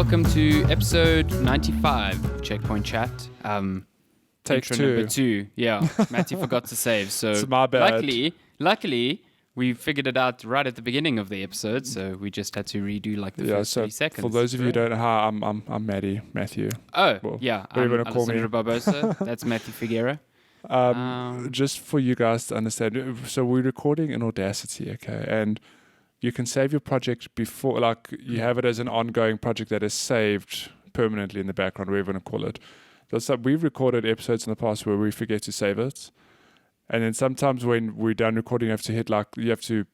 welcome to episode 95 of Checkpoint Chat. Take intro two. Number 2. Yeah, Matty forgot to save, so It's my bad. luckily, we figured it out right at the beginning of the episode, so we just had to redo like the first 30 seconds. For those of you who don't know, hi, I'm Matthew. Oh, Well, yeah, what are you I'm gonna call me? Alessandro Barbosa. That's Matthew Figuera. Just for you guys to understand, so we're recording in Audacity, okay, and you can save your project before, like you have it as an ongoing project that is saved permanently in the background, whatever you want to call it. So we've recorded episodes in the past where we forget to save it, and then sometimes when we're done recording, you have to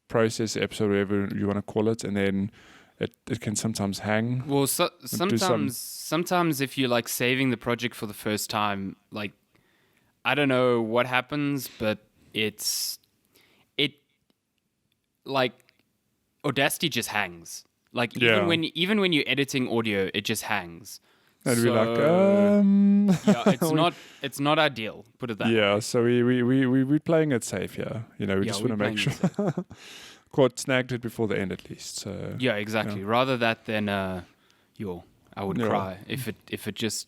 process the episode, whatever you want to call it, and then it can sometimes hang. Well, sometimes if you're like saving the project for the first time, like I don't know what happens, but like Audacity just hangs. Like even when you're editing audio, it just hangs. And so, we're like, yeah, it's not ideal. Put it that way. Yeah, so we're playing it safe, yeah. You know, we just want to make sure caught snagged it before the end at least. So yeah, exactly. Yeah. Rather that than I would cry if it just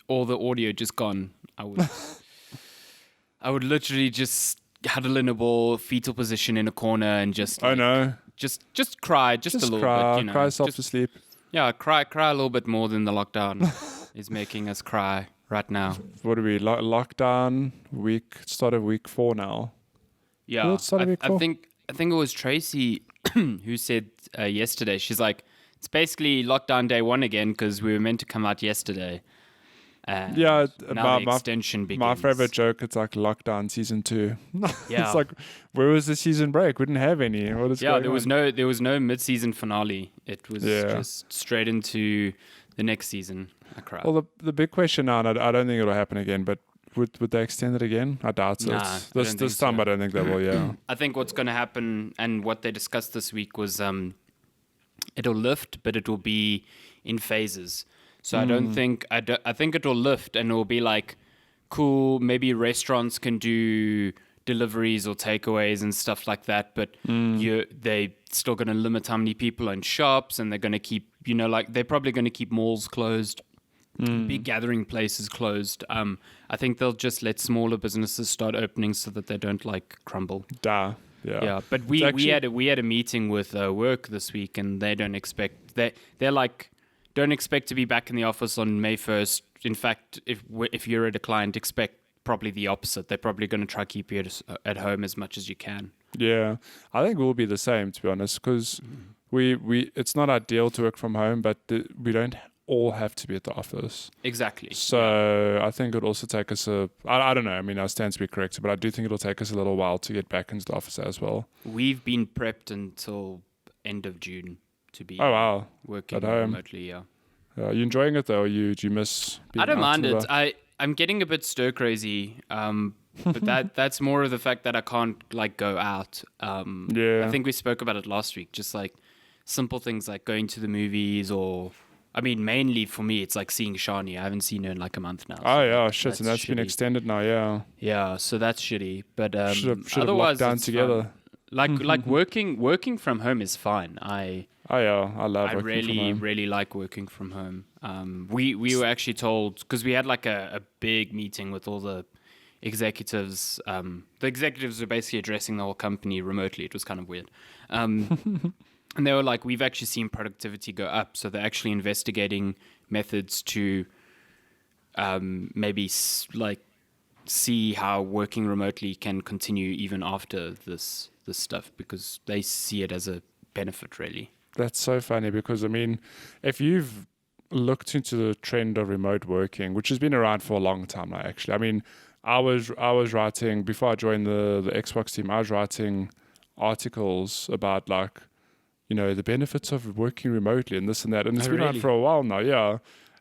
all the audio just gone. I would literally just huddle in a ball, fetal position in a corner, and just I know. Just cry, just a little bit, you know. Cry yourself to sleep. Yeah, cry a little bit more than the lockdown is making us cry right now. What are we, lockdown start of week 4 now? Yeah, I think it was Tracy who said yesterday, she's like, it's basically lockdown day 1 again because we were meant to come out yesterday. Yeah, now the extension begins. My favorite joke, it's like lockdown season 2. Yeah. It's like, where was the season break? We didn't have any. There was no mid-season finale. It was just straight into the next season. I cried. Well, the big question now, and I don't think it'll happen again, but would they extend it again? I doubt it. This time I don't think they will, yeah. I think what's going to happen, and what they discussed this week was it'll lift, but it will be in phases. So I think it will lift, and it will be like, cool, maybe restaurants can do deliveries or takeaways and stuff like that, but they still going to limit how many people in shops, and they're going to keep, they're probably going to keep malls closed, big gathering places closed. I think they'll just let smaller businesses start opening so that they don't like crumble. Yeah. But we had a meeting with work this week, and they don't expect they're like, don't expect to be back in the office on May 1st. In fact, if you're a client, expect probably the opposite. They're probably going to try to keep you at home as much as you can. Yeah, I think we'll be the same, to be honest, because it's not ideal to work from home, but we don't all have to be at the office. Exactly. So I think it'll also take us I don't know, I mean, I stand to be corrected, but I do think it'll take us a little while to get back into the office as well. We've been prepped until end of June to be working at home remotely, yeah. Are you enjoying it though? Do you miss being I don't out mind it. I'm getting a bit stir crazy, but that's more of the fact that I can't like go out. I think we spoke about it last week, just like simple things like going to the movies, or I mean mainly for me it's like seeing Shani. I haven't seen her in like a month now. So and that's been extended now, yeah, so that's shitty, but should have otherwise locked down together fun. Like working from home is fine. I love. I really like working from home. We were actually told, because we had like a big meeting with all the executives. The executives were basically addressing the whole company remotely. It was kind of weird. And they were like, we've actually seen productivity go up. So they're actually investigating methods to maybe see how working remotely can continue even after this stuff, because they see it as a benefit, really. That's so funny, because I mean, if you've looked into the trend of remote working, which has been around for a long time now, actually. I mean, I was writing, before I joined the Xbox team, I was writing articles about like, the benefits of working remotely and this and that, and it's been around for a while now, yeah.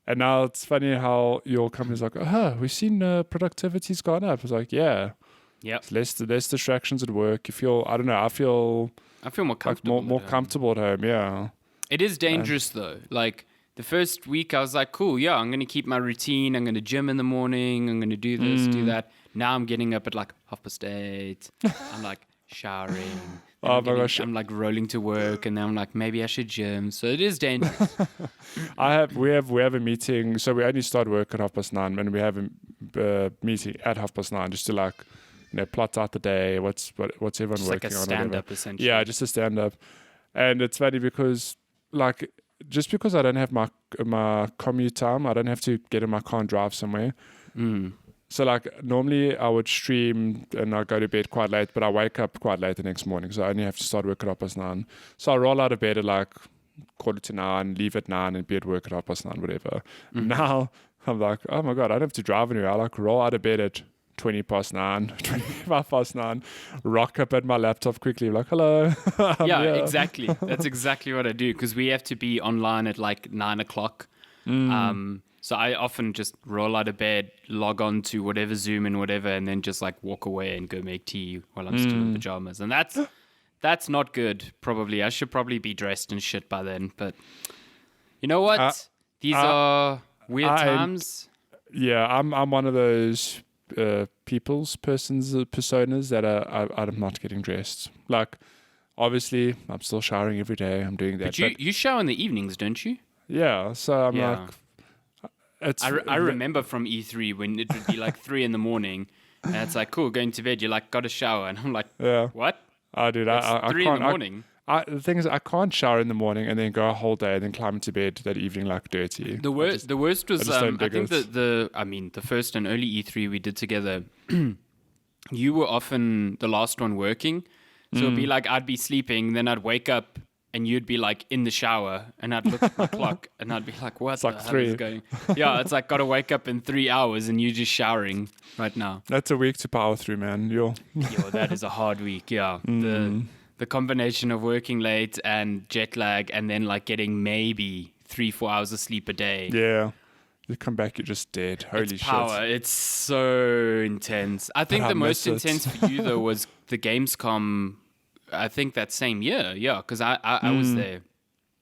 And now it's funny how your company's like, we've seen productivity's gone up. It's like, yeah. Yeah. Less distractions at work. You feel, I don't know, I feel more comfortable. Like more comfortable at home, yeah. It is dangerous though. Like the first week I was like, cool, yeah, I'm going to keep my routine. I'm going to gym in the morning. I'm going to do this, do that. Now I'm getting up at like 8:30. I'm like, showering. Oh my gosh. I'm like rolling to work, and then I'm like, maybe I should gym. So it is dangerous. We have a meeting. So we only start work at 9:30, and we have a meeting at 9:30 just to like, plot out the day. What's everyone Just like working a on? stand-up, essentially. Yeah, just a stand up. And it's funny because like just because I don't have my commute time, I don't have to get in my car and drive somewhere. So like normally I would stream and I go to bed quite late, but I wake up quite late the next morning, so I only have to start work at 9:30. So I roll out of bed at like 9:15, leave at 9, and be at work at 9:30, whatever. Now I'm like, oh my god, I don't have to drive anywhere. I like roll out of bed at 9:25, 9, rock up at my laptop quickly, like, hello. Yeah, here. exactly. That's exactly what I do, because we have to be online at like 9:00. So I often just roll out of bed, log on to whatever Zoom and whatever, and then just like walk away and go make tea while I'm still in pajamas. And that's not good, probably. I should probably be dressed and shit by then. But you know what? These are weird times. Yeah, I'm one of those personas that I'm not getting dressed. Like, obviously, I'm still showering every day. I'm doing that. But you shower in the evenings, don't you? Yeah, so I'm like... I remember from E3 when it would be like 3 a.m, and it's like, cool, going to bed. You're like, got a shower, and I'm like, what? I do. I 3 a.m. The thing is, I can't shower in the morning and then go a whole day and then climb into bed that evening like dirty. The worst was I think the first and early E3 we did together. You were often the last one working, so it'd be like I'd be sleeping, then I'd wake up. And you'd be like in the shower, and I'd look at my clock, and I'd be like, "What the hell is going?" Yeah, it's like gotta wake up in 3 hours, and you're just showering right now. That's a week to power through, man. Yo, that is a hard week. Yeah, the combination of working late and jet lag, and then like getting maybe 3-4 hours of sleep a day. Yeah, you come back, you're just dead. Holy shit! Power. It's so intense. I think the most intense for you though was the Gamescom. I think that same year, yeah, because I was there,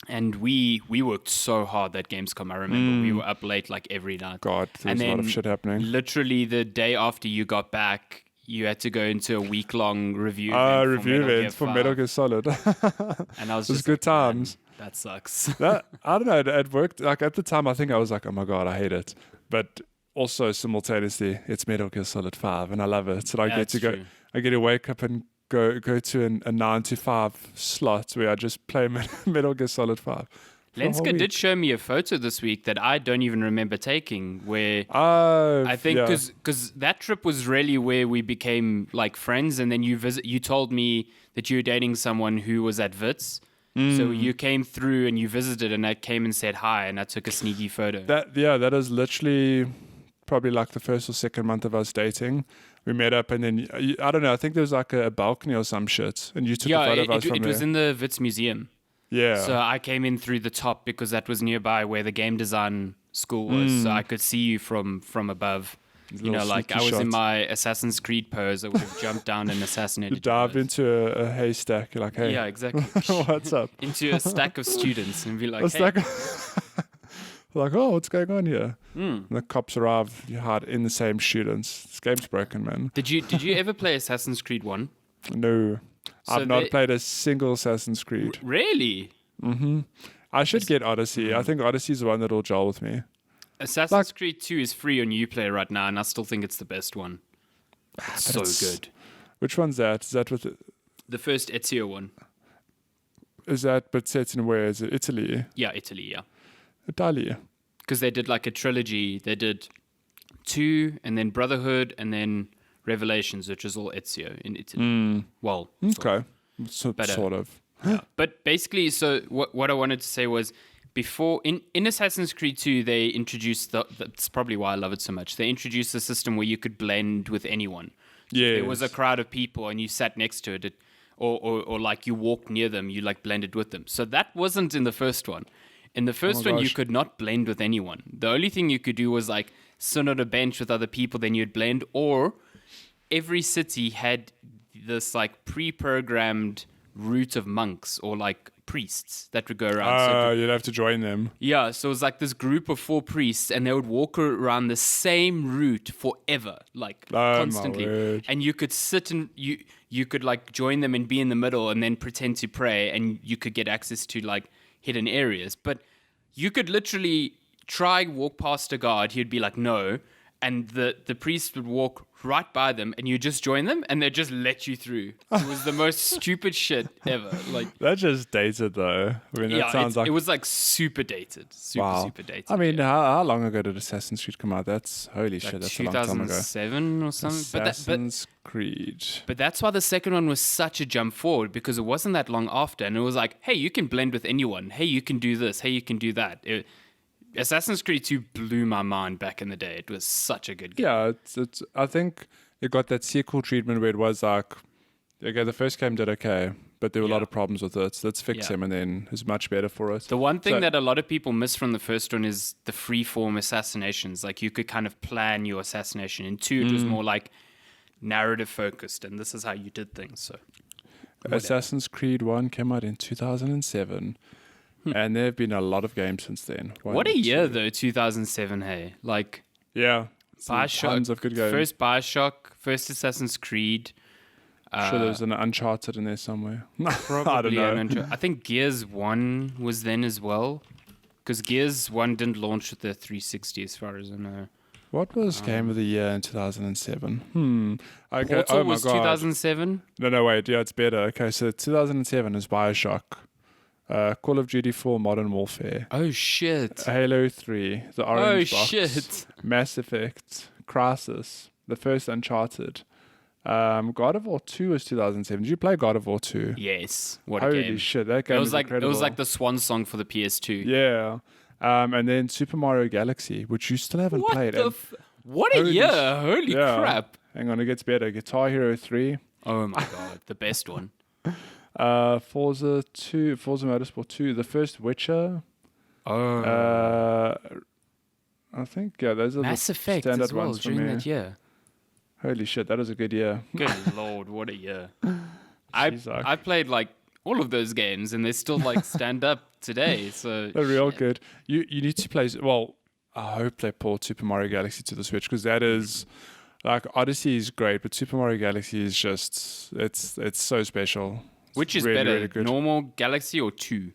and we worked so hard that Gamescom. I remember we were up late like every night. God, there was a lot of shit happening. Literally the day after you got back, you had to go into a week-long review event for Metal Gear Solid. And I was it was good times. That sucks. I don't know. It worked. Like at the time, I think I was like, oh my god, I hate it, but also simultaneously, it's Metal Gear Solid 5, and I love it. So I get to go. True. I get to wake up and go to a 9 to 5 slot where I just play Metal Gear Solid 5. Lenska did show me a photo this week that I don't even remember taking, where I think because that trip was really where we became like friends, and then you told me that you were dating someone who was at Wits. So you came through and you visited, and I came and said hi, and I took a sneaky photo. That is literally probably like the first or second month of us dating. We met up, and then I don't know. I think there was like a balcony or some shit, and you took a photo of us from there. It was in the Wits Museum. Yeah. So I came in through the top because that was nearby where the game design school was, so I could see you from above. You know, like I was in my Assassin's Creed pose. I would have jumped down and assassinated you. Dived into a haystack. You're like, hey. Yeah, exactly. What's up? Into a stack of students and be like, like, oh, what's going on here? And the cops arrive, you hide in the same students. This game's broken, man. Did you ever play Assassin's Creed 1? No. So I've not played a single Assassin's Creed. Really? Mm-hmm. I should get Odyssey. I think Odyssey's the one that'll gel with me. Assassin's Creed 2 is free on Uplay right now, and I still think it's the best one. It's so good. Which one's that? Is that with the first Ezio one? Is that, but set in where? Is it Italy? Yeah, Italy, yeah. Italy. Because they did like a trilogy. They did 2, and then Brotherhood, and then Revelations, which is all Ezio in Italy. Well, okay. Sort of. Yeah. But basically, so what I wanted to say was, before in Assassin's Creed 2, they introduced that's probably why I love it so much. They introduced a system where you could blend with anyone. Yeah, there was a crowd of people and you sat next to it, or like you walked near them, you like blended with them. So that wasn't in the first one. In the first one, you could not blend with anyone. The only thing you could do was like sit on a bench with other people, then you'd blend. Or every city had this like pre-programmed route of monks or like priests that would go around. So You'd have to join them. yeah, so it was like this group of 4 priests, and they would walk around the same route forever, like constantly. My word. And you could sit and you could like join them and be in the middle, and then pretend to pray, and you could get access to like hidden areas. But you could literally try walk past a guard, he'd be like no, and the priest would walk right by them, and you just join them, and they'd just let you through. It was the most stupid shit ever. Like That just dated though. I mean, that sounds like it was like super dated, super dated. I mean, how long ago did Assassin's Creed come out? That's holy shit. That's a long time ago. 2007 or something. Assassin's Creed. But that's why the second one was such a jump forward, because it wasn't that long after, and it was like, hey, you can blend with anyone. Hey, you can do this. Hey, you can do that. Assassin's Creed 2 blew my mind back in the day. It was such a good game. Yeah, it's. I think it got that sequel treatment where it was like, okay, the first game did okay, but there were a lot of problems with it. So let's fix him, and then it's much better for us. The one thing that a lot of people miss from the first one is the free-form assassinations. Like, you could kind of plan your assassination. In 2, it was more like narrative focused, and this is how you did things. So, Assassin's Creed 1 came out in 2007. And there have been a lot of games since then. What a year, though, 2007, hey? Like, yeah. Bioshock, Tons of good games. First Bioshock, first Assassin's Creed. Sure, there's an Uncharted in there somewhere. Probably I don't know. I think Gears 1 was then as well. Because Gears 1 didn't launch with the 360 as far as I know. What was Game of the Year in 2007? Okay. Portal Oh my was God. 2007. No, wait. Yeah, it's better. Okay, so 2007 is Bioshock. Call of Duty 4 Modern Warfare. Oh, shit. Halo 3. The Orange Box. Shit. Mass Effect. Crisis. The first Uncharted. God of War 2 was 2007. Did you play God of War 2? Yes. What a Holy game. shit, that game was incredible. It was like the swan song for the PS2. Yeah. And then Super Mario Galaxy, which you still haven't played. What a year. Holy crap. Hang on, it gets better. Guitar Hero 3. Oh my God. The best one. Forza Motorsport 2. The first Witcher. Oh. I think, yeah, those are Mass the Effect standard as well ones for during me. that year. Holy shit, that was a good year. Good Lord, what a year. I played like all of those games, and they still like stand up today. So They're real good. You need to play. Well, I hope they port Super Mario Galaxy to the Switch, because that is like, Odyssey is great, but Super Mario Galaxy is just it's so special. Which is really, better, really good. normal Galaxy or 2?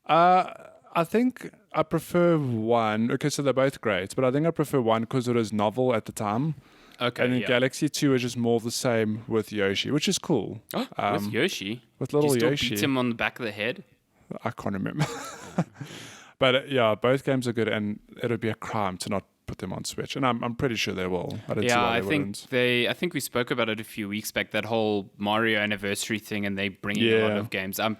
I think I prefer 1. Okay, so they're both great, but I think I prefer 1 because it was novel at the time. Okay, And then Galaxy 2 is just more of the same with Yoshi, which is cool. With Yoshi? With little Do you still Yoshi. beat him on the back of the head? I can't remember. But yeah, both games are good, and it would be a crime to not put them on Switch, and I'm pretty sure they will. I don't see why they wouldn't. I think we spoke about it a few weeks back, that whole Mario anniversary thing, and they bring in a lot of games. I'm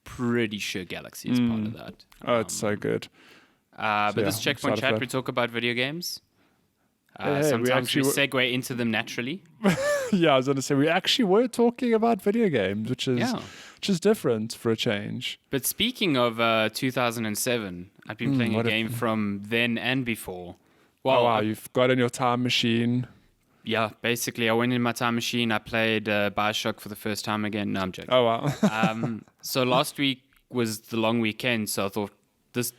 pretty sure Galaxy is part of that. Oh, it's so good. But this Checkpoint Chat, we talk about video games. Sometimes we segue into them naturally. Yeah, I was going to say, we actually were talking about video games, which is different for a change. But speaking of 2007, I've been playing a game from then and before. Well, oh, wow, you've got in your time machine. Yeah, basically, I went in my time machine. I played Bioshock for the first time again. No, I'm joking. Oh, wow. So last week was the long weekend, so I thought this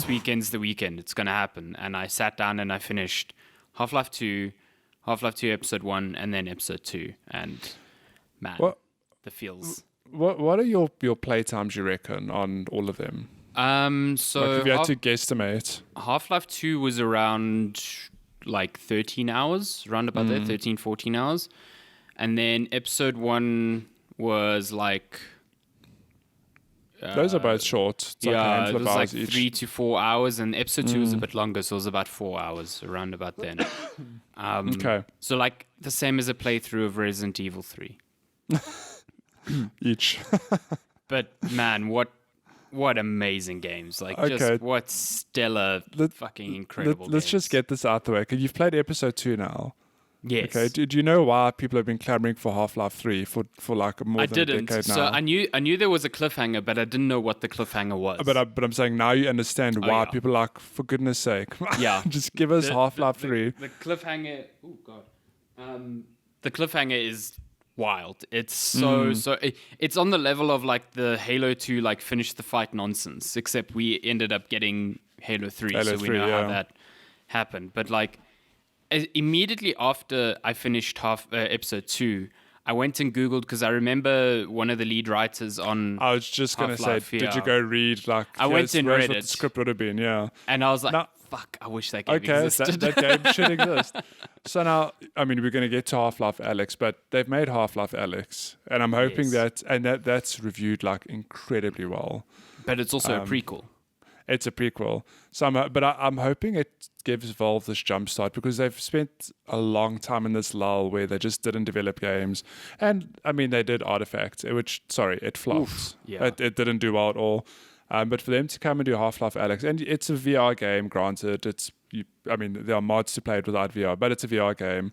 weekend's the weekend. It's going to happen. And I sat down and I finished Half-Life 2 Episode 1, and then Episode 2. And, man, the feels. What are your play times, you reckon, on all of them? So like, if you had to guesstimate. Half-Life 2 was around like 13 hours, around about there, 13, 14 hours. And then Episode 1 was like... those are both short. It's like a handful it was of like hours each. 3 to 4 hours, and Episode 2 was a bit longer, so it was about 4 hours, around about then. Okay. So like the same as a playthrough of Resident Evil 3. Each. But man, what amazing games. Like, just what stellar, fucking incredible Let's games. just get this out the way, because you've played Episode 2 now. Yes. Okay. Do you know why people have been clamoring for Half-Life 3 for like more than a decade now? So I knew there was a cliffhanger, but I didn't know what the cliffhanger was. But I'm saying now you understand why people are like, for goodness sake, just give us Half-Life 3. The cliffhanger. Oh god. The cliffhanger is wild. It's so it's on the level of like the Halo 2 like finish the fight nonsense, except we ended up getting Halo 3, so we know how that happened. But like immediately after I finished episode 2, I went and Googled, because I remember one of the lead writers on I was just going to say, did you go read, like, I went and read what it. the script would have been, yeah. And I was like, fuck, I wish that game existed. That game should exist. So now, I mean, we're going to get to Half-Life Alyx, but they've made Half-Life Alyx, and I'm hoping that's reviewed, like, incredibly well. But it's also a prequel. It's a prequel. So I'm hoping it gives Valve this jumpstart, because they've spent a long time in this lull where they just didn't develop games. And, I mean, they did Artifact, it flopped. It didn't do well at all. But for them to come and do Half-Life Alyx, and it's a VR game, granted. There are mods to play it without VR, but it's a VR game.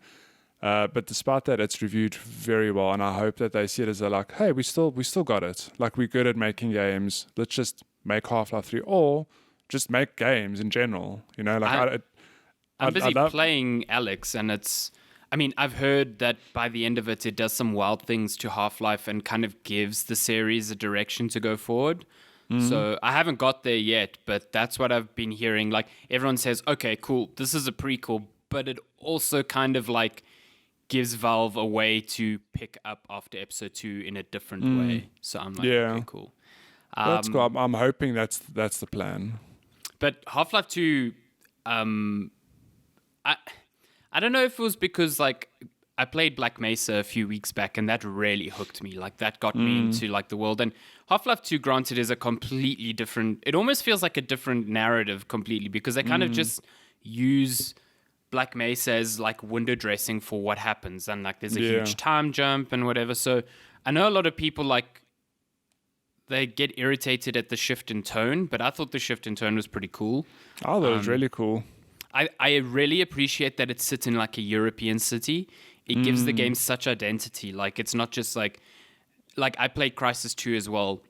But despite that, it's reviewed very well, and I hope that they see it as like, hey, we still got it. Like, we're good at making games. Let's just make Half-Life 3, or just make games in general. You know, like I'm busy playing Alyx, and I've heard that by the end of it, it does some wild things to Half-Life and kind of gives the series a direction to go forward. So I haven't got there yet, but that's what I've been hearing. Like, everyone says, okay, cool, this is a prequel, but it also kind of like gives Valve a way to pick up after episode 2 in a different way. So I'm like, okay, cool. That's cool. I'm hoping that's the plan. But Half-Life 2, I don't know if it was because like I played Black Mesa a few weeks back, and that really hooked me. Like, that got me into like the world. And Half-Life 2, granted, is a completely different. It almost feels like a different narrative completely, because they kind of just use Black Mesa as like window dressing for what happens, and like there's a huge time jump and whatever. So I know a lot of people like they get irritated at the shift in tone, but I thought the shift in tone was pretty cool. Oh, that was really cool. I really appreciate that it sits in like a European city. It gives the game such identity. Like, it's not just like I played Crysis 2 as well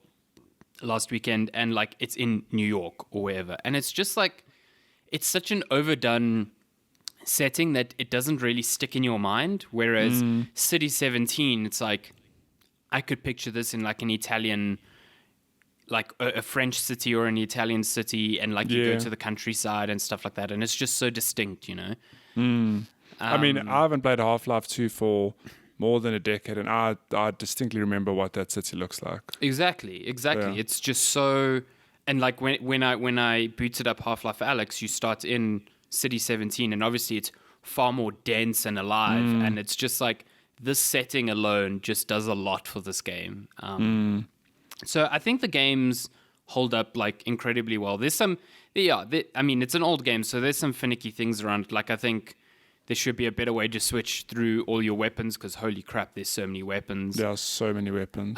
last weekend, and like it's in New York or wherever. And it's just like, it's such an overdone setting that it doesn't really stick in your mind. Whereas City 17, it's like, I could picture this in like an Italian, like a French city or an Italian city, and like you go to the countryside and stuff like that. And it's just so distinct, you know? I mean, I haven't played Half-Life 2 for more than a decade, and I distinctly remember what that city looks like. Exactly. Yeah. It's just so, and like when I booted up Half-Life Alyx, you start in City 17, and obviously it's far more dense and alive, and it's just like this setting alone just does a lot for this game. So I think the games hold up like incredibly well. There's some, it's an old game, so there's some finicky things around it. Like, I think there should be a better way to switch through all your weapons, because holy crap, there's so many weapons. There are so many weapons.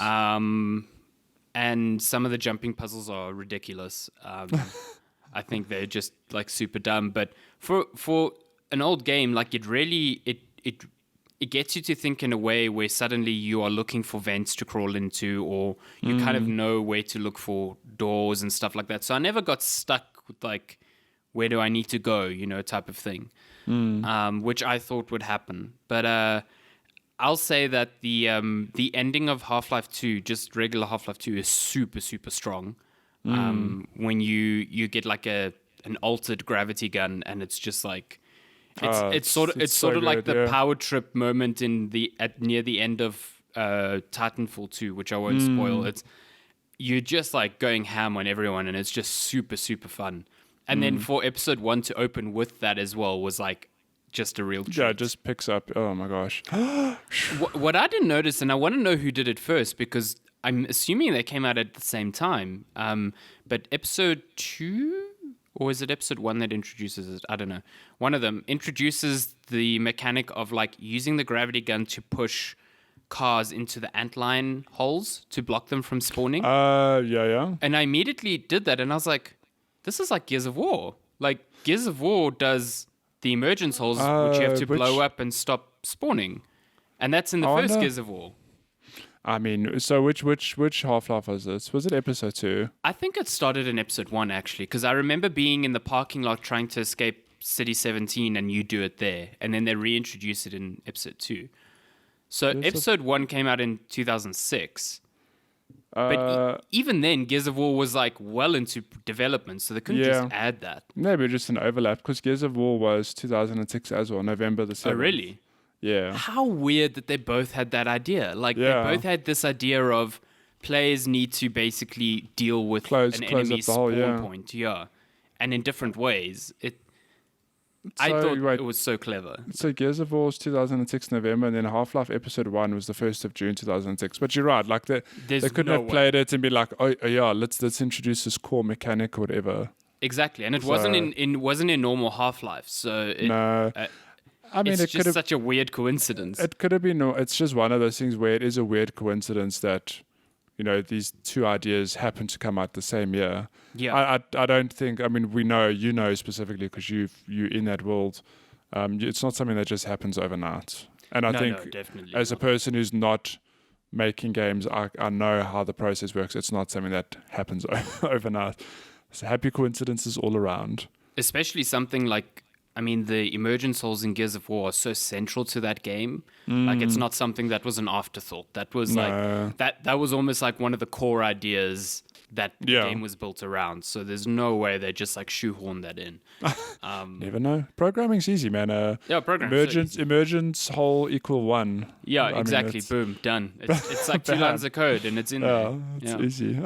And some of the jumping puzzles are ridiculous. I think they're just like super dumb. But for an old game, like it really it gets you to think in a way where suddenly you are looking for vents to crawl into, or you kind of know where to look for doors and stuff like that. So I never got stuck with like, where do I need to go, you know, type of thing, which I thought would happen. But I'll say that the ending of Half-Life 2, just regular Half-Life 2, is super, super strong. When you get like an altered gravity gun, and it's just like, it's sort of like the power trip moment near the end of Titanfall 2, which I won't spoil. You're just like going ham on everyone, and it's just super, super fun. And then for episode 1 to open with that as well was like just a real treat. Yeah, it just picks up. Oh my gosh. What I didn't notice, and I want to know who did it first, because I'm assuming they came out at the same time. But episode 2, or is it episode 1 that introduces it? I don't know. One of them introduces the mechanic of like using the gravity gun to push cars into the antline holes to block them from spawning. Yeah. And I immediately did that, and I was like, this is like Gears of War. Like, Gears of War does the emergence holes, which you have to blow up and stop spawning. And that's in the first Gears of War. I mean, so which Half-Life was this? Was it episode 2? I think it started in episode 1, actually, because I remember being in the parking lot trying to escape City 17, and you do it there. And then they reintroduce it in episode 2. So episode 1 came out in 2006. But even then, Gears of War was like well into development, so they couldn't just add that. Maybe just an overlap, because Gears of War was 2006 as well, November the 7th. Oh, really? Yeah. How weird that they both had that idea. Like, they both had this idea of players need to basically deal with an enemy spawn point. Yeah. And in different ways. I thought it was so clever. So Gears of War was 2006 November, and then Half-Life Episode 1 was the 1st of June 2006. But you're right, like they couldn't have played it and be like, oh yeah, let's introduce this core mechanic or whatever. Exactly, and it wasn't in normal Half-Life, so no. I mean, it's just such a weird coincidence. It could have been. It's just one of those things where it is a weird coincidence that, you know, these two ideas happen to come out the same year. Yeah. I don't think, I mean, we know, you know specifically because you're in that world. It's not something that just happens overnight. And I think as a person who's not making games, I know how the process works. It's not something that happens overnight. So happy coincidences all around. Especially something like, I mean, the emergent souls in Gears of War are so central to that game. Like, it's not something that was an afterthought. That was that was almost like one of the core ideas that the game was built around. So there's no way they just like shoehorn that in. Never know. Programming's easy, man. Programming. Emergence whole equal 1. Yeah, exactly. Boom, done. It's like 2 lines of code and it's in there. It's easy.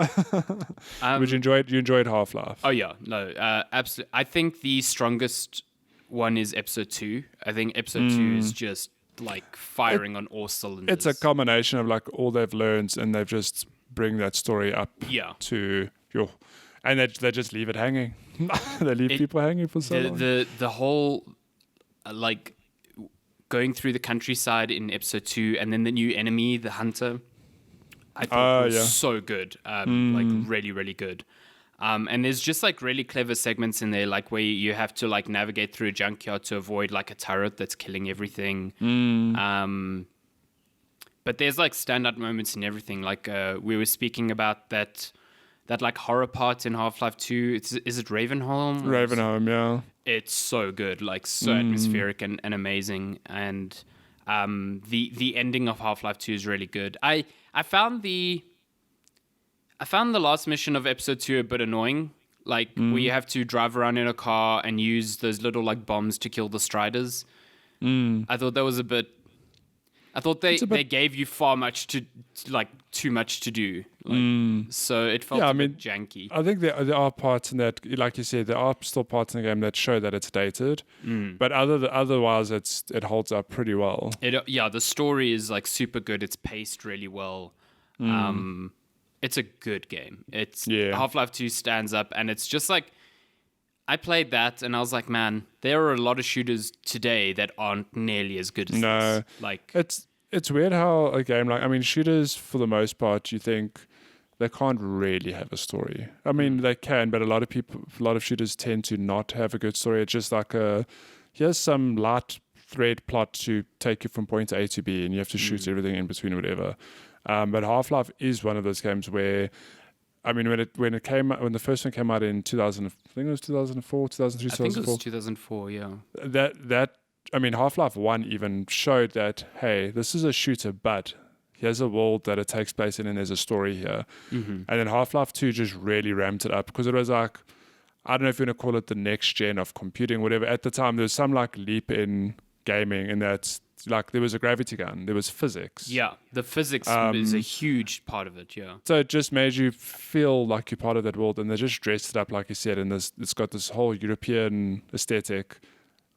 Would you enjoyed Half-Life? Oh yeah, no, absolutely. I think the strongest one is episode 2. I think episode 2 is just like firing on all cylinders. It's a combination of like all they've learned, and they've just bring that story up to your, and they just leave it hanging. They leave people hanging for so long. The whole like going through the countryside in episode 2, and then the new enemy, the hunter, I thought was so good. Like really, really good. And there's just like really clever segments in there, like where you have to like navigate through a junkyard to avoid like a turret that's killing everything. But there's like standout moments in everything. Like we were speaking about that like horror part in Half-Life 2. Is it Ravenholm? Ravenholm, yeah. It's so good, like so atmospheric and amazing. And the ending of Half-Life 2 is really good. I found the last mission of episode 2 a bit annoying. Like where you have to drive around in a car and use those little like bombs to kill the Striders. I thought that was a bit. I thought they gave you too much to do. Like, so it felt a bit janky. I think there are parts in that, like you said, there are still parts in the game that show that it's dated. But otherwise, it holds up pretty well. The story is like super good. It's paced really well. It's a good game. Half-Life 2 stands up, and it's just like, I played that and I was like, man, there are a lot of shooters today that aren't nearly as good as this. Like, it's weird how a game like, I mean, shooters for the most part, you think they can't really have a story. I mean, they can, but a lot of shooters tend to not have a good story. It's just like here's some light thread plot to take you from point A to B, and you have to shoot everything in between, whatever. But Half-Life is one of those games where, I mean, when the first one came out in 2000, I think it was 2004, 2003, 2004. I think it was 2004, yeah. That I mean, Half-Life 1 even showed that, hey, this is a shooter, but here's a world that it takes place in, and there's a story here. And then Half-Life 2 just really ramped it up, because it was like, I don't know if you want to call it the next gen of computing, whatever. At the time, there was some like leap in gaming, and that's like there was a gravity gun, there was physics. Yeah, the physics is a huge part of it. Yeah. So it just made you feel like you're part of that world, and they just dressed it up like you said, and it's got this whole European aesthetic,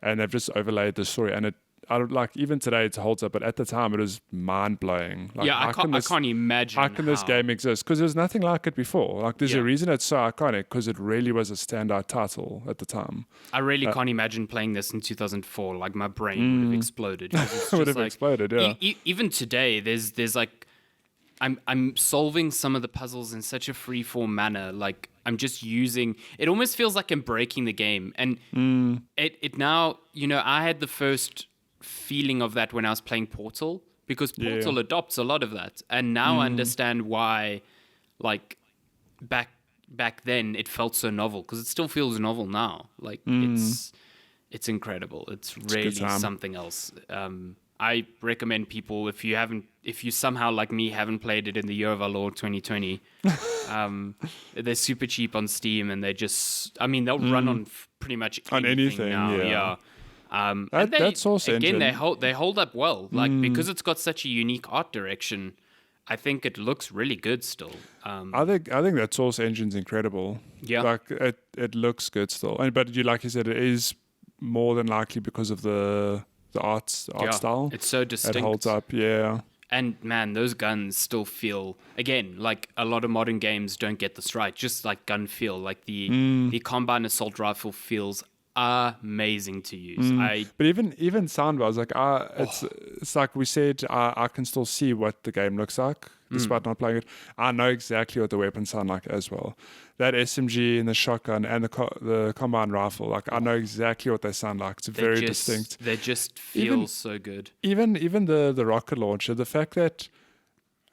and they've just overlaid the story, and I don't like, even today it holds up, but at the time it was mind blowing. Like, yeah, I can't imagine how can this game exist, because there's nothing like it before. Like there's a reason it's so iconic, because it really was a standout title at the time. I really can't imagine playing this in 2004. Like my brain would have exploded. It would have exploded. Yeah. Even today, there's like, I'm solving some of the puzzles in such a freeform manner. Like I'm just using. It almost feels like I'm breaking the game, and it now. You know, I had the first feeling of that when I was playing Portal, because Portal adopts a lot of that, and now I understand why, like back then it felt so novel, because it still feels novel now. Like it's incredible. It's really something else. I recommend people, if you somehow like me haven't played it in the year of our Lord 2020, they're super cheap on Steam, and they just, I mean, they'll run on pretty much anything now. Yeah. And that Source again, engine. they hold up well, like because it's got such a unique art direction. I think it looks really good still. I think that Source engine's incredible. Yeah. Like it looks good still. But like you said, it is more than likely because of the art style. It's so distinct. It holds up, yeah. And man, those guns still feel, again, like a lot of modern games don't get this right. Just like gun feel, like the Combine Assault Rifle feels amazing to use. But even sound wise, like it's like we said, I can still see what the game looks like despite not playing it. I know exactly what the weapons sound like as well. That SMG and the shotgun and the combine rifle, like I know exactly what they sound like. It's very distinct. They just feel so good. Even the rocket launcher, the fact that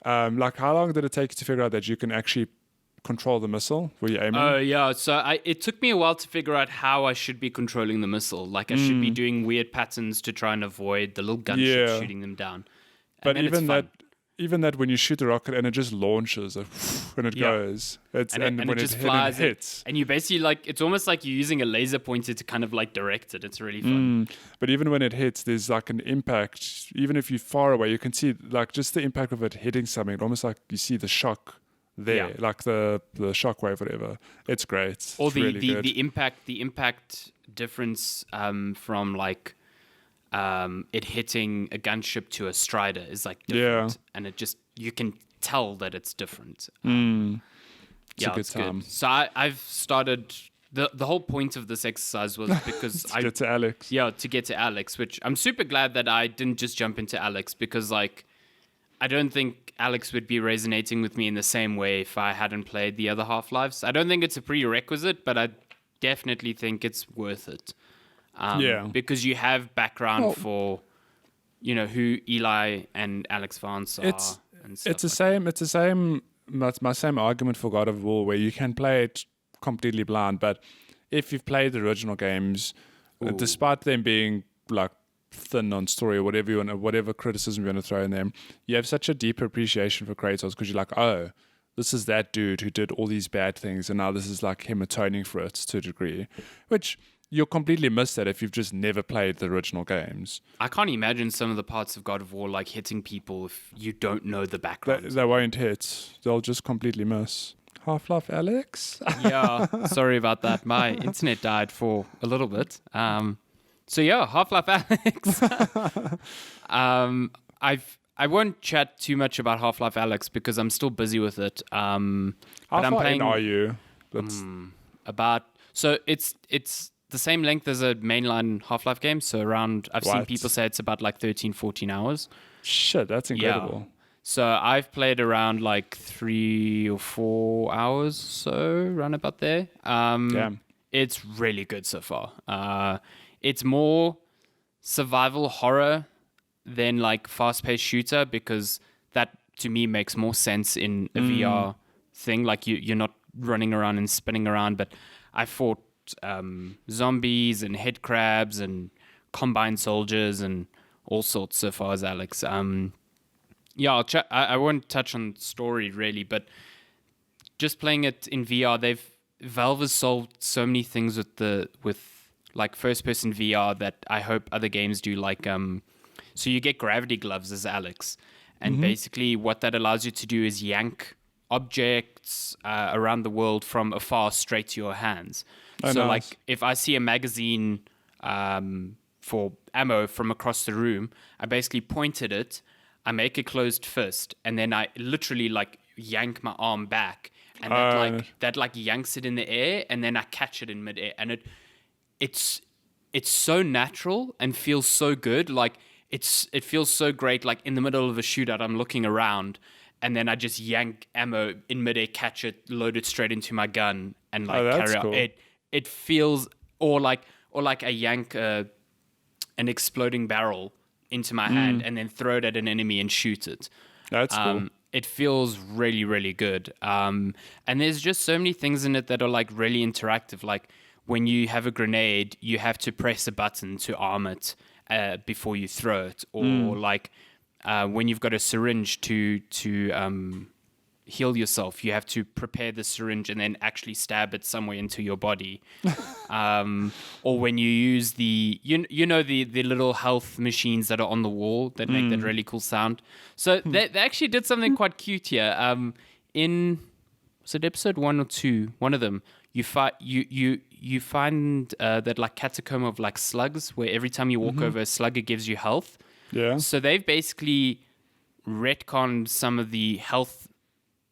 like how long did it take you to figure out that you can actually control the missile? Were you aiming? Oh yeah, so it took me a while to figure out how I should be controlling the missile. Like I should be doing weird patterns to try and avoid the little gunships shooting them down. But even that when you shoot the rocket and it just launches and it goes, and when it just flies, it hits, and you basically like it's almost like you're using a laser pointer to kind of like direct it. It's really fun. But even when it hits, there's like an impact. Even if you're far away, you can see like just the impact of it hitting something. Almost like you see the shock there, like the shockwave, whatever. It's great. Or it's really good. the impact difference from like it hitting a gunship to a Strider is like different, and it just you can tell that it's different. It's a good time. Good. So I've started. The whole point of this exercise was because to get to Alex. Yeah, to get to Alex, which I'm super glad that I didn't just jump into Alex, because like I don't think Alex would be resonating with me in the same way if I hadn't played the other Half-Lives. I don't think it's a prerequisite, but I definitely think it's worth it. Because you have background for, who Eli and Alex Vance are. It's the same. My same argument for God of War, where you can play it completely blind, but if you've played the original games, despite them being like thin on story or whatever criticism you want to throw in them, you have such a deep appreciation for Kratos because you're like, oh, this is that dude who did all these bad things, and now this is like him atoning for it to a degree, which you'll completely miss that if you've just never played the original games. I can't imagine some of the parts of God of War like hitting people if you don't know the background. They won't hit. They'll just completely miss. Half-Life Alex? Yeah, sorry about that. My internet died for a little bit. So yeah, Half-Life Alex. I won't chat too much about Half-Life Alex because I'm still busy with it. But I'm far in are you? So it's the same length as a mainline Half-Life game. So I've seen people say it's about like 13, 14 hours. Shit, that's incredible. Yeah. So I've played around like 3 or 4 hours, so around about there. It's really good so far. It's more survival horror than like fast-paced shooter, because that to me makes more sense in a VR thing. Like you're not running around and spinning around, but I fought zombies and head crabs and combine soldiers and all sorts so far as Alex. I won't touch on story really, but just playing it in VR, Valve has solved so many things with like first person VR that I hope other games do. Like so you get gravity gloves as Alex, and basically what that allows you to do is yank objects around the world from afar straight to your hands. So like if I see a magazine for ammo from across the room, I basically point at it, I make a closed fist, and then I literally like yank my arm back, and that yanks it in the air, and then I catch it in midair, and it's so natural and feels so good. Like it feels so great. Like in the middle of a shootout, I'm looking around, and then I just yank ammo in midair, catch it, load it straight into my gun, and like carry on. Cool. It feels or like I yank an exploding barrel into my hand and then throw it at an enemy and shoot it. That's cool. It feels really, really good. And there's just so many things in it that are like really interactive. Like when you have a grenade, you have to press a button to arm it, before you throw it, or like when you've got a syringe to heal yourself, you have to prepare the syringe and then actually stab it somewhere into your body. Or when you use the the little health machines that are on the wall that make that really cool sound. So they actually did something quite cute here. In was it episode 1 or 2? One of them, you find that like catacomb of like slugs, where every time you walk over a slug, it gives you health. Yeah. So they've basically retconned some of the health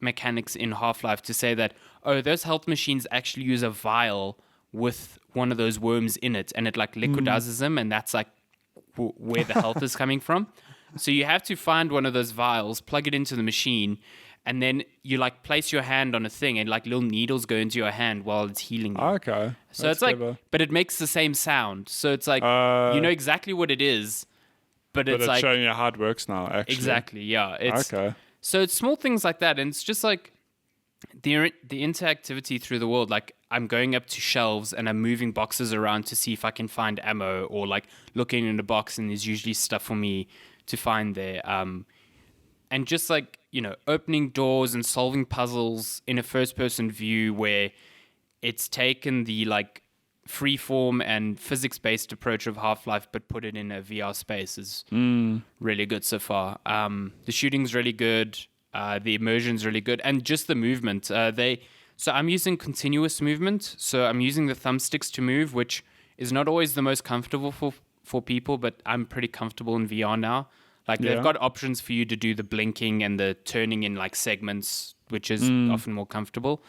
mechanics in Half-Life to say that, oh, those health machines actually use a vial with one of those worms in it, and it like liquidizes them, and that's like where the health is coming from. So you have to find one of those vials, plug it into the machine, and then you like place your hand on a thing, and like little needles go into your hand while it's healing you. Okay. So That's it's like, clever. but it makes the same sound. So it's like, you know exactly what it is, but it's like showing you how it works now, actually. exactly, yeah. It's, Okay. So it's small things like that, and it's just like the interactivity through the world. Like I'm going up to shelves and I'm moving boxes around to see if I can find ammo, or like looking in a box and there's usually stuff for me to find there. And just like, opening doors and solving puzzles in a first-person view where it's taken the like freeform and physics-based approach of Half-Life but put it in a VR space is really good so far. The shooting's really good. The immersion's really good. And just the movement. So I'm using continuous movement. So I'm using the thumbsticks to move, which is not always the most comfortable for people, but I'm pretty comfortable in VR now. Like they've got options for you to do the blinking and the turning in like segments, which is often more comfortable.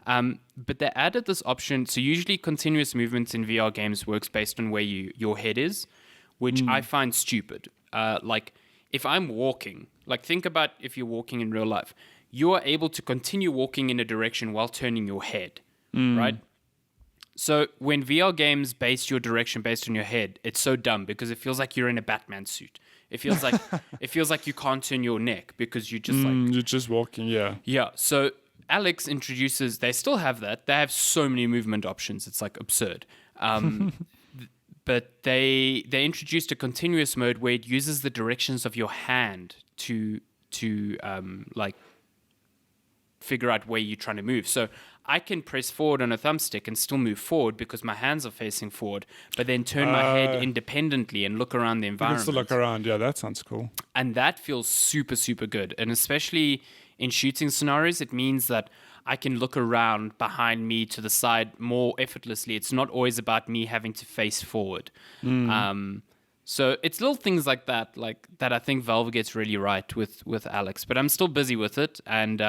But they added this option. So usually continuous movements in VR games works based on where your head is, which I find stupid. Like if I'm walking, like think about if you're walking in real life, you are able to continue walking in a direction while turning your head, right? So when VR games base your direction based on your head, it's so dumb because it feels like you're in a Batman suit. It feels like you can't turn your neck because you're just you're just walking, yeah. Yeah. So Alex introduces, they still have that. They have so many movement options. It's like absurd. But they introduced a continuous mode where it uses the directions of your hand to like figure out where you're trying to move. So I can press forward on a thumbstick and still move forward because my hands are facing forward, but then turn my head independently and look around the You can environment. still look around. Yeah, that sounds cool. And that feels super, super good. And especially in shooting scenarios, it means that I can look around behind me to the side more effortlessly. It's not always about me having to face forward. So it's little things like that I think Valve gets really right with Alex. But I'm still busy with it, and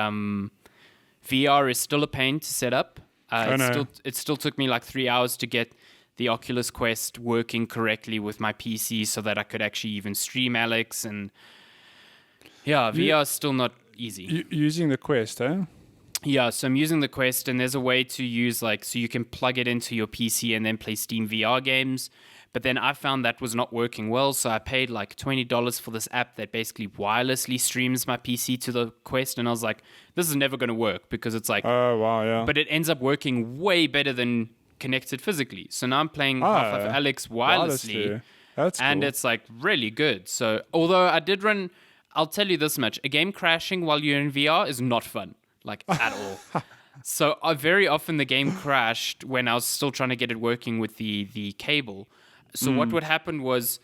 VR is still a pain to set up. It still took me like 3 hours to get the Oculus Quest working correctly with my PC so that I could actually even stream Alex. And yeah, VR is still not easy. Using the Quest, eh? Yeah, so I'm using the Quest, and there's a way to use so you can plug it into your PC and then play Steam VR games. But then I found that was not working well, so I paid like $20 for this app that basically wirelessly streams my PC to the Quest, and I was like, this is never going to work because it's like... Oh, wow, yeah. But it ends up working way better than connected physically. So now I'm playing Half-Life Alex wirelessly. That's cool. And it's like really good. So although I did run... I'll tell you this much. A game crashing while you're in VR is not fun, like at all. So very often the game crashed when I was still trying to get it working with the cable. So what would happen was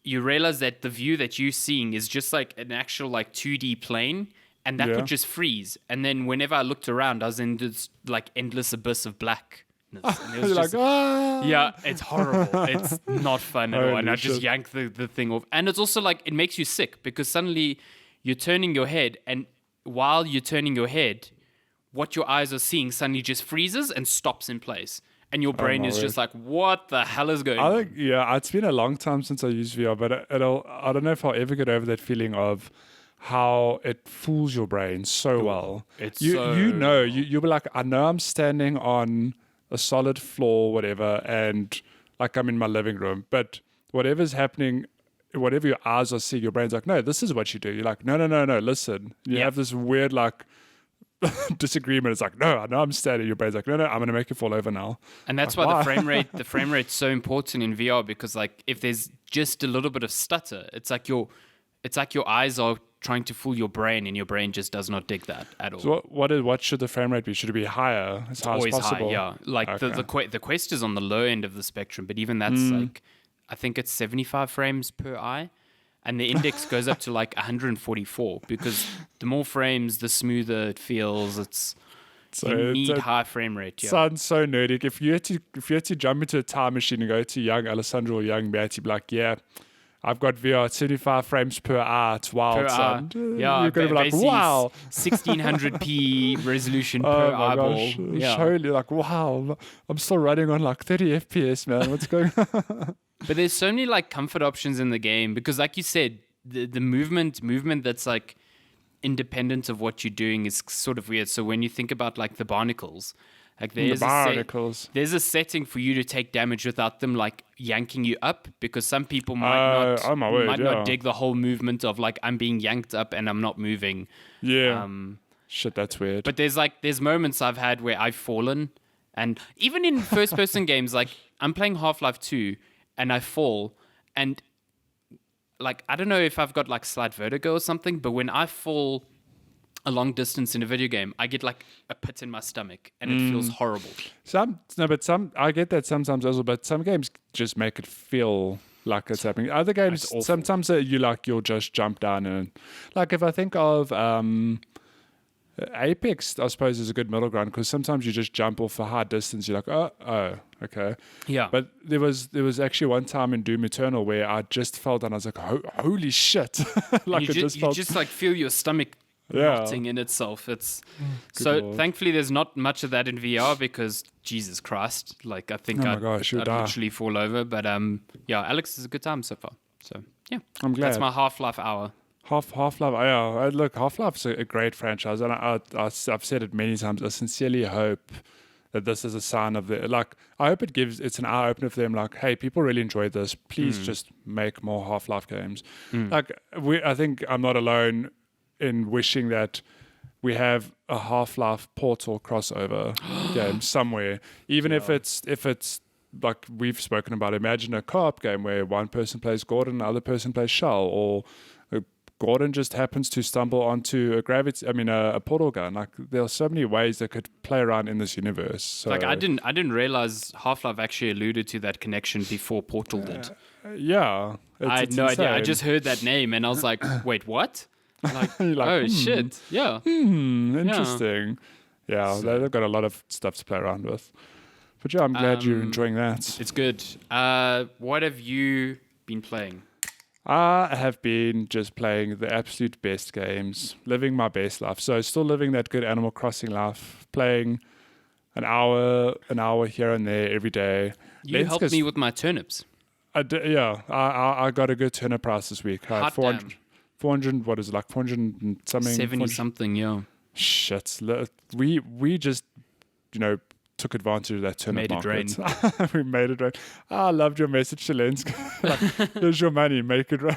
you realize that the view that you're seeing is just like an actual like 2D plane, and that would just freeze. And then whenever I looked around, I was in this like endless abyss of blackness. And it was You're just, like, ah! yeah, it's horrible. It's not fun at all. And I just shit. yanked the thing off. And it's also like, it makes you sick because suddenly you're turning your head, and while you're turning your head, what your eyes are seeing suddenly just freezes and stops in place. And your brain is just like, what the hell is going on? I think, yeah, it's been a long time since I used VR, but I don't know if I'll ever get over that feeling of how it fools your brain so well. It's you'll be like, I know I'm standing on a solid floor, whatever, and like I'm in my living room, but whatever's happening, whatever your eyes are seeing, your brain's like, no, this is what you do. You're like, no, listen. You have this weird like disagreement. It's like, no, I'm steady. Your brain's like, no, I'm going to make you fall over now. And that's Like, why why? the frame rate's so important in VR, because like if there's just a little bit of stutter, it's like your eyes are trying to fool your brain, and your brain just does not dig that at all. So what should the frame rate be? Should it be higher, as high as Always possible? high, yeah. Like Okay. the Quest is on the low end of the spectrum, but even that's like, I think it's 75 frames per eye, and the index goes up to like 144, because the more frames, the smoother it feels. So You need it high frame rate. Yeah. sounds so nerdy. If you had to jump into a time machine and go to young Alessandro or young Matty, be like, yeah, I've got VR at 75 frames per hour. It's wild, Per son. yeah, You're gonna be like, basically wow. 1600p resolution per Oh my eyeball. gosh, Yeah. surely like, wow, I'm still running on like 30 FPS, man. What's going on? But there's so many like comfort options in the game, because like you said, the movement that's like independent of what you're doing is sort of weird. So when you think about like the barnacles, like Barnacles. there's a setting for you to take damage without them like yanking you up, because some people might Oh my word, yeah. not dig the whole movement of like, I'm being yanked up and I'm not moving. Yeah. Shit, that's weird. But there's moments I've had where I've fallen, and even in first person games, like I'm playing Half-Life 2 and I fall, and like I don't know if I've got like slight vertigo or something, but when I fall a long distance in a video game, I get like a pit in my stomach and it feels horrible. I get that sometimes also, but some games just make it feel like it's happening. Other games, awful. sometimes you'll just jump down and, like, if I think of Apex, I suppose, is a good middle ground, because sometimes you just jump off a high distance. You're like, oh, okay. Yeah. But there was actually one time in Doom Eternal where I just fell down. I was like, holy shit! Like you it just, felt. you just like feel your stomach Yeah. rotting in itself. It's so Lord. thankfully there's not much of that in VR, because Jesus Christ, like I think Oh my I'd gosh, you'll die. literally fall over. But yeah, Alex is a good time so far. So yeah, I'm glad. that's my Half-Life hour. Half-Life, yeah. Look, Half-Life's a great franchise, and I've said it many times. I sincerely hope that this is a sign of the, like, I hope it's an eye opener for them. Like, hey, people really enjoyed this. Please just make more Half-Life games. Like, I think I'm not alone in wishing that we have a Half-Life Portal crossover game somewhere, even if it's like we've spoken about. Imagine a co-op game where one person plays Gordon and the other person plays Shell, or Gordon just happens to stumble onto a portal gun. Like, there are so many ways that could play around in this universe. So, Like I didn't realize Half-Life actually alluded to that connection before Portal did. yeah, I had it's no idea. I insane. just heard that name and I was like, wait, what? Like, You're like, oh shit, yeah. Interesting. Yeah, they've got a lot of stuff to play around with. But yeah, I'm glad you're enjoying that. It's good. What have you been playing? I have been just playing the absolute best games, living my best life. So still living that good Animal Crossing life, playing an hour here and there every day. You helped me with my turnips. I got a good turnip price this week. Hot 400, what is it, like 400 and something? 70 something, yeah. Shit. We just, took advantage of that turnip Made it market. We made it rain. I loved your message to Lensk. Like, here's your money, make it rain.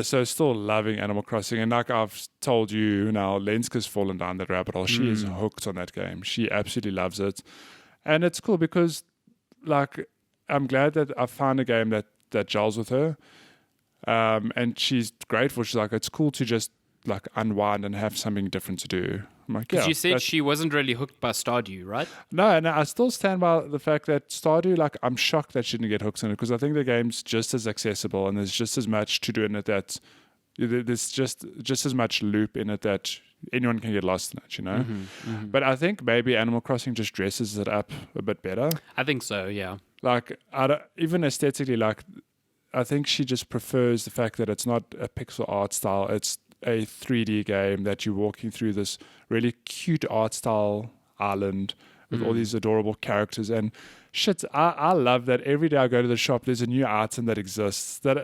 So still loving Animal Crossing. And like I've told you now, Lensk has fallen down that rabbit hole. She is hooked on that game. She absolutely loves it. And it's cool because, like, I'm glad that I found a game that gels with her. And she's grateful. She's like, it's cool to just like unwind and have something different to do. I'm like, Because you said she wasn't really hooked by Stardew, right? No, I still stand by the fact that Stardew, like, I'm shocked that she didn't get hooked on it, because I think the game's just as accessible and there's just as much to do in it that there's just as much loop in it that anyone can get lost in it, But I think maybe Animal Crossing just dresses it up a bit better. I think so, yeah. Like, even aesthetically, like, I think she just prefers the fact that it's not a pixel art style. It's a 3D game that you're walking through this really cute art style island with all these adorable characters. And shit, I love that every day I go to the shop, there's a new item that exists. That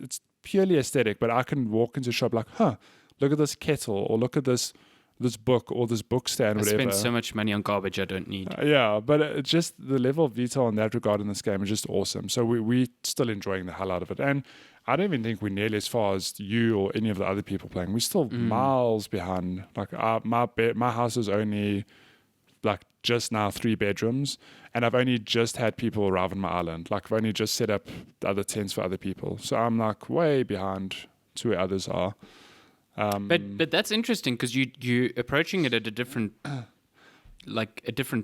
it's purely aesthetic, but I can walk into a shop like, look at this kettle, or look at this this book or this book stand, I whatever. spend so much money on garbage I don't need. Yeah, but just the level of detail in that regard in this game is just awesome. So we're still enjoying the hell out of it. And I don't even think we're nearly as far as you or any of the other people playing. We're still miles behind. Like my house is only like just now 3 bedrooms, and I've only just had people arrive on my island. Like I've only just set up the other tents for other people. So I'm like way behind to where others are. But that's interesting because you approaching it at a different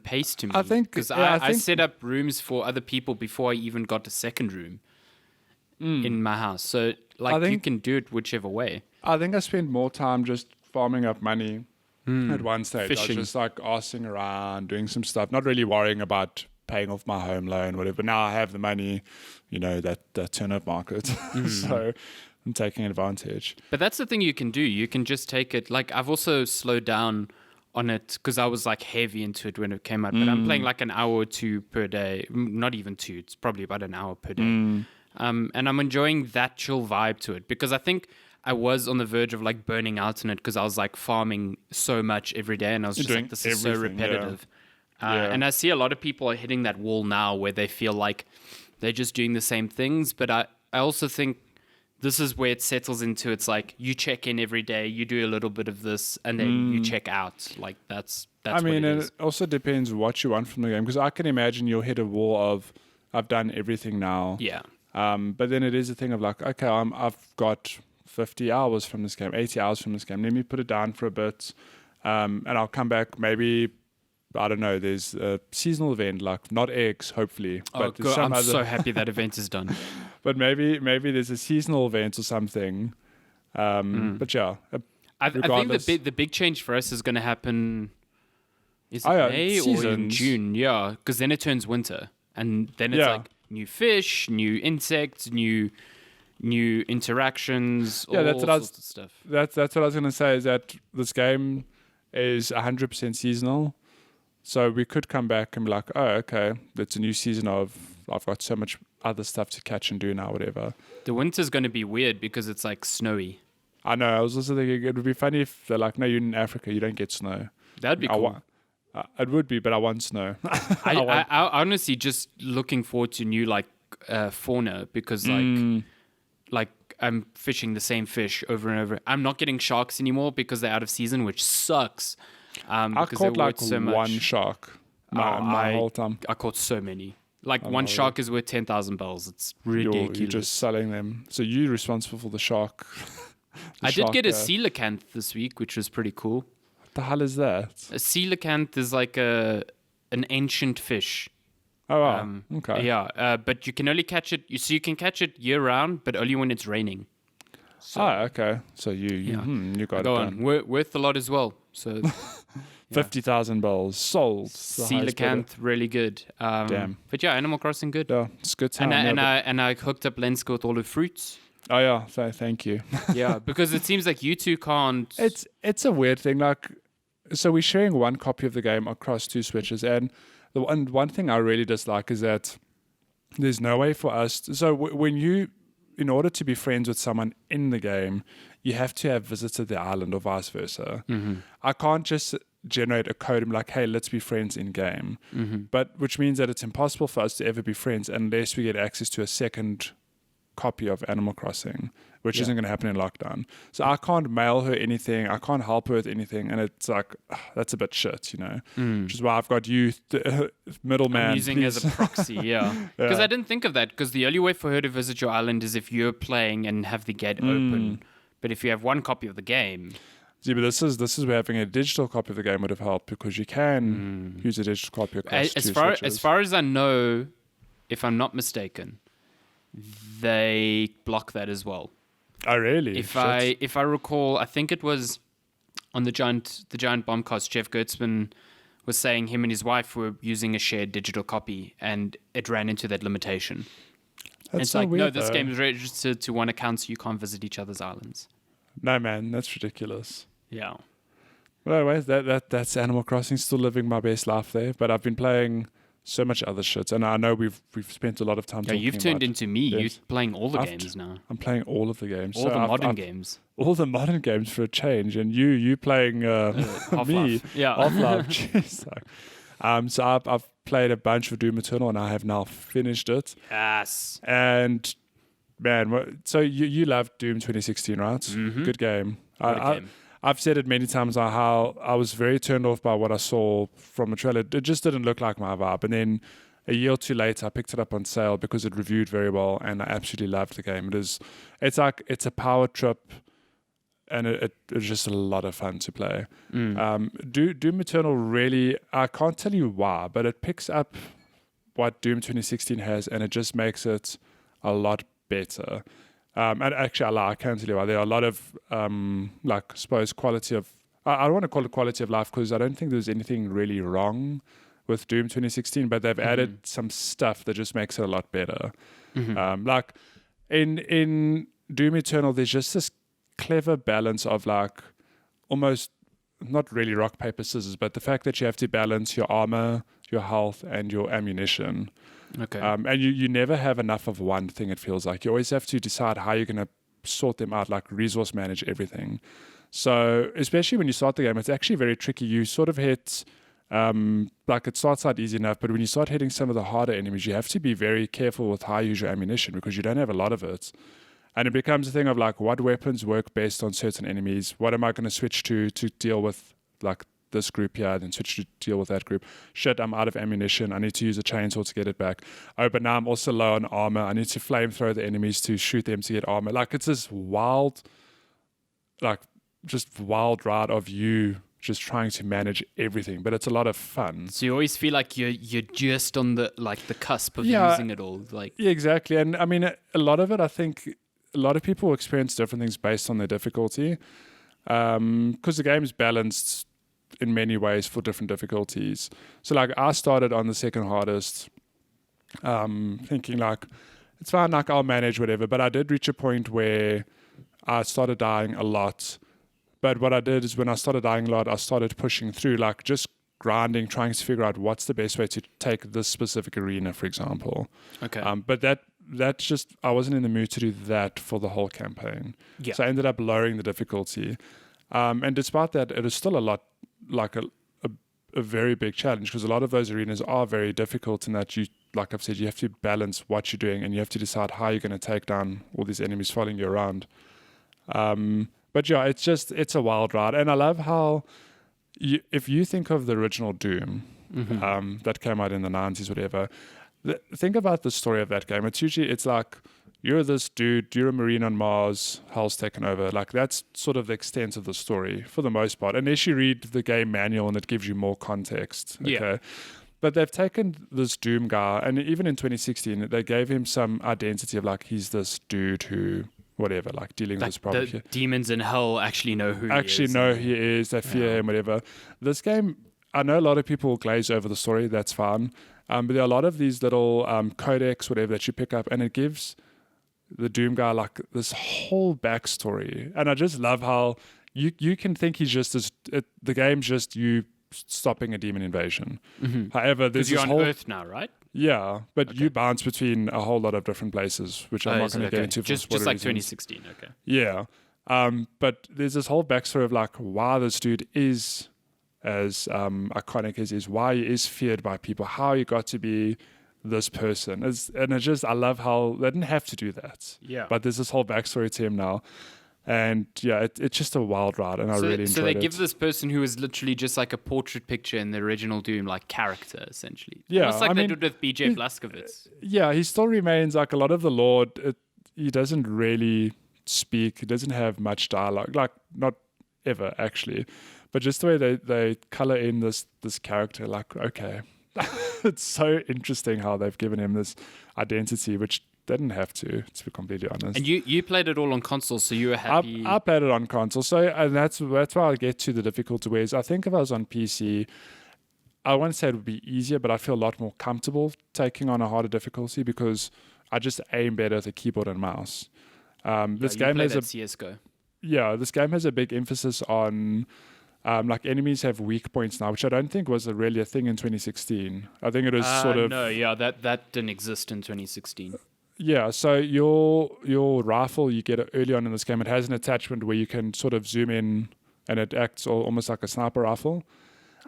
pace to me. I think because I I think set up rooms for other people before I even got a second room in my house. So you can do it whichever way. I think I spent more time just farming up money at one stage. Fishing. I was just like arsing around, doing some stuff, not really worrying about paying off my home loan, whatever. But now I have the money, that turn-up market. So I'm taking advantage. But that's the thing you can do. You can just take it. Like I've also slowed down on it because I was like heavy into it when it came out. But I'm playing like an hour or 2 per day. Not even 2. It's probably about an hour per day. And I'm enjoying that chill vibe to it because I think I was on the verge of like burning out in it because I was like farming so much every day and I was just like, this is so repetitive. Yeah. And I see a lot of people are hitting that wall now where they feel like they're just doing the same things. But I also think this is where it settles into, it's like you check in every day, you do a little bit of this, and then you check out. Like that's I mean, what it and is. it also depends what you want from the game because I can imagine you'll hit a wall of I've done everything now. Yeah. But then it is a thing of like, okay, I've got 50 hours from this game, 80 hours from this game. Let me put it down for a bit, and I'll come back. Maybe I don't know. There's a seasonal event, like not eggs, hopefully. But God, I'm so happy that event is done. But maybe there's a seasonal event or something. But yeah, I think the big change for us is going to happen. Is it May or in June? Yeah, because then it turns winter, and then it's like new fish, new insects, new interactions, all sorts of stuff. That's what I was going to say. Is that this game is 100% seasonal. So we could come back and be like, oh, okay, it's a new season of I've got so much other stuff to catch and do now, whatever. The winter's going to be weird because it's like snowy. I know. I was also thinking it would be funny if they're like, no, you're in Africa, you don't get snow. That'd be cool. It would be, but I want snow. I honestly just looking forward to new fauna because like I'm fishing the same fish over and over. I'm not getting sharks anymore because they're out of season, which sucks. I caught like one shark my whole time. I caught so many. Like one shark is worth 10,000 bells. It's ridiculous. You're just selling them. So you're responsible for the shark. I did get a coelacanth this week, which was pretty cool. What the hell is that? A coelacanth is like an ancient fish. Oh, wow. Okay. Yeah, but you can only catch it. You can catch it year round, but only when it's raining. So, okay. So you got it done. Worth a lot as well. So 50,000 bells sold. Coelacanth, really good. Damn. But yeah, Animal Crossing, good. Yeah, it's good time. And I hooked up Lenska with all the fruits. Oh yeah, so thank you. Yeah, because it seems like you two can't. It's a weird thing. Like, so we're sharing one copy of the game across 2 Switches, and the one thing I really dislike is that there's no way for us. So when you, in order to be friends with someone in the game, you have to have visited the island or vice versa. Mm-hmm. I can't just generate a code and be like, hey, let's be friends in game. Mm-hmm. But which means that it's impossible for us to ever be friends unless we get access to a second copy of Animal Crossing, which isn't going to happen in lockdown. So I can't mail her anything. I can't help her with anything. And it's like, that's a bit shit, which is why I've got you, middleman. I'm using as a proxy, yeah. Because I didn't think of that, because the only way for her to visit your island is if you're playing and have the gate open. But if you have one copy of the game... Yeah, but this is where having a digital copy of the game would have helped, because you can use a digital copy across 2 Switches. As far as I know, if I'm not mistaken, they block that as well. Oh, really? If I recall, I think it was on the giant bombcast, Jeff Gertzman was saying him and his wife were using a shared digital copy, and it ran into that limitation. That's it's so like, weird, no, this though. game is registered to one account, so you can't visit each other's islands. No, man, that's ridiculous. Yeah. Well, anyways, that's Animal Crossing, still living my best life there. But I've been playing so much other shit. And I know we've spent a lot of time. Yeah, you've turned into me. games. You're playing all the games now. I'm playing all of the games. All the modern games. All the modern games for a change, and you playing me, Half-Life. Yeah. Half-Life. Jeez. So I've played a bunch of Doom Eternal, and I have now finished it. Yes. And man, so you loved Doom 2016, right? Mm-hmm. Good game. Game. I've said it many times now how I was very turned off by what I saw from the trailer. It just didn't look like my vibe. And then a year or two later, I picked it up on sale because it reviewed very well, and I absolutely loved the game. It's a power trip, and it's just a lot of fun to play. Doom Eternal really, I can't tell you why, but it picks up what Doom 2016 has, and it just makes it a lot better. And actually, I can tell you why. There are a lot of, I suppose, quality of... I don't want to call it quality of life because I don't think there's anything really wrong with Doom 2016, but they've added some stuff that just makes it a lot better. Like, in Doom Eternal, there's just this clever balance of, like, almost not really rock, paper, scissors, but the fact that you have to balance your armor, your health, and your ammunition. Okay. And you never have enough of one thing, it feels like. You always have to decide how you're going to sort them out, like resource manage everything. So, especially when you start the game, it's actually very tricky. You sort of hit, like it starts out easy enough, but when you start hitting some of the harder enemies, you have to be very careful with how you use your ammunition because you don't have a lot of it. And it becomes a thing of like, what weapons work best on certain enemies? What am I going to switch to deal with like this group here, then switch to deal with that group? Shit, I'm out of ammunition. I need to use a chainsaw to get it back. Oh, but now I'm also low on armor. I need to flamethrower the enemies to shoot them to get armor. Like, it's this wild, like, just wild ride of you just trying to manage everything, but it's a lot of fun. So you always feel like you're just on the cusp of using it all. Like, yeah, exactly. And I mean, a lot of it, I think, a lot of people experience different things based on their difficulty, because the game is balanced in many ways for different difficulties. So like I started on the second hardest, thinking like it's fine, like I'll manage whatever, but I did reach a point where I started dying a lot. But what I did is when I started dying a lot, I started pushing through, like just grinding, trying to figure out what's the best way to take this specific arena, for example. Okay. But that's just, I wasn't in the mood to do that for the whole campaign. Yeah. So I ended up lowering the difficulty. And despite that, it was still a lot, like a very big challenge, because a lot of those arenas are very difficult in that you, like I've said, you have to balance what you're doing and you have to decide how you're going to take down all these enemies following you around. But yeah, it's a wild ride. And I love how, if you think of the original Doom, that came out in the 90s, whatever, think about the story of that game. It's like, you're this dude, you're a Marine on Mars, hell's taken over. Like, that's sort of the extent of the story for the most part. Unless you read the game manual and it gives you more context. Okay. Yeah. But they've taken this Doom guy, and even in 2016, they gave him some identity of like, he's this dude who, whatever, like dealing with this problem. The demons in hell actually know who he is. Know who he is, they fear him, whatever. This game, I know a lot of people glaze over the story, that's fine. But there are a lot of these little codex, whatever, that you pick up, and it gives the Doom guy like this whole backstory. And I just love how you can think he's just the game's just you stopping a demon invasion. However, there's you're this on whole Earth now, right? Yeah, but you bounce between a whole lot of different places, which I'm not going to get into for just like 2016. Okay. Yeah. But there's this whole backstory of like why this dude is as iconic as he is, why he is feared by people, how he got to be this person. I love how they didn't have to do that. Yeah. But there's this whole backstory to him now. And yeah, it's just a wild ride, and I really enjoyed it. So they give this person who is literally just like a portrait picture in the original Doom, like character, essentially. Yeah. Almost like they did with BJ Blazkowicz. Yeah, he still remains like a lot of the Lord. He doesn't really speak. He doesn't have much dialogue, like not ever actually. But just the way they color in this character, like, okay. It's so interesting how they've given him this identity, which they didn't have to be completely honest. And you played it all on console, so you were happy. I played it on console, so and that's why I get to the difficulty ways. I think if I was on PC, I won't say it would be easier, but I feel a lot more comfortable taking on a harder difficulty because I just aim better with a keyboard and mouse. This game has CS:GO. Yeah, this game has a big emphasis on Like enemies have weak points now, which I don't think was really a thing in 2016. I think it was sort of no, yeah, that didn't exist in 2016. Yeah, so your rifle you get early on in this game, it has an attachment where you can sort of zoom in, and it acts almost like a sniper rifle.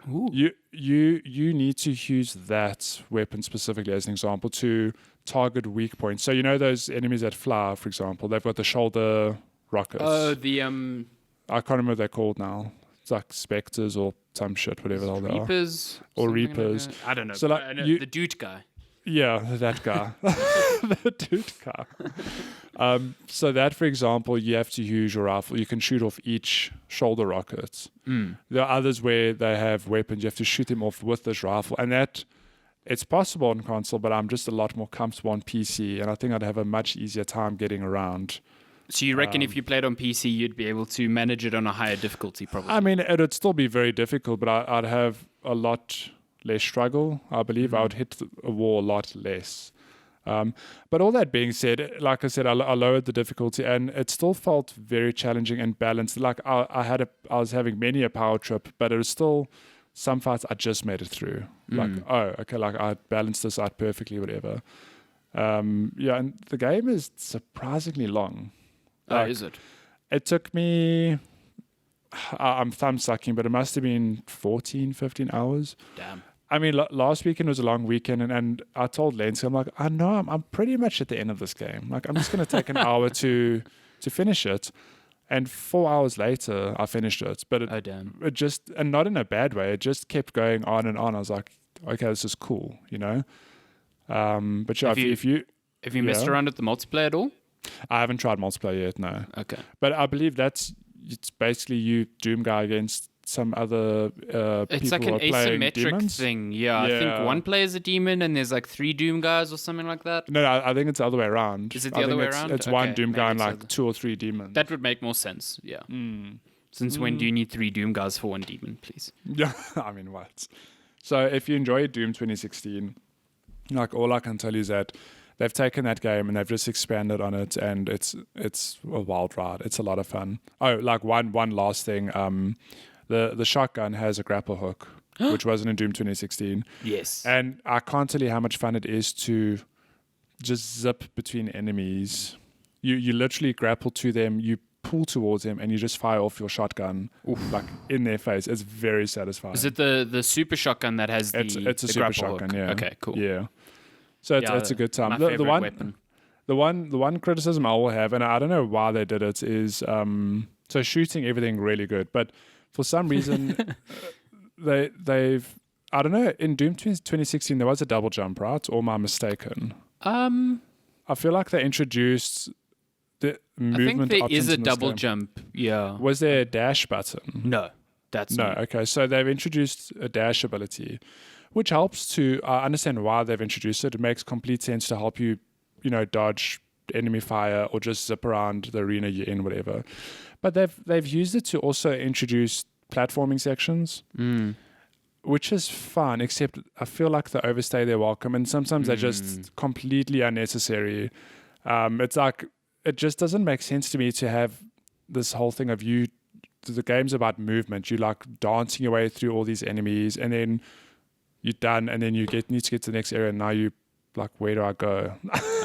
Ooh. You need to use that weapon specifically as an example to target weak points. So you know those enemies that fly, for example, they've got the shoulder rockets. Oh, I can't remember what they're called now. It's like Spectres or some shit, whatever the hell they are. Reapers Or something Reapers. Like I don't know. So like the DOOT guy. Yeah, that guy. The DOOT guy. So that, for example, you have to use your rifle. You can shoot off each shoulder rocket. There are others where they have weapons. You have to shoot them off with this rifle. And that, it's possible on console, but I'm just a lot more comfortable on PC. And I think I'd have a much easier time getting around. So you reckon if you played on PC, you'd be able to manage it on a higher difficulty, probably? I mean, it would still be very difficult, but I'd have a lot less struggle. I believe I would hit a wall a lot less. But all that being said, like I said, I lowered the difficulty, and it still felt very challenging and balanced. Like I was having many a power trip, but it was still some fights I just made it through. Like, oh, okay, like I balanced this out perfectly, whatever. Yeah, and the game is surprisingly long. Like, is it? It took me, I'm thumb sucking, but it must have been 14, 15 hours. Damn. I mean, last weekend was a long weekend, and I told Lance, I'm like, I know I'm pretty much at the end of this game. Like, I'm just going to take an hour to finish it. And 4 hours later, I finished it. But it just, and not in a bad way, it just kept going on and on. I was like, okay, this is cool, you know? But yeah, if you messed around with the multiplayer at all? I haven't tried multiplayer yet, no. Okay. But I believe it's basically you Doom guy against some other it's people like who an are playing asymmetric demons. thing. Yeah, I think one player is a demon and there's like 3 Doom guys or something like that. No, I think it's the other way around. Is it the other way around? It's one Doom guy and like 2 or 3 demons. That would make more sense, yeah. Since when do you need 3 Doom guys for 1 demon, please? Yeah, I mean, what? So if you enjoyed Doom 2016, like all I can tell you is that they've taken that game and they've just expanded on it, and it's a wild ride. It's a lot of fun. Oh, like one last thing. The shotgun has a grapple hook, which wasn't in Doom 2016. Yes. And I can't tell you how much fun it is to just zip between enemies. You literally grapple to them, you pull towards them, and you just fire off your shotgun like in their face. It's very satisfying. Is it the super shotgun that has it's a super shotgun, hook? yeah. Okay, cool. Yeah. So it's a good time. My favorite weapon. The one criticism I will have, and I don't know why they did it, is so shooting everything really good, but for some reason they've I don't know, in Doom 2016 there was a double jump, right? Or am I mistaken? I feel like they introduced the movement. I think there is a double jump. Yeah. Was there a dash button? No, that's no. New. Okay, so they've introduced a dash ability, which helps to understand why they've introduced it. It makes complete sense to help you, dodge enemy fire or just zip around the arena you're in, whatever. But they've used it to also introduce platforming sections, which is fun, except I feel like they overstay their welcome, and sometimes they're just completely unnecessary. It's like, it just doesn't make sense to me to have this whole thing of the game's about movement. You like dancing your way through all these enemies, and then you're done, and then you need to get to the next area, and now you like, where do I go?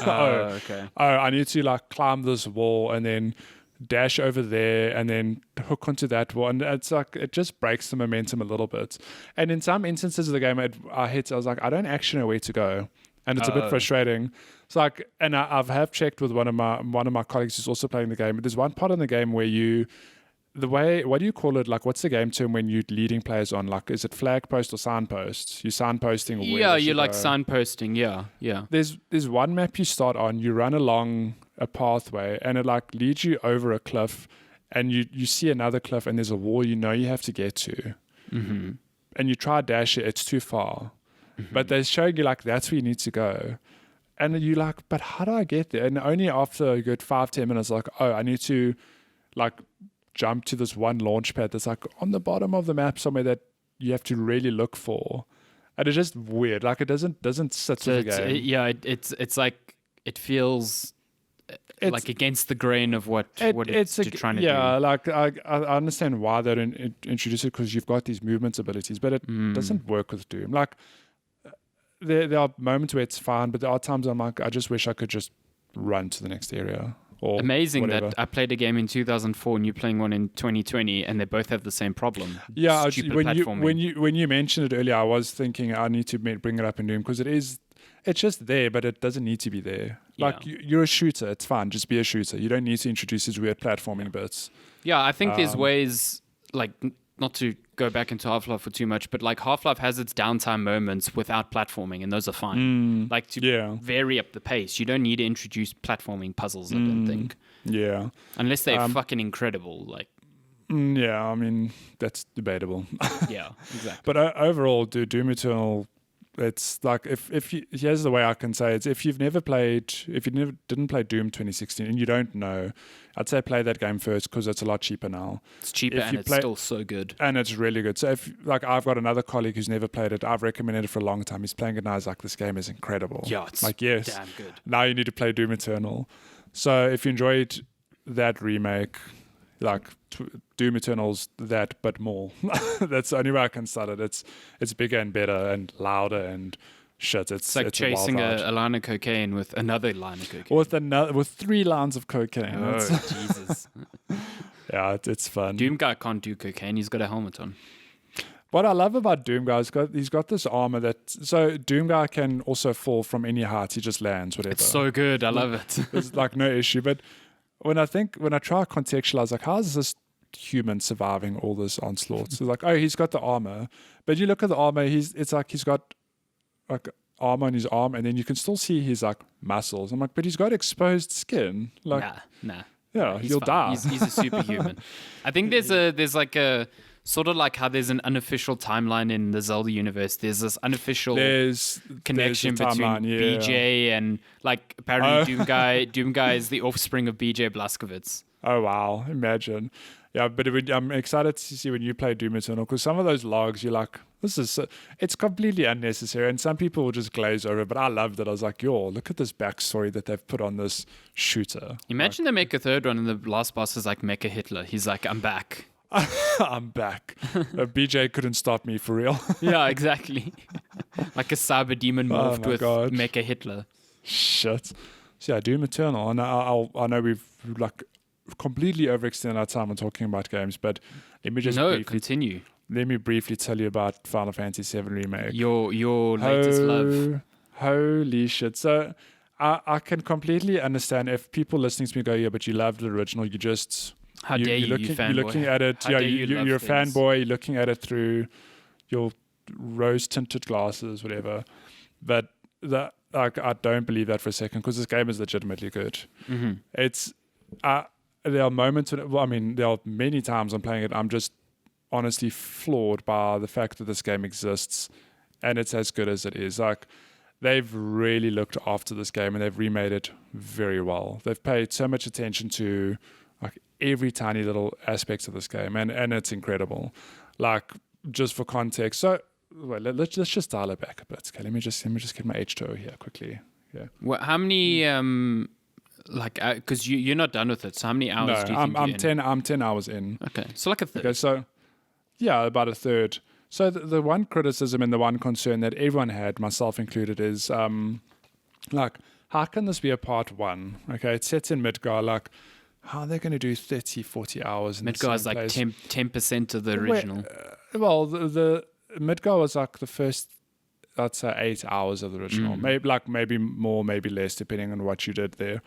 Okay. Oh, I need to like climb this wall and then dash over there and then hook onto that wall, and it's like, it just breaks the momentum a little bit. And in some instances of the game, I was like, I don't actually know where to go, and it's a bit frustrating. It's like, and I have checked with one of my colleagues who's also playing the game. There's one part in the game where what do you call it? Like, what's the game term when you're leading players on? Like, is it flag post or signpost? You're signposting. Yeah, you're like signposting. Yeah. There's one map you start on. You run along a pathway, and it like leads you over a cliff, and you see another cliff, and there's a wall you have to get to, and you try to dash it. It's too far, but they're showing you like that's where you need to go, and you're like, but how do I get there? And only after a good 5-10 minutes, like, oh, I need to like jump to this one launch pad that's like on the bottom of the map somewhere that you have to really look for, and it's just weird. Like, it doesn't sit with the game. It's like, it feels like against the grain of what it's trying to do. Yeah, like I understand why they don't introduce it, because you've got these movements abilities, but it doesn't work with Doom. Like there are moments where it's fine, but there are times I'm like, I just wish I could just run to the next area. Or amazing whatever. that I played a game in 2004 and you're playing one in 2020 and they both have the same problem. Yeah, Stupid when platforming. you mentioned it earlier, I was thinking I need to bring it up in Doom, because it's just there, but it doesn't need to be there. Like you're a shooter, it's fine, just be a shooter. You don't need to introduce these weird platforming bits. Yeah, I think there's ways, like, not to go back into Half-Life for too much, but like Half-Life has its downtime moments without platforming, and those are fine. Like to vary up the pace. You don't need to introduce platforming puzzles, I don't think. Yeah. Unless they're fucking incredible. Like. Yeah, I mean, that's debatable. Yeah, exactly. But overall, Doom Eternal, it's like if you, here's the way I can say it. If you didn't play Doom 2016 and you don't know, I'd say play that game first, because it's a lot cheaper now. It's cheaper and it's still so good. And it's really good. So if, like, I've got another colleague who's never played it. I've recommended it for a long time. He's playing it now. He's like, this game is incredible. Yeah, it's like, yes, damn good. Now you need to play Doom Eternal. So if you enjoyed that remake, like Doom Eternal's that, but more. That's the only way I can start it. It's bigger and better and louder and shit. It's like it's chasing a line of cocaine with another line of cocaine. With 3 lines of cocaine. Oh, Jesus. Yeah, it's fun. Doom Guy can't do cocaine. He's got a helmet on. What I love about Doom Guy, he's got this armor so Doom Guy can also fall from any height. He just lands, whatever. It's so good. I love it. There's like no issue. But when I try to contextualize, like, how is this human surviving all this onslaught? So like, oh, he's got the armor, but you look at the armor, it's like he's got like armor on his arm, and then you can still see his like muscles. I'm like, but he's got exposed skin. Like, nah. Yeah, he'll fine. die. He's a superhuman. I think there's like a sort of like how there's an unofficial timeline in the Zelda universe. There's this unofficial connection between BJ and, like, apparently Doom Guy is the offspring of BJ Blazkowicz. Oh wow, imagine. Yeah, but I'm excited to see when you play Doom Eternal, because some of those logs, you're like, it's completely unnecessary, and some people will just glaze over it, but I loved it. I was like, look at this backstory that they've put on this shooter. Imagine they make a third one and the last boss is like Mecha Hitler. He's like, I'm back. I'm back. BJ couldn't stop me, for real. Yeah, exactly. Like a cyber demon morphed with Mecha Hitler. Shit. So yeah, Doom Eternal, and I know we've like completely overextended our time on talking about games, but let me just continue. Let me briefly tell you about Final Fantasy VII Remake. Your latest love. Holy shit. So I can completely understand if people listening to me go, yeah, but you loved the original, you just... How dare you, fanboy. You're looking at it, you're a fanboy, you're looking at it through your rose-tinted glasses, whatever. But I don't believe that for a second, because this game is legitimately good. Mm-hmm. It's... there are moments, there are many times I'm playing it, I'm just honestly floored by the fact that this game exists and it's as good as it is. Like, they've really looked after this game and they've remade it very well. They've paid so much attention to like every tiny little aspect of this game, and it's incredible. Like, just for context, so wait, let's just dial it back a bit. Okay, let me just get my H2O here quickly. Yeah. Well, how many like, because you're not done with it, so how many hours do you think I'm 10 hours in. Okay, so like a third. Okay, so yeah, about a third. So the one criticism and the one concern that everyone had, myself included, is like, how can this be a part 1? Okay, it sets in Midgar. Like, how are they going to do 30, 40 hours in Midgar is like 10% of the original. Well, the Midgar was like the first, I'd say, 8 hours of the original. Maybe more, maybe less, depending on what you did there.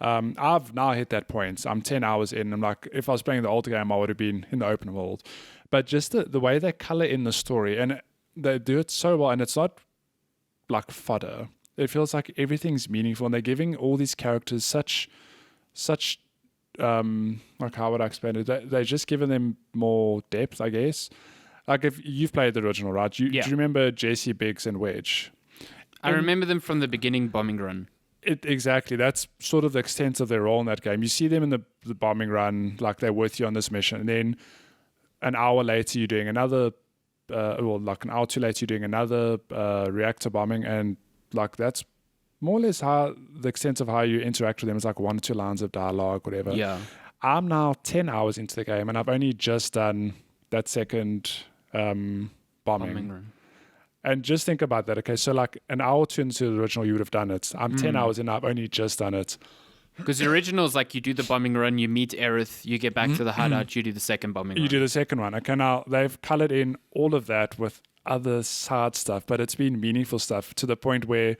I've now hit that point. I'm 10 hours in. I'm like, if I was playing the old game, I would have been in the open world. But just the way they color in the story, and they do it so well, and it's not like fodder. It feels like everything's meaningful, and they're giving all these characters such like, how would I explain it? They're just giving them more depth, I guess. Like, if you've played the original, right? Do you remember Jesse, Biggs, and Wedge? I remember them from the beginning bombing run. Exactly. That's sort of the extent of their role in that game. You see them in the bombing run, like they're with you on this mission, and then an hour later you're doing another, like an hour or two later you're doing another reactor bombing, and like that's more or less how the extent of how you interact with them is like 1 or 2 lines of dialogue, whatever. Yeah. I'm now 10 hours into the game, and I've only just done that second bombing. Run. And just think about that. Okay, so like an hour or two into the original, you would have done it. I'm 10 hours in, I've only just done it. Because the original is like you do the bombing run, you meet Aerith, you get back to the hideout, you do the second bombing run. You do the second one. Okay, now they've colored in all of that with other side stuff, but it's been meaningful stuff to the point where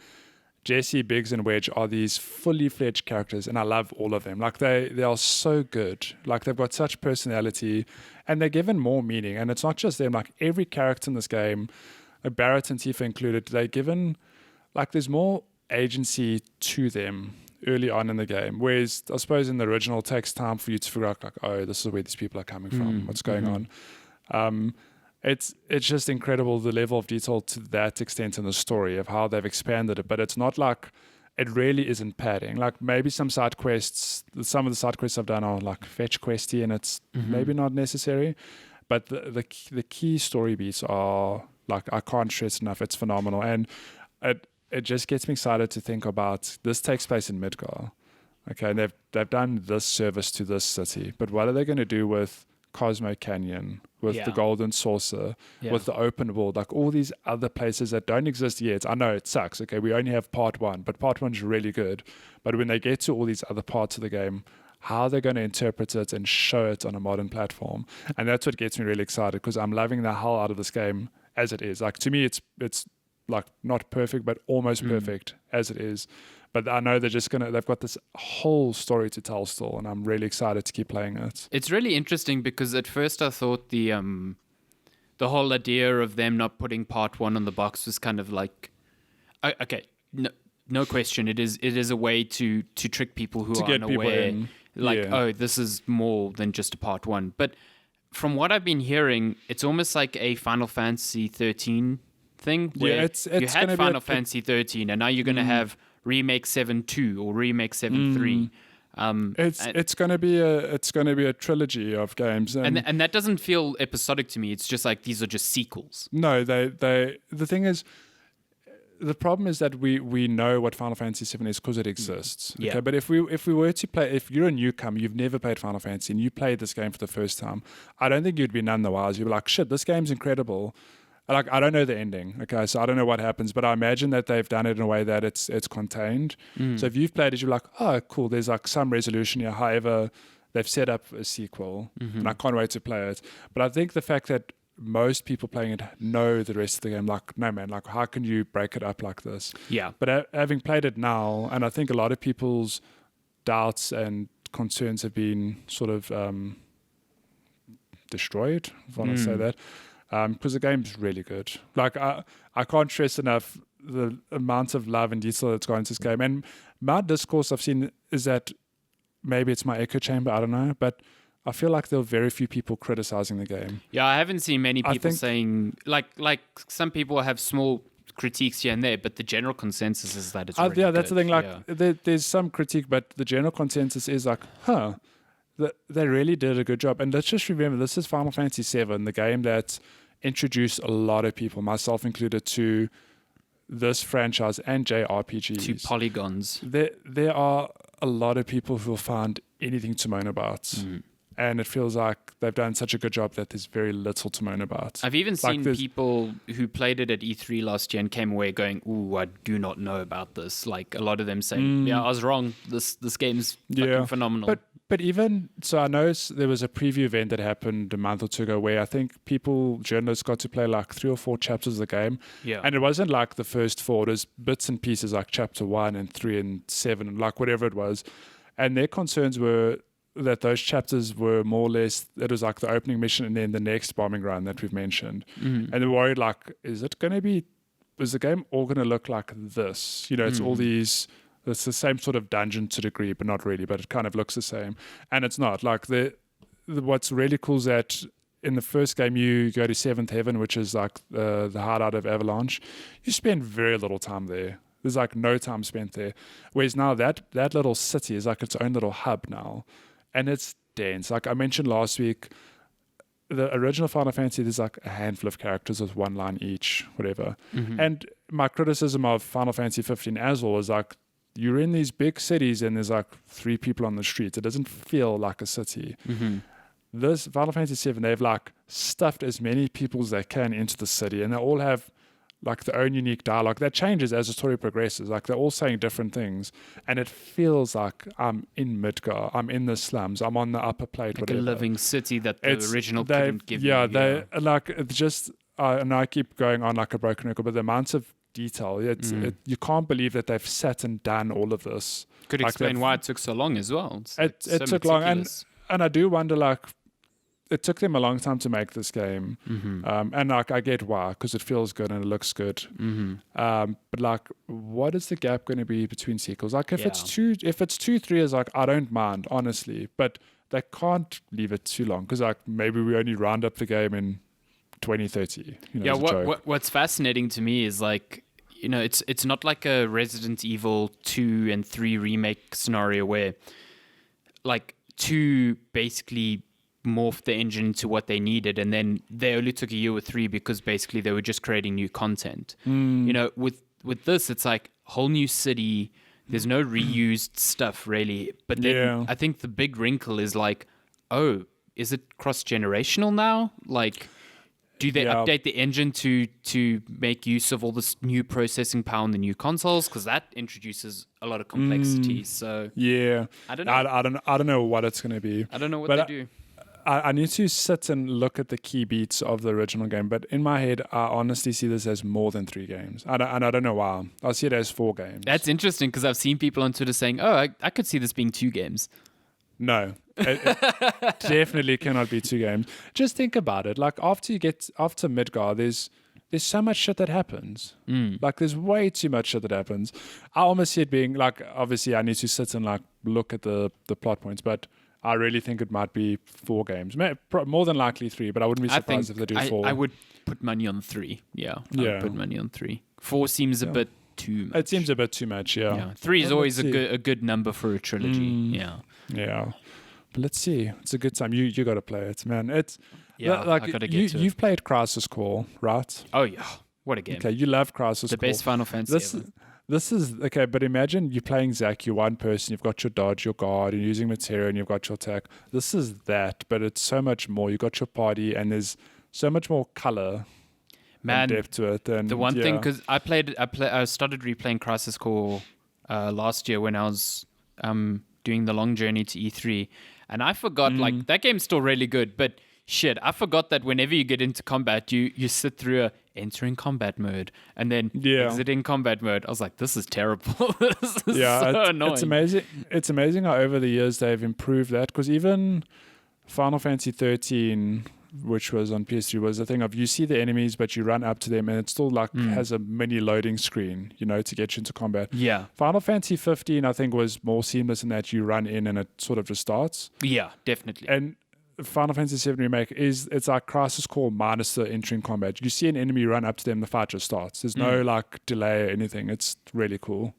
Jesse, Biggs, and Wedge are these fully fledged characters, and I love all of them. Like they are so good. Like they've got such personality, and they're given more meaning. And it's not just them. Like every character in this game, Barrett and Tifa included, they're given like there's more agency to them early on in the game. Whereas I suppose in the original, it takes time for you to figure out like, oh, this is where these people are coming from. What's going on? It's just incredible the level of detail to that extent in the story of how they've expanded it. But it's not like it really isn't padding. Like maybe some of the side quests I've done are like fetch questy, and it's maybe not necessary. But the key story beats are like, I can't stress enough. It's phenomenal, and it just gets me excited to think about this. Takes place in Midgar, okay, and they've done this service to this city. But what are they going to do with Cosmo Canyon, with the Golden Saucer, with the open world, like all these other places that don't exist yet? I know it sucks. Okay, we only have part 1, but part 1's really good. But when they get to all these other parts of the game, how they're going to interpret it and show it on a modern platform, and that's what gets me really excited, because I'm loving the hell out of this game as it is. Like to me, it's like not perfect, but almost perfect as it is. But I know they've got this whole story to tell still, and I'm really excited to keep playing it. It's really interesting because at first I thought the whole idea of them not putting part 1 on the box was kind of like, okay, no question, it is a way to trick people who are unaware, like, oh, this is more than just a part 1. But from what I've been hearing, it's almost like a Final Fantasy 13 thing, where you had Final Fantasy 13, and now you're going to have Remake 7.2 or Remake 7.3. It's going to be a trilogy of games, and that doesn't feel episodic to me. It's just like these are just sequels. No, the thing is, the problem is that we know what Final Fantasy 7 is because it exists. Okay? But if we were to play, if you're a newcomer, you've never played Final Fantasy, and you played this game for the first time, I don't think you'd be none the wiser. You'd be like, shit, this game's incredible. Like, I don't know the ending, okay, so I don't know what happens, but I imagine that they've done it in a way that it's contained. So if you've played it, you're like, oh, cool, there's like some resolution here. However, they've set up a sequel, and I can't wait to play it. But I think the fact that most people playing it know the rest of the game, like, no, man, like, how can you break it up like this? Yeah. But having played it now, and I think a lot of people's doubts and concerns have been sort of destroyed, if I want to say that. Because the game's really good. Like, I can't stress enough the amount of love and detail that's gone into this game. And my discourse I've seen is that maybe it's my echo chamber, I don't know, but I feel like there are very few people criticizing the game. Yeah, I haven't seen many people saying, like some people have small critiques here and there, but the general consensus is that it's really good. That's the thing. Like, there's some critique, but the general consensus is like, they really did a good job. And let's just remember, this is Final Fantasy VII, the game that introduced a lot of people, myself included, to this franchise and JRPGs. To polygons. There are a lot of people who will find anything to moan about. And it feels like they've done such a good job that there's very little to moan about. I've even seen people who played it at E3 last year and came away going, ooh, I do not know about this. Like, a lot of them saying, yeah, I was wrong. This game's fucking phenomenal. But even, so I know there was a preview event that happened a month or two ago where I think journalists got to play like 3 or 4 chapters of the game. Yeah. And it wasn't like the first 4. It was bits and pieces like chapter 1 and 3 and 7 and like whatever it was. And their concerns were that those chapters were more or less, it was like the opening mission and then the next bombing run that we've mentioned. And they're worried like, is the game all going to look like this? You know, it's all these... It's the same sort of dungeon to a degree, but not really. But it kind of looks the same, and it's not. Like what's really cool is that in the first game you go to 7th Heaven, which is like the hideout of Avalanche. You spend very little time there. There's like no time spent there. Whereas now that little city is like its own little hub now, and it's dense. Like I mentioned last week, the original Final Fantasy, there's like a handful of characters with one line each, whatever. And my criticism of Final Fantasy 15 as well is like, you're in these big cities and there's like 3 people on the streets. It doesn't feel like a city. This Final Fantasy 7, they've like stuffed as many people as they can into the city, and they all have like their own unique dialogue that changes as the story progresses. Like they're all saying different things, and it feels like I'm in Midgar, I'm in the slums, I'm on the upper plate, like whatever. a living city that the original couldn't give you. They like it's just. And I keep going on like a broken record, but the amounts of detail, you can't believe that they've sat and done all of this. Could like explain why it took so long as well. It took long, and I do wonder like. It took them a long time to make this game, and like I get why, because it feels good and it looks good. But like, what is the gap going to be between sequels? Like, if it's 2-3 years, like I don't mind honestly, but they can't leave it too long because like maybe we only round up the game in 2030. What's fascinating to me is like, it's not like a Resident Evil 2 and 3 remake scenario where like 2 basically morphed the engine into what they needed, and then they only took a year with 3 because basically they were just creating new content. With this, it's like whole new city. There's no reused stuff really, but then I think the big wrinkle is like, oh, is it cross-generational now? Like, do they update the engine to make use of all this new processing power in the new consoles? Because that introduces a lot of complexity. So I don't know. I don't know what it's going to be. I don't know what they do. I need to sit and look at the key beats of the original game, but in my head, I honestly see this as more than 3 games. And I don't know why. I see it as 4 games. That's interesting because I've seen people on Twitter saying, oh, I could see this being 2 games. No, it definitely cannot be 2 games. Just think about it. Like after Midgar, there's so much shit that happens. Like there's way too much shit that happens. I almost see it being like, obviously I need to sit and like look at the plot points, but I really think it might be 4 games. More than likely 3, but I wouldn't be surprised if they do 4. I would put money on 3. I would put money on 3. 4 seems a bit too much. It seems a bit too much, 3 is always a good number for a trilogy. Yeah. But let's see. It's a good time. You got to play it, man. It's like I gotta get to it. You've played Crisis Core, right? Oh yeah. What a game. Okay, you love Crisis Core. The best Final Fantasy ever. This is okay, but imagine you're playing Zack, you're one person, you've got your dodge, your guard, you're using materia, and you've got your attack. This is that, but it's so much more. You've got your party, and there's so much more color and depth to it. And the one thing, because I started replaying Crisis Core last year when I was doing the long journey to E3, and I forgot, like, that game's still really good, but shit, I forgot that whenever you get into combat, you sit through entering combat mode and then exiting combat mode. I was like, this is terrible. This is so annoying. It's amazing. It's amazing how over the years they've improved that, because even Final Fantasy 13, which was on PS3, was the thing of you see the enemies, but you run up to them and it still like has a mini loading screen, to get you into combat. Yeah. Final Fantasy 15, I think, was more seamless in that you run in and it sort of just starts. Yeah, definitely. And Final Fantasy VII Remake it's like Crisis Core minus the entering combat. You see an enemy, run up to them, the fight just starts. There's no like delay or anything. It's really cool.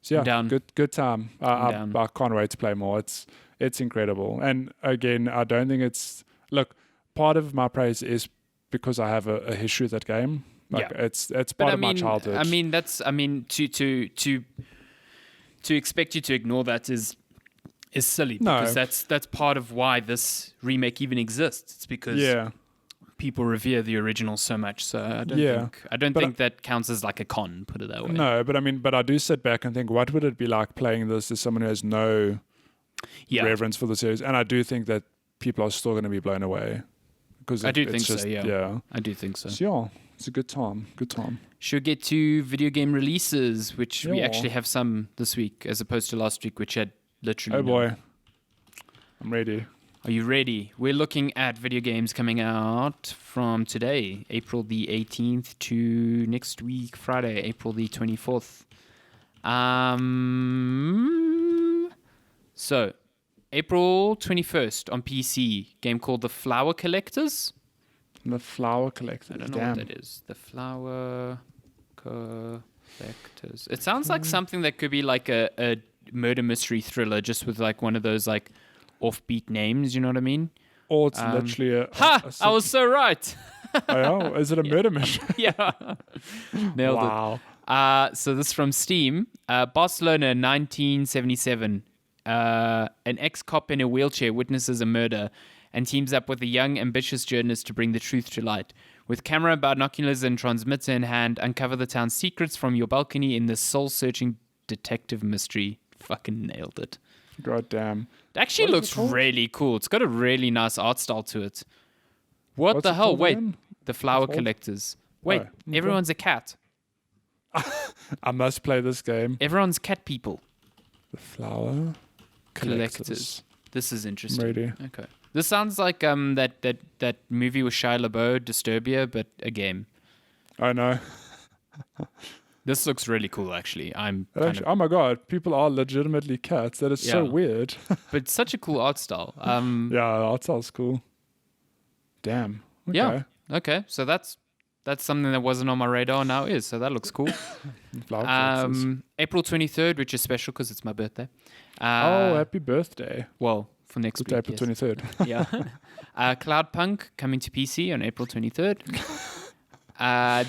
So yeah, good time. I can't wait to play more. It's incredible. And again, I don't think part of my praise is because I have a history with that game. It's part of my childhood. To expect you to ignore that is silly, because that's part of why this remake even exists. It's because people revere the original so much. So I don't think that counts as like a con, put it that way. No, but I do sit back and think, what would it be like playing this as someone who has no reverence for the series? And I do think that people are still going to be blown away, because I do think so. I do think so. So yeah, it's a good time. Should get to video game releases, which we actually have some this week as opposed to last week, which had literally. Oh boy, I'm ready. Are you ready? We're looking at video games coming out from today, April the 18th, to next week, Friday, April the 24th. So, April 21st on PC, game called The Flower Collectors. The Flower Collectors. I don't know what that is. The Flower Collectors. It sounds like something that could be like a murder mystery thriller, just with like one of those like offbeat names, you know what I mean? Or it's literally I was so right. Oh, yeah? Is it a murder mission? Yeah. Nailed Wow. it. So this is from Steam. Barcelona, 1977. An ex-cop in a wheelchair witnesses a murder and teams up with a young, ambitious journalist to bring the truth to light. With camera, binoculars, and transmitter in hand, uncover the town's secrets from your balcony in this soul-searching detective mystery. Fucking nailed it. God damn. It actually looks really cool. It's got a really nice art style to it. What's the hell? called Wait, again? the flower collectors. Wait, okay. everyone's a cat. I must play this game. Everyone's cat people. The flower collectors. This is interesting. Ready. Okay. This sounds like that movie with Shia LaBeouf, Disturbia, but a game. I know. This looks really cool, actually. Oh my god, people are legitimately cats. That is so weird. But it's such a cool art style. Yeah, art style's cool. Damn. Okay. Yeah. Okay. So that's something that wasn't on my radar, now is. So that looks cool. April 23rd, which is special because it's my birthday. Happy birthday. Well, for next week. April 23rd. Yeah. Cloudpunk coming to PC on April 23rd.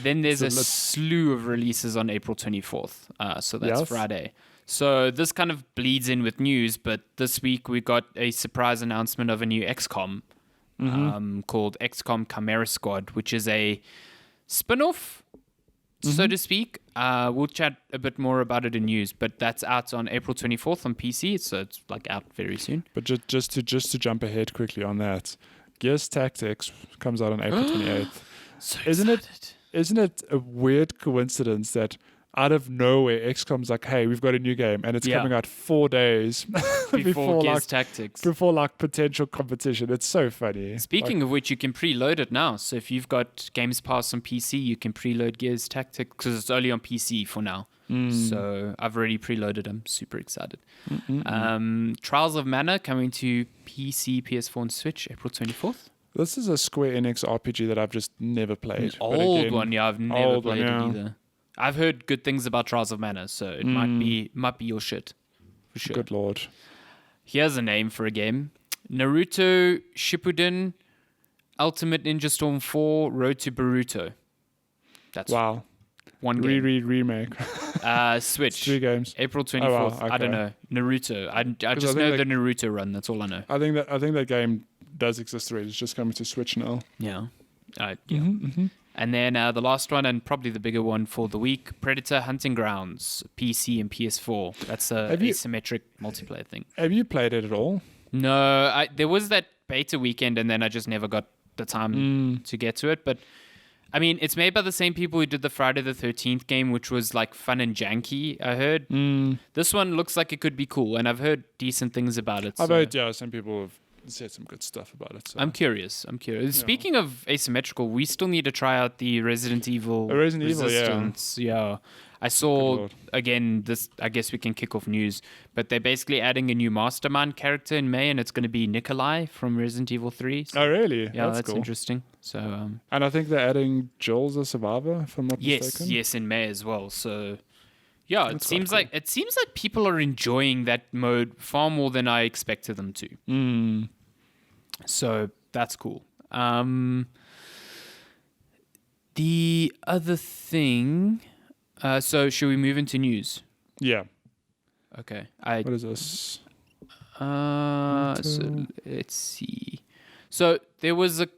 Then there's a slew of releases on April 24th. So that's Friday. So this kind of bleeds in with news, but this week we got a surprise announcement of a new XCOM called XCOM Chimera Squad, which is a spin-off, so to speak. We'll chat a bit more about it in news, but that's out on April 24th on PC, so it's like out very soon. But just to jump ahead quickly on that, Gears Tactics comes out on April 28th. So Isn't it a weird coincidence that out of nowhere XCOM's like, hey, we've got a new game, and it's coming out 4 days before Gears Tactics, before like potential competition? It's so funny. Speaking of which, you can preload it now. So if you've got Games Pass on PC, you can preload Gears Tactics because it's only on PC for now. So I've already preloaded. I'm super excited. Trials of Mana coming to PC, PS4, and Switch April 24th. This is a Square Enix RPG that I've just never played. An old one, yeah. I've never played it either. I've heard good things about Trials of Mana, so it might be your shit, for sure. Good lord. Here's a name for a game: Naruto Shippuden Ultimate Ninja Storm 4 Road to Boruto. That's one game. Remake. Switch. It's 3 games. April 24th. Oh, wow, okay. I don't know. Naruto. I just know the Naruto run. That's all I know. I think that game does exist already. It's just coming to Switch now. Yeah. And then the last one, and probably the bigger one for the week, Predator Hunting Grounds, PC and PS4. That's a asymmetric multiplayer thing. Have you played it at all? No, there was that beta weekend, and then I just never got the time to get to it. But I mean, it's made by the same people who did the Friday the 13th game, which was like fun and janky, I heard. This one looks like it could be cool, and I've heard decent things about it. I've heard, some people have said some good stuff about it. So. I'm curious. Speaking of asymmetrical, we still need to try out the Resident Evil Resistance. Yeah. I saw, again, this, I guess we can kick off news, but they're basically adding a new mastermind character in May, and it's going to be Nikolai from Resident Evil 3. So, oh, really? Yeah, that's cool. interesting. So, and I think they're adding Joel the Survivor, if I'm not mistaken. Yes, in May as well. So, yeah, it seems like people are enjoying that mode far more than I expected them to. So that's cool. The other thing. So should we move into news? Yeah. Okay. What is this? So let's see. So there was a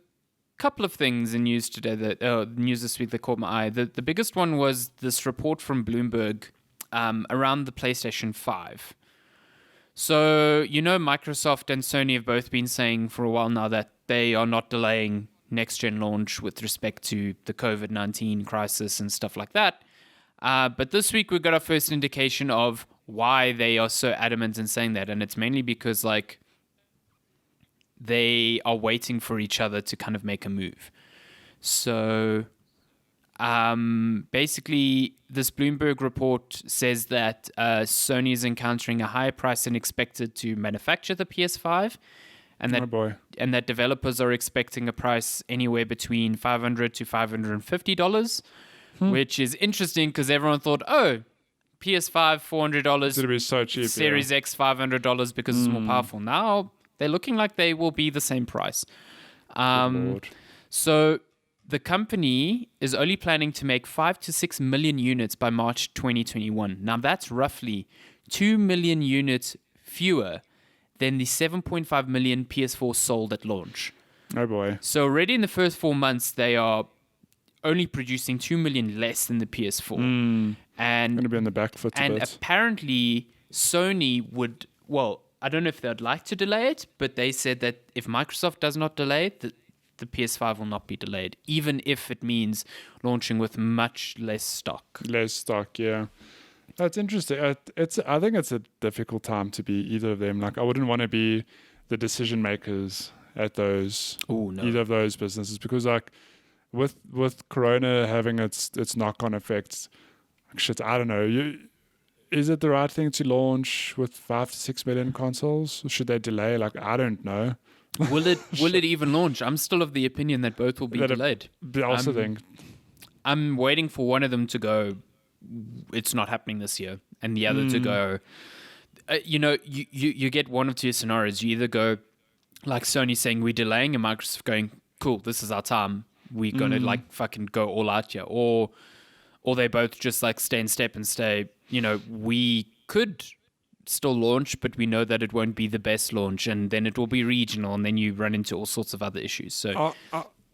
couple of things in news today news this week that caught my eye. The biggest one was this report from Bloomberg around the PlayStation 5. So, Microsoft and Sony have both been saying for a while now that they are not delaying next-gen launch with respect to the COVID-19 crisis and stuff like that. But this week we got our first indication of why they are so adamant in saying that. And it's mainly because, they are waiting for each other to kind of make a move. So basically, this Bloomberg report says that Sony is encountering a higher price than expected to manufacture the PS5, and that developers are expecting a price anywhere between $500 to $550, which is interesting because everyone thought, PS5 $400, it'll be so cheap. Series X $500 because it's more powerful. Now they're looking like they will be the same price. Good Lord. So the company is only planning to make 5 to 6 million units by March 2021. Now that's roughly 2 million units fewer than the 7.5 million PS4 sold at launch. Oh boy. So already in the first 4 months, they are only producing 2 million less than the PS4. And Going to be on the back foot a bit. apparently Sony would, well, I don't know if they'd like to delay it, but they said that if Microsoft does not delay it, the PS5 will not be delayed, even if it means launching with much less stock. Less stock, yeah. That's interesting. I think it's a difficult time to be either of them. Like, I wouldn't want to be the decision makers at either of those businesses, because like with Corona having its knock-on effects, shit, I don't know. Is it the right thing to launch with 5 to 6 million consoles? Or should they delay? Like, I don't know. Will it even launch? I'm still of the opinion that both will be delayed. I also think I'm waiting for one of them to go, it's not happening this year, and the other to go, you get one of two scenarios. You either go like Sony saying we're delaying, and Microsoft going, cool, this is our time, we're gonna like fucking go all out here, or they both just like stay in step and stay, we could still launch, but we know that it won't be the best launch, and then it will be regional, and then you run into all sorts of other issues. So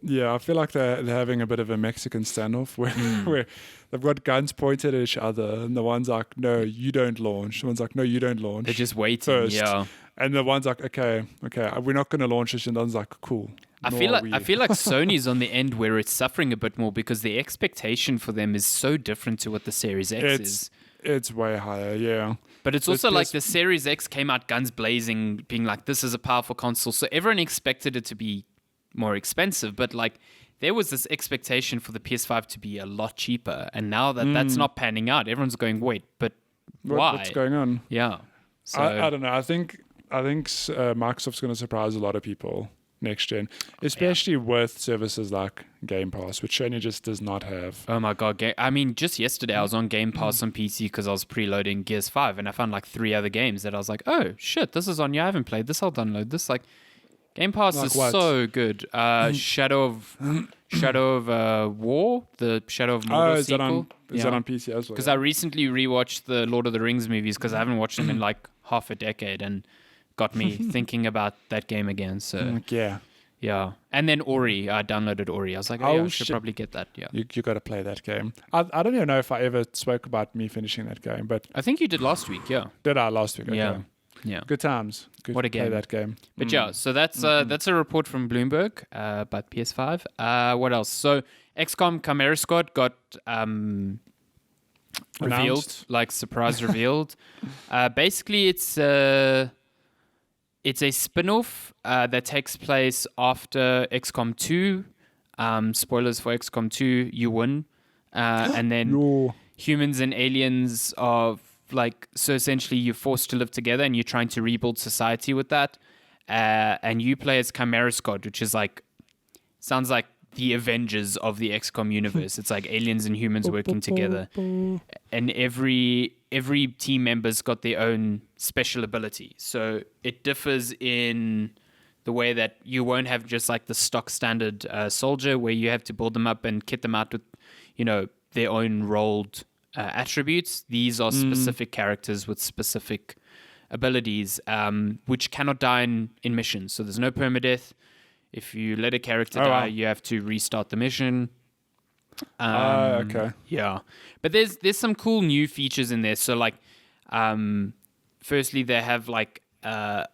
yeah, I feel like they're having a bit of a Mexican standoff where they've got guns pointed at each other, and the one's like, no, you don't launch. The one's like, no, you don't launch. They're just waiting, first. yeah. And the one's like, okay, we're not going to launch this. And the one's like, cool. I feel like Sony's on the end where it's suffering a bit more, because the expectation for them is so different to what the Series X is. It's way higher, yeah. But it's also like the Series X came out guns blazing, being like, this is a powerful console. So everyone expected it to be more expensive, but like there was this expectation for the PS5 to be a lot cheaper, and now that's not panning out, everyone's going, wait, but why? What's going on? Yeah. So I don't know. I think Microsoft's going to surprise a lot of people next gen, especially with services like Game Pass, which Sony just does not have. Oh my god! I mean, just yesterday I was on Game Pass on PC because I was preloading Gears 5, and I found like 3 other games that I was like, oh shit, this is on here. I haven't played this. I'll download this. Like, Game Pass is so good. Shadow of War, the Shadow of Mordor sequel. Is that on PC as well? Because I recently rewatched the Lord of the Rings movies, because I haven't watched them in like half a decade, and got me thinking about that game again. So yeah. And then Ori, I downloaded Ori. I was like, I should probably get that. Yeah, you got to play that game. I don't even know if I ever spoke about me finishing that game, but I think you did last week. Yeah, did I last week? Okay. Yeah. Good times. Good what a game. Play that game. But yeah, so that's a report from Bloomberg about PS5. What else? So XCOM Chimera Squad got revealed, like surprise revealed. Basically, it's a spin-off that takes place after XCOM 2. Spoilers for XCOM 2, you win. And then humans and aliens are like, so essentially you're forced to live together, and you're trying to rebuild society with that. And you play as Chimera Squad, which is like, sounds like the Avengers of the XCOM universe. It's like aliens and humans working together. And every team member's got their own special ability. So it differs in the way that you won't have just like the stock standard soldier, where you have to build them up and kit them out with, their own rolled attributes. These are specific characters with specific abilities, which cannot die in missions. So there's no permadeath. If you let a character die, you have to restart the mission. Okay. Yeah. But there's some cool new features in there. So like, firstly, they have like a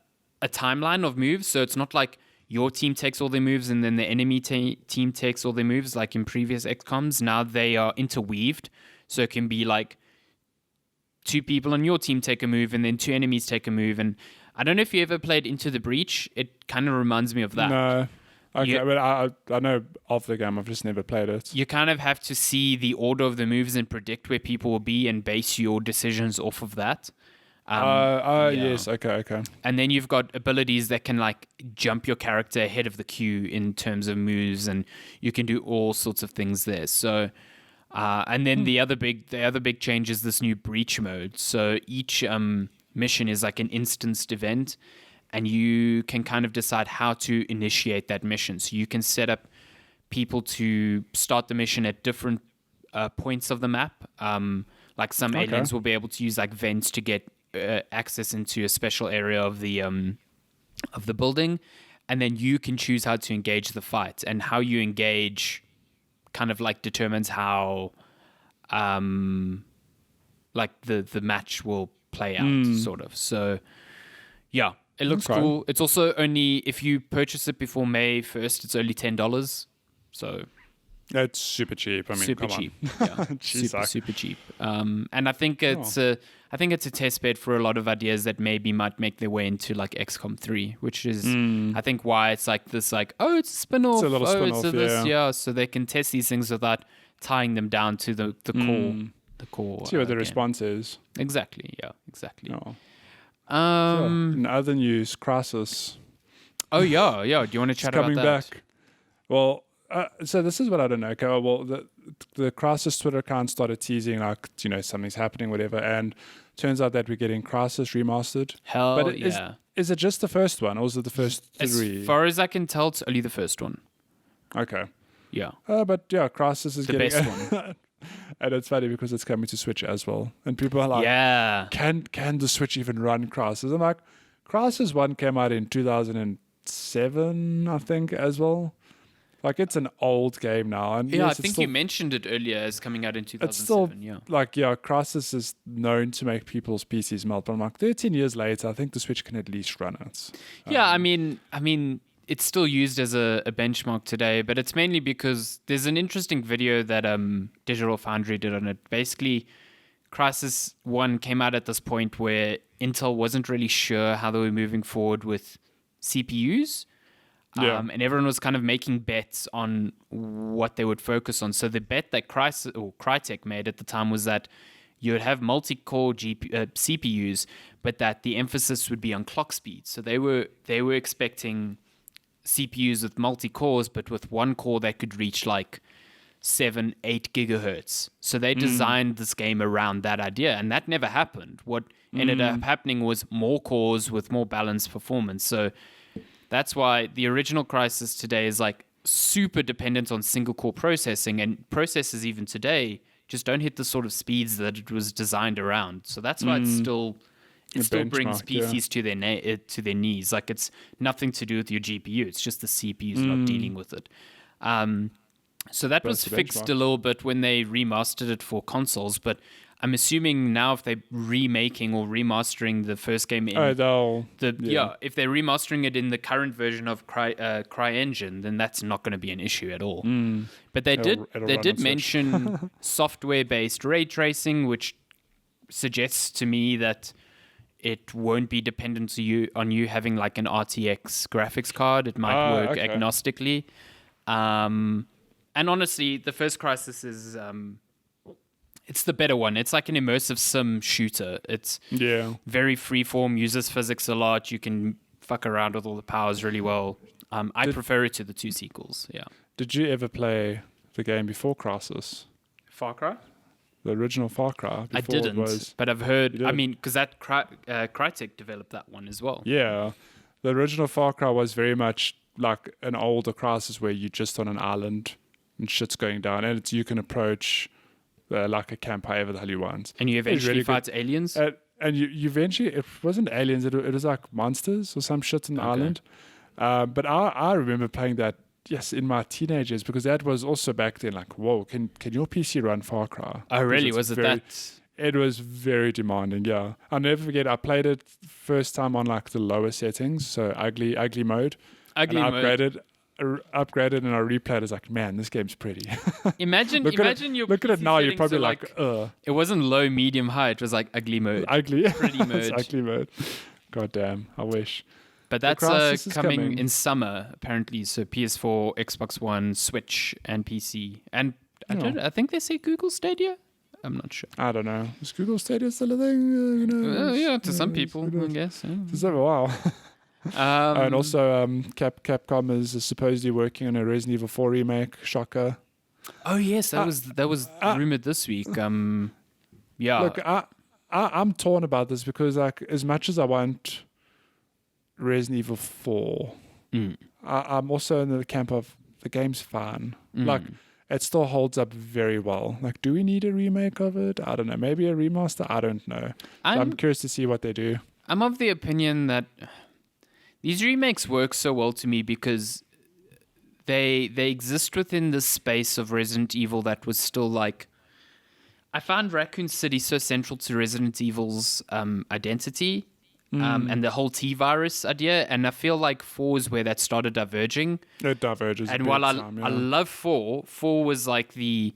timeline of moves. So it's not like your team takes all their moves and then the enemy team takes all their moves like in previous XCOMs. Now they are interweaved. So it can be like 2 people on your team take a move and then 2 enemies take a move. And I don't know if you ever played Into the Breach. It kind of reminds me of that. No. Okay, but I know of the game. I've just never played it. You kind of have to see the order of the moves and predict where people will be and base your decisions off of that. Yes. Okay. And then you've got abilities that can like jump your character ahead of the queue in terms of moves, and you can do all sorts of things there. So, and then the other big change is this new breach mode. So each mission is like an instanced event, and you can kind of decide how to initiate that mission. So you can set up people to start the mission at different points of the map. Like some aliens will be able to use like vents to get access into a special area of the building, and then you can choose how to engage the fight, and how you engage kind of like determines how like the match will play out, sort of. So yeah, it looks cool. It's also only, if you purchase it before May 1st, it's only $10. So that's super cheap. I mean, super come cheap. on. Yeah, super cheap. And I think it's a test bed for a lot of ideas that maybe might make their way into like XCOM 3, which is I think why it's like this, like, oh, it's a spin-off. It's a little spin-off, so they can test these things without tying them down to the core. The core. See what the game. response is. Exactly. Yeah. Exactly. Oh. In other news, Crisis. Oh yeah. Do you want to chat about that? Coming back. Well, so this is what I don't know. Okay, well, the Crisis Twitter account started teasing like, something's happening, whatever, and turns out that we're getting Crisis remastered. But is it just the first one, or is it the first three? As far as I can tell, it's only the first one. Okay. Yeah. But yeah, Crisis is the getting best one. And it's funny because it's coming to Switch as well. And people are like, can the Switch even run Crisis? I'm like, Crisis 1 came out in 2007, I think, as well. Like, it's an old game now. And yeah, I think you mentioned it earlier as coming out in 2007. It's still, Crisis is known to make people's PCs melt. But I'm like, 13 years later, I think the Switch can at least run it. Yeah, I mean, it's still used as a benchmark today, but it's mainly because there's an interesting video that Digital Foundry did on it. Basically, Crisis 1 came out at this point where Intel wasn't really sure how they were moving forward with CPUs. And everyone was kind of making bets on what they would focus on. So the bet that Crytek made at the time was that you would have multi-core CPUs, but that the emphasis would be on clock speed. So they were expecting CPUs with multi-cores, but with one core that could reach like 7-8 gigahertz. So they designed this game around that idea, and that never happened. What ended up happening was more cores with more balanced performance. So that's why the original Crisis today is like super dependent on single core processing, and processors even today just don't hit the sort of speeds that it was designed around. So that's why it still brings PCs to their knees. Like, it's nothing to do with your GPU. It's just the CPU's not dealing with it. So that was fixed a little bit when they remastered it for consoles, but I'm assuming now if they're remaking or remastering the first game in if they're remastering it in the current version of CryEngine, then that's not going to be an issue at all. But they did mention software-based ray tracing, which suggests to me that it won't be dependent on you having like an RTX graphics card. It might work agnostically. And honestly, the first Crisis is it's the better one. It's like an immersive sim shooter. It's very freeform, uses physics a lot. You can fuck around with all the powers really well. I prefer it to the two sequels. Yeah. Did you ever play the game before Crisis? Far Cry? The original Far Cry? I didn't, but I've heard. I mean, because that Crytek developed that one as well. Yeah. The original Far Cry was very much like an older Crisis where you're just on an island and shit's going down, and you can approach like a camp however the hell you want. And you eventually fight aliens? And you eventually, it wasn't aliens, it was like monsters or some shit on the island. But I remember playing that, in my teenagers, because that was also back then like, whoa, can your PC run Far Cry? Oh, really? Was it that? It was very demanding, yeah. I'll never forget, I played it first time on like the lower settings, so ugly mode. Upgraded and I replayed. It's like, man, this game's pretty. Imagine look at it now. You're probably like, It wasn't low, medium, high. It was like ugly mode. Pretty mode. It's ugly mode. God damn, I wish. But that's coming in summer apparently. So PS4, Xbox One, Switch, and PC. And I think they say Google Stadia. I'm not sure. I don't know. Is Google Stadia still a thing? Yeah, to some people, I guess. Yeah. It's been a while. And also, Capcom is supposedly working on a Resident Evil 4 remake. Shocker. Oh yes, that was rumored this week. Yeah. Look, I'm torn about this because, like, as much as I want Resident Evil 4. I'm also in the camp of the game's fun. Like, it still holds up very well. Like, do we need a remake of it? I don't know. Maybe a remaster? I don't know. I'm curious to see what they do. I'm of the opinion that these remakes work so well to me because they exist within the space of Resident Evil that was still like... I found Raccoon City so central to Resident Evil's identity and the whole T-virus idea, and I feel like 4 is where that started diverging. It diverges. And while I love 4 was like the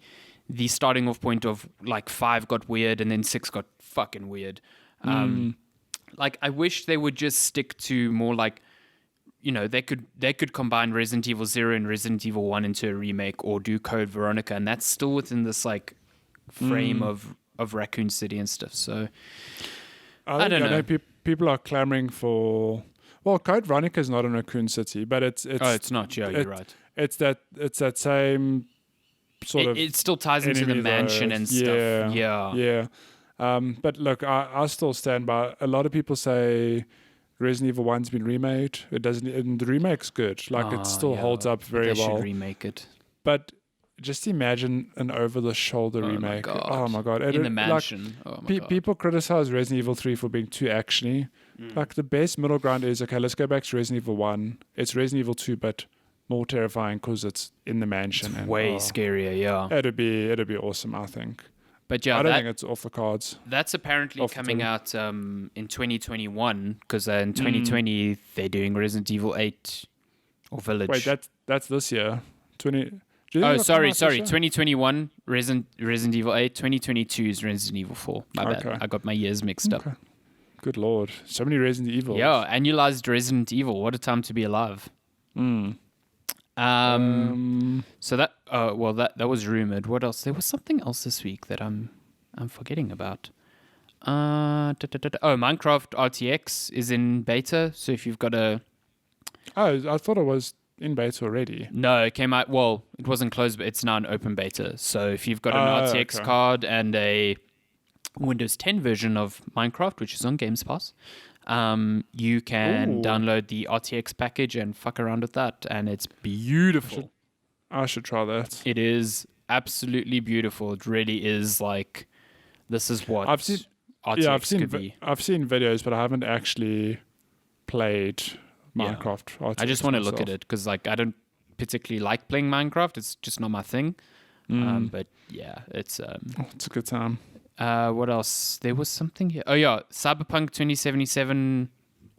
starting off point of like 5 got weird and then 6 got fucking weird. Like, I wish they would just stick to more like, you know, they could combine Resident Evil 0 and Resident Evil 1 into a remake, or do Code Veronica, and that's still within this like frame of Raccoon City and stuff. So I don't know. People are clamoring for... Well, Code Veronica is not in Raccoon City, but it's it's not. Yeah, you're right. It's that same sort of... It still ties into the mansion and stuff. Yeah. But look, I still stand by... A lot of people say Resident Evil 1's been remade. It doesn't... And the remake's good. Like, it still holds up very well. They should remake it. But just imagine an over-the-shoulder remake. Oh, my God. In the mansion. God. People criticize Resident Evil 3 for being too actiony. Like, the best middle ground is, okay, let's go back to Resident Evil 1. It's Resident Evil 2, but more terrifying because it's in the mansion. It's way scarier, yeah. It'd be awesome, I think. But yeah, I don't think it's off the cards. That's apparently coming out in 2021, because in 2020 they're doing Resident Evil 8 or Village. Wait, that's this year. 2021 Resident Evil 8, 2022 is Resident Evil 4. My bad. I got my years mixed up. Good Lord. So many Resident Evils. Yeah, annualized Resident Evil. What a time to be alive. So that that was rumored. What else? There was something else this week that I'm forgetting about. Minecraft RTX is in beta. So if you've got a... Oh, I thought it was in beta already. No, it came out... Well, it wasn't closed, but it's now an open beta. So if you've got an RTX card and a Windows 10 version of Minecraft, which is on Games Pass, you can download the RTX package and fuck around with that, and it's beautiful. I should try that. It is absolutely beautiful. It really is like, this is what RTX could be. I've seen videos, but I haven't actually played Minecraft RTX. I just want to look at it because like I don't particularly like playing Minecraft. It's just not my thing. But yeah, it's a good time. What else? There was something here. Oh yeah, Cyberpunk 2077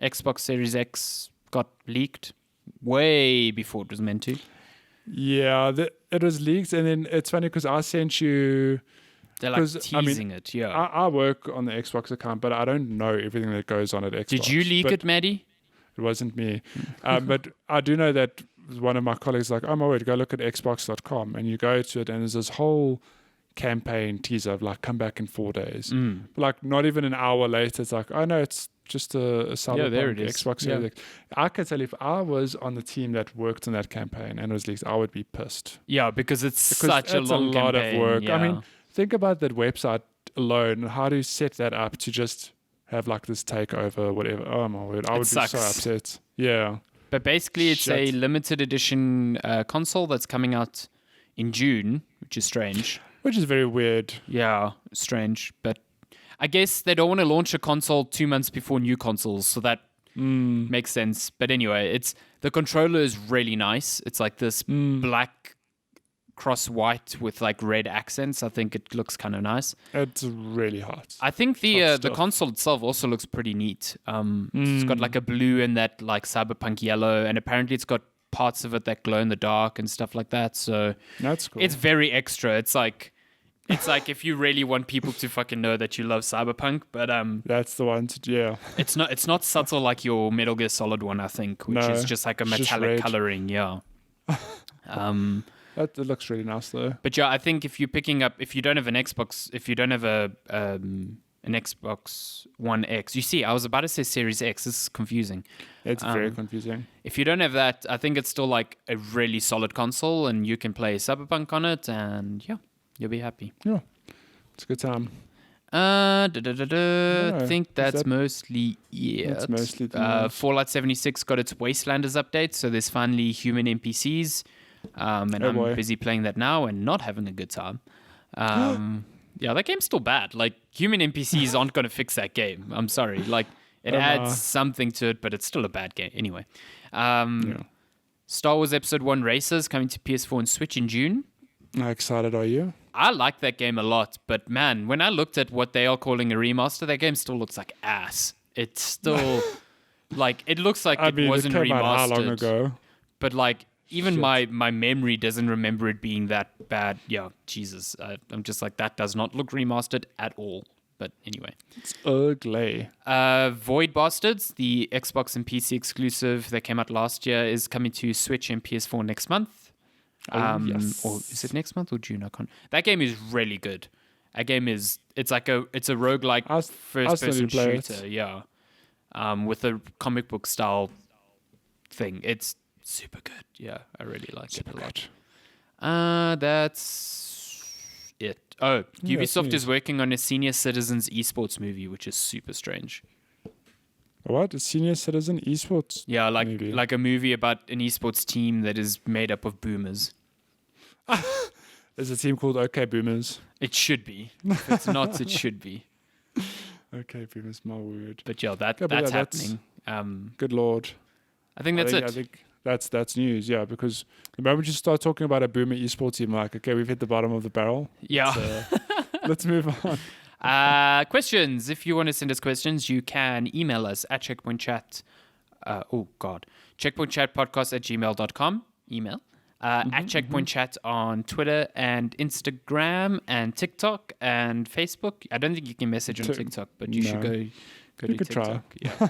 Xbox Series X got leaked way before it was meant to. Yeah, it was leaked, and then it's funny because I sent you... They're like teasing it, yeah. I work on the Xbox account, but I don't know everything that goes on at Xbox. Did you leak it, Matty? It wasn't me. But I do know that one of my colleagues like, oh my word, go look at xbox.com, and you go to it, and there's this whole campaign teaser of like, come back in 4 days. But like not even an hour later, it's like, oh no, it's just a Cyberpunk Xbox Series X. I can tell you, if I was on the team that worked on that campaign and it was leaked, I would be pissed. Yeah, because it's such a long lot campaign. Of work. Yeah. I mean, think about that website alone. How do you set that up to just have like this takeover, whatever? Oh my word, I would be so upset. Yeah. But basically, it's a limited edition console that's coming out in June, which is strange. Which is very weird. Yeah, strange. But I guess they don't want to launch a console 2 months before new consoles, so that makes sense. But anyway, the controller is really nice. It's like this black cross white with like red accents. I think it looks kind of nice. It's really hot. I think the console itself also looks pretty neat. It's got like a blue and that like cyberpunk yellow, and apparently it's got parts of it that glow in the dark and stuff like that. So that's cool. It's very extra. It's like if you really want people to fucking know that you love cyberpunk, but that's the one to It's not subtle like your Metal Gear Solid one, I think, which is just like a metallic coloring. Yeah. That looks really nice though. But yeah, I think if you don't have an Xbox, if you don't have an Xbox One X, you see, I was about to say Series X. This is confusing. It's very confusing. If you don't have that, I think it's still like a really solid console, and you can play Cyberpunk on it, and yeah, you'll be happy. Yeah, it's a good time. No, think that's mostly it. That's mostly the news. Fallout 76 got its Wastelanders update, so there's finally human NPCs. And I'm boy. busy playing that now and not having a good time. Yeah, that game's still bad. Like, human NPCs aren't going to fix that game. I'm sorry. Like, it adds something to it, but it's still a bad game. Anyway. Star Wars Episode 1 Racers coming to PS4 and Switch in June. How excited are you? I like that game a lot, but man, when I looked at what they are calling a remaster, that game still looks like ass. It's still, like, it looks like it wasn't it came remastered. out how long ago? But, like, even my memory doesn't remember it being that bad. Yeah, Jesus. I'm just like, that does not look remastered at all. But anyway. It's ugly. Void Bastards, the Xbox and PC exclusive that came out last year, is coming to Switch and PS4 next month. Yes. Or is it next month or June? I can't. That game is really good. That game is, it's a roguelike first-person shooter. Yeah. With a comic book style thing. It's super good. Yeah, I really like it a lot. That's it. Oh, Ubisoft is working on a senior citizens esports movie, which is super strange. What? A senior citizen esports? Yeah, movie? like a movie about an esports team that is made up of boomers. There's a team called OK Boomers. It should be. If it's not, it should be. OK Boomers, my word. But yeah, that's happening. Good Lord. I think that's it. I think that's news, yeah, because the moment you start talking about a boomer esports team, like, okay, we've hit the bottom of the barrel. Yeah. Let's move on. Questions. If you want to send us questions, you can email us at checkpointchat. checkpointchatpodcast@gmail.com. Email. At checkpointchat on Twitter and Instagram and TikTok and Facebook. I don't think you can message on TikTok, but you should go to TikTok. Try. Yeah.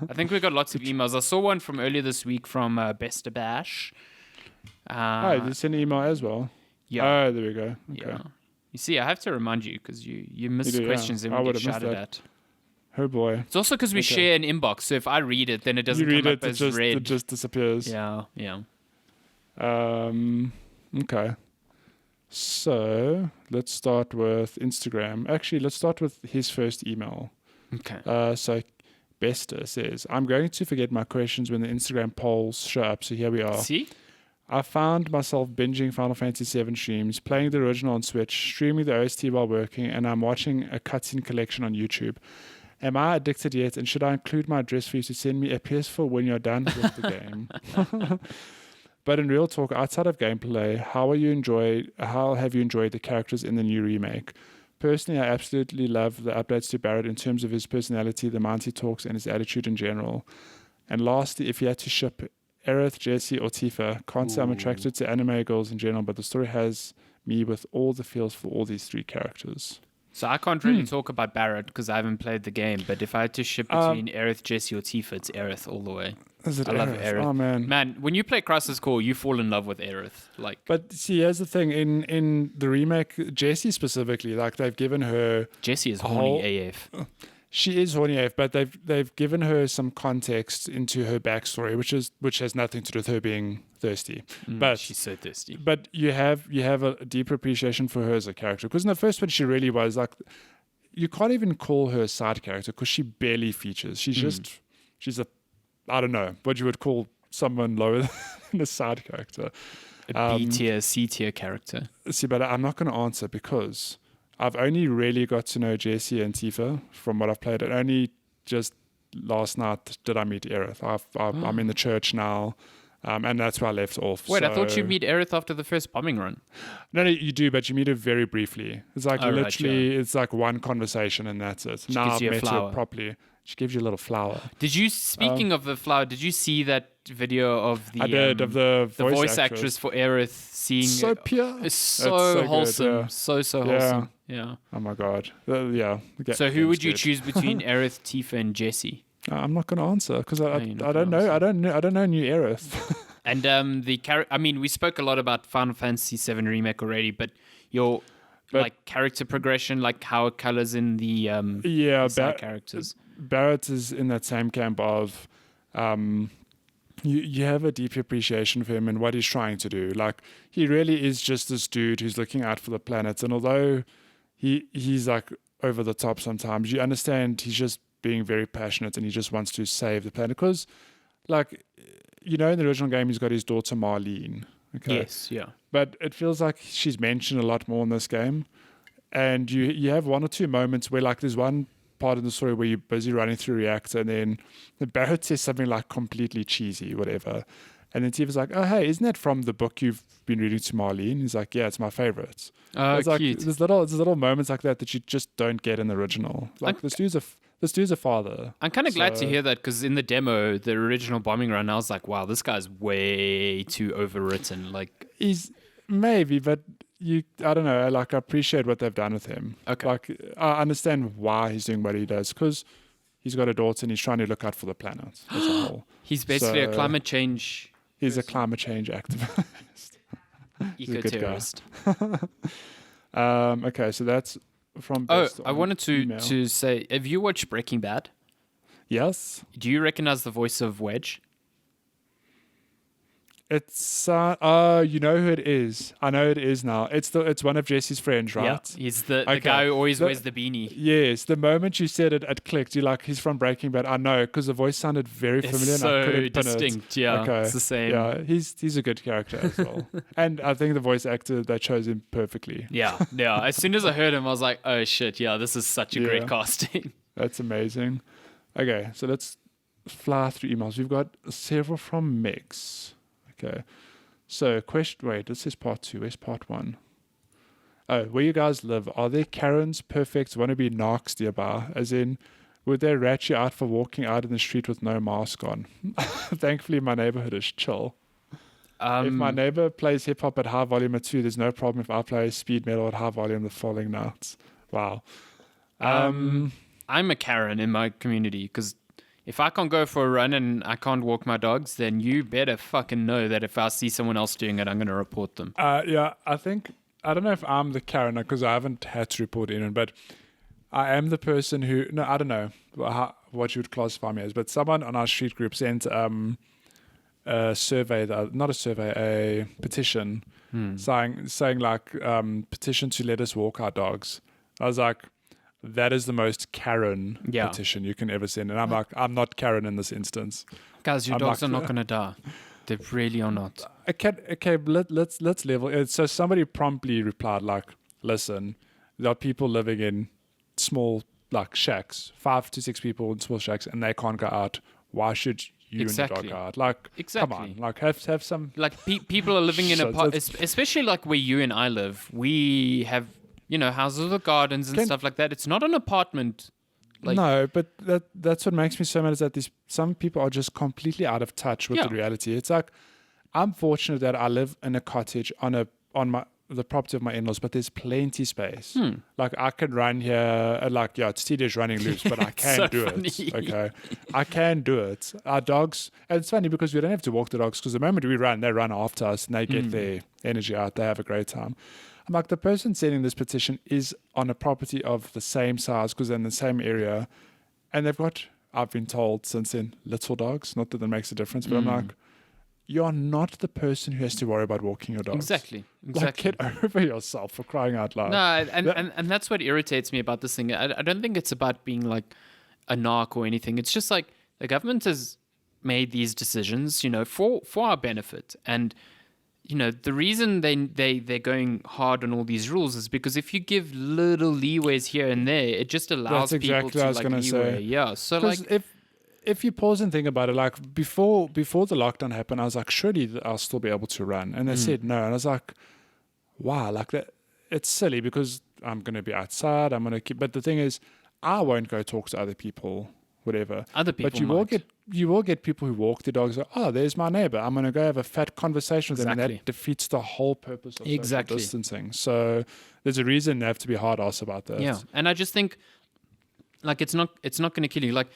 I think we got lots of emails. I saw one from earlier this week from Bester Bash. Did you send an email as well? Yeah. Oh, there we go. Okay. Yeah. You see, I have to remind you because you miss questions and we get shouted at. Oh boy. It's also because we share an inbox, so if I read it, then it doesn't come up as read. It just disappears. Yeah. Okay. So let's start with Instagram. Actually, let's start with his first email. Okay. So Bester says, I'm going to forget my questions when the Instagram polls show up. So here we are. See? I found myself binging Final Fantasy VII streams, playing the original on Switch, streaming the OST while working, and I'm watching a cutscene collection on YouTube. Am I addicted yet? And should I include my address for you to send me a PS4 when you're done with the game? But in real talk, outside of gameplay, how have you enjoyed the characters in the new remake? Personally, I absolutely love the updates to Barrett in terms of his personality, the amount he talks, and his attitude in general. And lastly, if you had to ship Aerith, Jessie, or Tifa, can't say I'm attracted to anime girls in general, but the story has me with all the feels for all these three characters. So I can't really talk about Barrett because I haven't played the game, but if I had to ship between Aerith, Jessie, or Tifa, it's Aerith all the way. Is it I love Aerith. Oh, man. Man, when you play Crisis Core, you fall in love with Aerith. But see, here's the thing. In the remake, Jessie specifically, like, they've given her... Jessie is horny AF. She is horny AF, but they've given her some context into her backstory, which has nothing to do with her being thirsty. But she's so thirsty. But you have a deeper appreciation for her as a character, because in the first one she really was like, you can't even call her a side character because she barely features. She's a, I don't know what you would call someone lower than a side character, a B tier, C tier character. See, but I'm not going to answer because I've only really got to know Jessie and Tifa from what I've played. And only just last night did I meet Aerith. I'm in the church now, and that's where I left off. Wait, I thought you meet Aerith after the first bombing run. No, you do, but you meet her very briefly. It's like it's like one conversation and that's it. She gives you a met flower. Her properly. She gives you a little flower. Did you, speaking of the flower, did you see that video of the... I did, of the voice actress for Aerith seeing... So pure. It's so wholesome. Good, yeah. So wholesome. Yeah. Oh my God. Yeah. So who would you choose between Aerith, Tifa, and Jessie? I'm not going to answer because I don't know. I don't know new Aerith. And we spoke a lot about Final Fantasy VII Remake already, but your character progression, like how it colors in the side characters. Barrett is in that same camp of you have a deep appreciation for him and what he's trying to do. Like, he really is just this dude who's looking out for the planet, and although he's like over the top sometimes. You understand he's just being very passionate and he just wants to save the planet. Because, like, in the original game, he's got his daughter Marlene. Okay. Yes, yeah. But it feels like she's mentioned a lot more in this game. And you have one or two moments where, like, there's one part of the story where you're busy running through a reactor and then the Barrett says something like completely cheesy, whatever. And then Tifa's like, oh, hey, isn't that from the book you've been reading to Marlene? He's like, yeah, it's my favorite. Oh, it's cute. Like, there's little moments like that you just don't get in the original. Like, this dude's a father. I'm kind of glad to hear that, because in the demo, the original bombing run, I was like, wow, this guy's way too overwritten. Like, he's maybe, but I don't know. Like, I appreciate what they've done with him. Okay. Like, I understand why he's doing what he does, because he's got a daughter and he's trying to look out for the planet as a whole. He's basically a climate change. He's a climate change activist. Eco-terrorist. Okay, so that's from. I wanted to say, have you watched Breaking Bad? Yes. Do you recognize the voice of Wedge? It's you know who it is. I know it is now. It's one of Jesse's friends, right? Yeah, he's the guy who always wears the beanie. Yes, the moment you said it clicked. You're like, he's from Breaking Bad. I know, because the voice sounded very familiar. It's so and I couldn't pin distinct. it. Yeah, okay. It's the same. Yeah, he's a good character as well, and I think the voice actor, they chose him perfectly. Yeah. As soon as I heard him, I was like, oh shit, yeah, this is such a great casting. That's amazing. Okay, so let's fly through emails. We've got several from Megs. Okay. So, this is part 2. Where's part 1? Oh, where you guys live, are there Karens, perfect, wannabe narcs nearby? As in, would they rat you out for walking out in the street with no mask on? Thankfully, my neighborhood is chill. If my neighbor plays hip-hop at high volume at 2, there's no problem if I play speed metal at high volume the following nights. Wow. I'm a Karen in my community, because if I can't go for a run and I can't walk my dogs, then you better fucking know that if I see someone else doing it, I'm going to report them. Yeah, I don't know if I'm the Karen, because I haven't had to report anyone, but I am the person who, no, I don't know what you would classify me as, but someone on our street group sent a survey, not a survey, a petition saying like, petition to let us walk our dogs. I was like, that is the most Karen petition you can ever send. And I'm like, I'm not Karen in this instance. Guys, your dogs are not going to die. They really are not. Okay, let's level it. So somebody promptly replied like, listen, there are people living in small like shacks, 5 to 6 people in small shacks, and they can't go out. Why should you and your dog go out? Like, come on, like have some. Like people are living in especially like where you and I live. We have, houses with gardens and stuff like that. It's not an apartment. No, but that's what makes me so mad is that some people are just completely out of touch with the reality. It's like, I'm fortunate that I live in a cottage on the property of my in-laws, but there's plenty space. Like I can run here, it's tedious running loose, but I can do it. Okay, I can do it. Our dogs, and it's funny because we don't have to walk the dogs, because the moment we run, they run after us and they get their energy out. They have a great time. I'm like, the person sending this petition is on a property of the same size, because they're in the same area, and they've got, I've been told since then, little dogs. Not that makes a difference, but I'm like, you're not the person who has to worry about walking your dogs. Exactly. Like, get over yourself, for crying out loud. No, and that's what irritates me about this thing. I don't think it's about being like a narc or anything. It's just like the government has made these decisions, for our benefit. And the reason they're going hard on all these rules is because if you give little leeways here and there, it just allows people to like leeway. Say. Yeah. So like if you pause and think about it, like before the lockdown happened, I was like, surely I'll still be able to run. And they said no. And I was like, wow, like that, it's silly because I'm going to be outside. I'm going to keep, but the thing is, I won't go talk to other people, whatever. Other people, but you will get people who walk their dogs. Like, oh, there's my neighbor. I'm going to go have a fat conversation with them, and that defeats the whole purpose of social distancing. So there's a reason they have to be hard ass about that. Yeah, and I just think, like, it's not going to kill you. Like,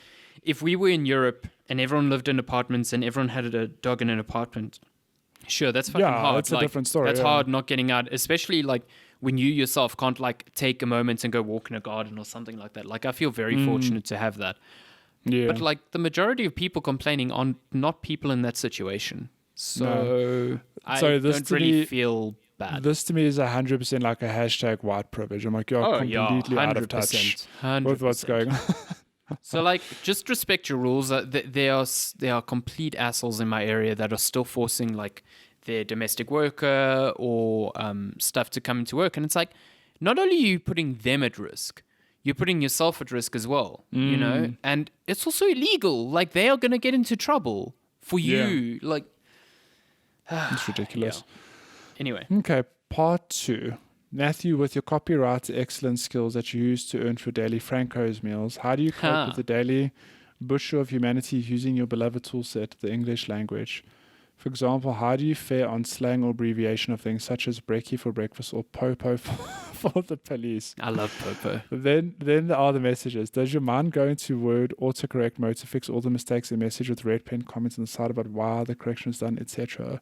if we were in Europe and everyone lived in apartments and everyone had a dog in an apartment, sure, that's fucking hard. That's a different story. That's hard not getting out, especially like when you yourself can't like take a moment and go walk in a garden or something like that. Like, I feel very fortunate to have that. Yeah. But like the majority of people complaining are not people in that situation. So I don't really feel bad. This to me is 100% like a hashtag white privilege. I'm like, you're completely out of touch 100%. with what's going on. So, like, just respect your rules. There are complete assholes in my area that are still forcing, like, their domestic worker or stuff to come into work. And it's like, not only are you putting them at risk, you're putting yourself at risk as well, you know? And it's also illegal. Like, they are going to get into trouble for you. Like, it's ridiculous. Yeah. Anyway. Okay, part 2. Matthew, with your copyright excellence skills that you use to earn for daily Franco's meals, how do you cope with the daily butcher of humanity using your beloved toolset, the English language? For example, how do you fare on slang or abbreviation of things such as brekkie for breakfast or popo for the police? I love popo. Then there are the messages. Does your mind go into Word autocorrect mode to fix all the mistakes in the message with red pen comments on the side about why the correction is done, etc.?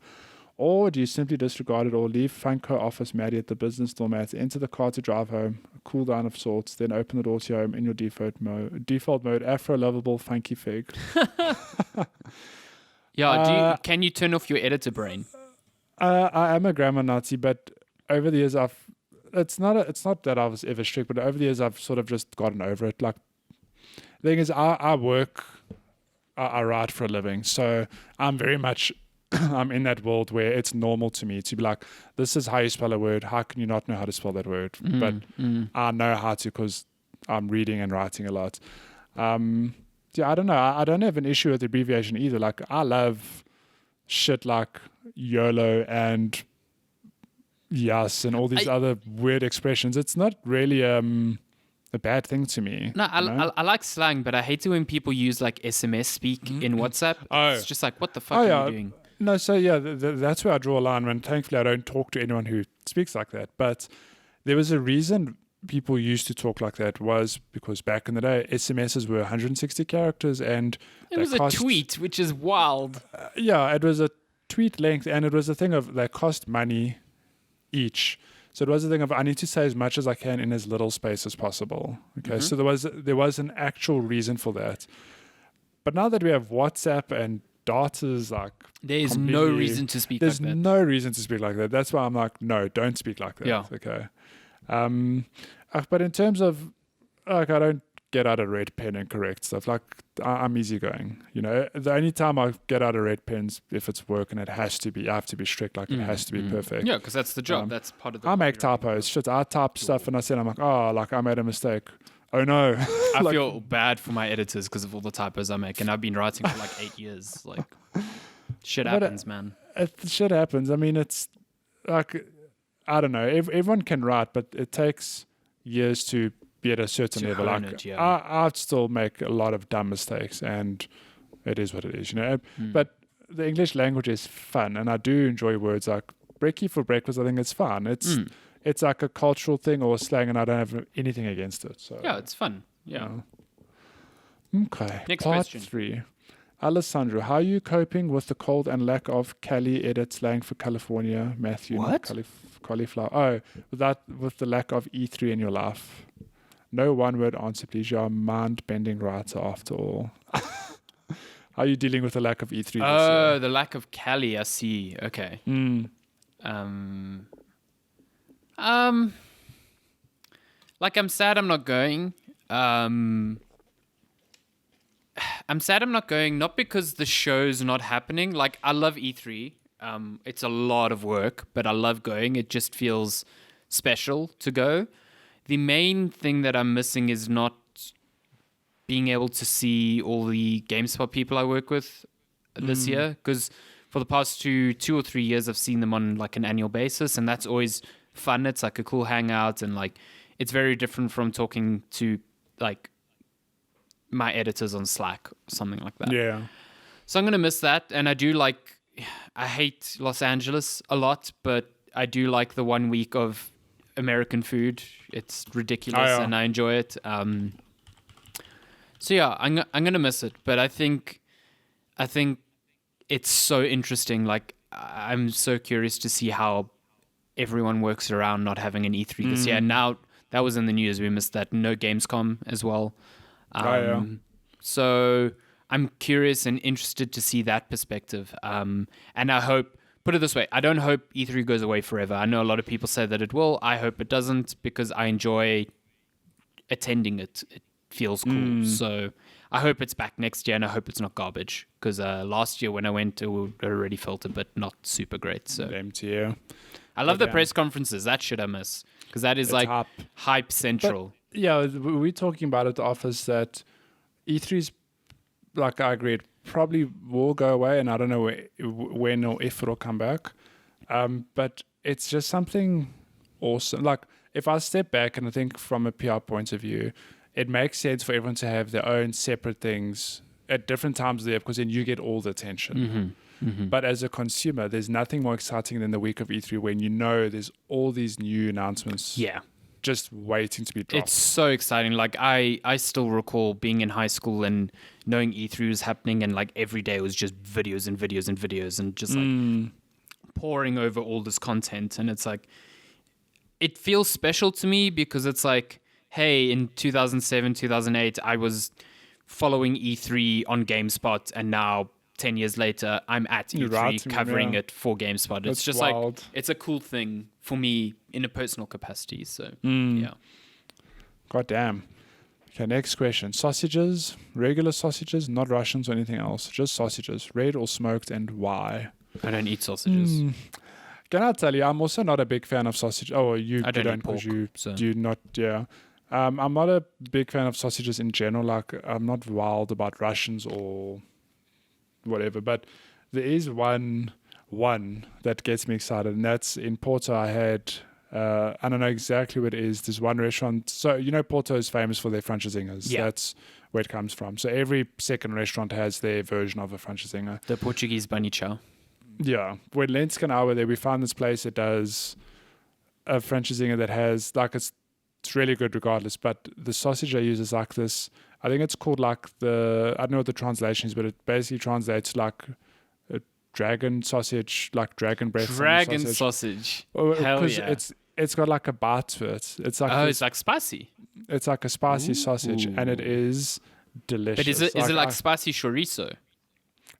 Or do you simply disregard it all, leave Franco office Matty at the business doormat, enter the car to drive home, a cool down of sorts, then open the door to your home in your default mode, Afro-lovable funky fig? Yeah, can you turn off your editor brain? I am a grammar Nazi, but over the years it's not that I was ever strict, but over the years I've sort of just gotten over it. Like, the thing is, I write for a living, so I'm very much I'm in that world where it's normal to me to be like, this is how you spell a word. How can you not know how to spell that word? But I know how to because I'm reading and writing a lot. I don't know. I don't have an issue with abbreviation either. Like, I love shit like YOLO and yes and all these other weird expressions. It's not really a bad thing to me. No, I like slang, but I hate it when people use like SMS speak in WhatsApp. It's just like, what the fuck are you doing? No, so yeah, that's where I draw a line. When thankfully I don't talk to anyone who speaks like that. But there was a reason people used to talk like that, was because back in the day, SMSs were 160 characters, and it was a tweet, which is wild. Yeah, it was a tweet length, and it was a thing of they cost money each. So it was a thing of I need to say as much as I can in as little space as possible. Okay, so there was an actual reason for that. But now that we have WhatsApp and data's like, there's no reason to speak like that. There's no reason to speak like that. That's why I'm like, no, don't speak like that. Yeah. Okay. But in terms of, like, I don't get out a red pen and correct stuff. Like, I'm easygoing. You know, the only time I get out a red pen's if it's work and I have to be strict. Like, it has to be perfect. Yeah, because that's the job. That's part of the. I make typos. Shit, I type stuff and I'm like, oh, like I made a mistake. Oh no. I feel bad for my editors because of all the typos I make, and I've been writing for like 8 years. Like, shit happens, man. Shit happens. I mean, it's like, I don't know. Everyone can write, but it takes years to be at a certain level. Like, I'd still make a lot of dumb mistakes, and it is what it is, you know. But the English language is fun, and I do enjoy words like brekkie for breakfast. I think it's fun. It's like a cultural thing or slang, and I don't have anything against it. So yeah, it's fun. Yeah. Okay. Next Part question. 3. Alessandro, how are you coping with the cold and lack of Cali edit slang for California, Matthew? What? Cauliflower. Oh, with the lack of E3 in your life. No one-word answer, please. You're a mind-bending writer after all. How are you dealing with the lack of E3 this year? Oh, the lack of Cali, I see. Okay. Like, I'm sad I'm not going. I'm sad I'm not going, not because the show's not happening. Like, I love E3. It's a lot of work, but I love going. It just feels special to go. The main thing that I'm missing is not being able to see all the GameSpot people I work with this year, because for the past two or 3 years, I've seen them on like an annual basis, and that's always fun. It's like a cool hangout, and like it's very different from talking to like my editors on Slack or something like that. Yeah. So I'm gonna miss that, and I hate Los Angeles a lot, but I do like the 1 week of American food. It's ridiculous, and I enjoy it. So yeah, I'm gonna miss it, but I think it's so interesting. Like, I'm so curious to see how everyone works around not having an E3 this year. And now that was in the news. We missed that. No Gamescom as well. So I'm curious and interested to see that perspective. And I hope put it this way, I don't hope E3 goes away forever. I know a lot of people say that it will. I hope it doesn't because I enjoy attending it. It feels cool. So I hope it's back next year, and I hope it's not garbage because last year when I went, it already felt a bit not super great. So empty, yeah. I love the press conferences. That shit I miss because that is It's like hype central. But, yeah, we're talking about at the office that E3's, like I agreed, probably will go away, and I don't know when or if it'll come back. But it's just something awesome. Like if I step back and I think from a PR point of view, it makes sense for everyone to have their own separate things at different times of the year because then you get all the attention. But as a consumer, there's nothing more exciting than the week of E3 when you know there's all these new announcements. Yeah. Just waiting to be dropped. It's so exciting. Like I still recall being in high school and knowing E3 was happening, and like every day it was just videos and videos and videos and just like pouring over all this content. And it's like, it feels special to me because it's like, hey, in 2007, 2008, I was following E3 on GameSpot, and now 10 years later, I'm at E3 covering it for GameSpot. It's just wild. Like, it's a cool thing for me in a personal capacity. So, yeah. God damn. Okay, next question. Sausages, regular sausages, not Russians or anything else, just sausages, red or smoked, and why? I don't eat sausages. Can I tell you, I'm also not a big fan of sausage. Oh, I don't eat pork, you not, yeah. I'm not a big fan of sausages in general. Like, I'm not wild about Russians or whatever, but there is one that gets me excited, and that's in Porto. I had, I don't know exactly what it is. There's one restaurant. So, you know, Porto is famous for their francesinhas. Yeah. That's where it comes from. So every second restaurant has their version of a francesinha. The Portuguese bunny chow. Yeah. When Lenska and I were there, we found this place that does a francesinha that has, like, it's really good regardless, but the sausage they use is like this, I think it's called like I don't know what the translation is, but it basically translates like a dragon sausage, like dragon breath. Dragon sausage. Hell yeah. It's got like a bite to it. It's like it's like spicy. It's like a spicy sausage, and it is delicious. But is it like spicy chorizo?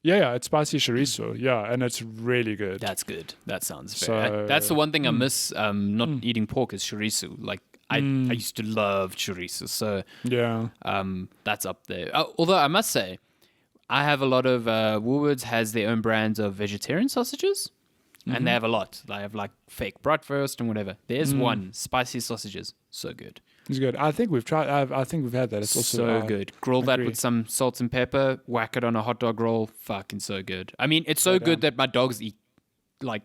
Yeah, it's spicy chorizo. Yeah, and it's really good. That's good. That sounds fair. That's the one thing I miss not eating pork is chorizo. Like I used to love chorizo, so yeah, that's up there. Although I must say, I have a lot of Woolworths has their own brands of vegetarian sausages, and they have a lot. They have like fake bratwurst and whatever. There's one spicy sausages, so good. It's good. I think we've tried. I think we've had that. It's also so good. Grill that with some salt and pepper. Whack it on a hot dog roll. Fucking so good. I mean, it's so good that my dogs eat. Like,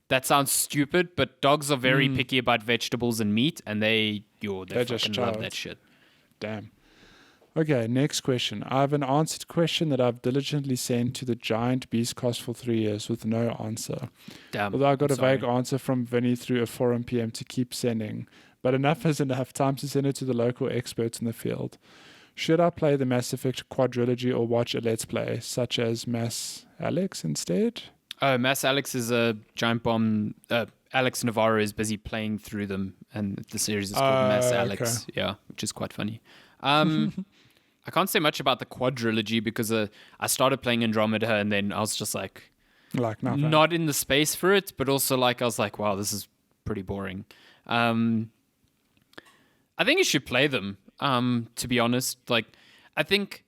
that sounds stupid, but dogs are very picky about vegetables and meat, and they fucking love that shit. Damn. Okay, next question. I have an answered question that I've diligently sent to the giant beast cost for 3 years with no answer. Damn. Although I got a vague answer from Vinny through a forum PM to keep sending. But enough is enough. Time to send it to the local experts in the field. Should I play the Mass Effect quadrilogy or watch a Let's Play, such as Mass Alex instead? Oh, Mass Alex is a giant bomb. Alex Navarro is busy playing through them, and the series is called Mass Alex. Okay. Yeah, which is quite funny. I can't say much about the quadrilogy because I started playing Andromeda, and then I was just like not in the space for it, but also like I was like, wow, this is pretty boring. I think you should play them, to be honest. Like, I think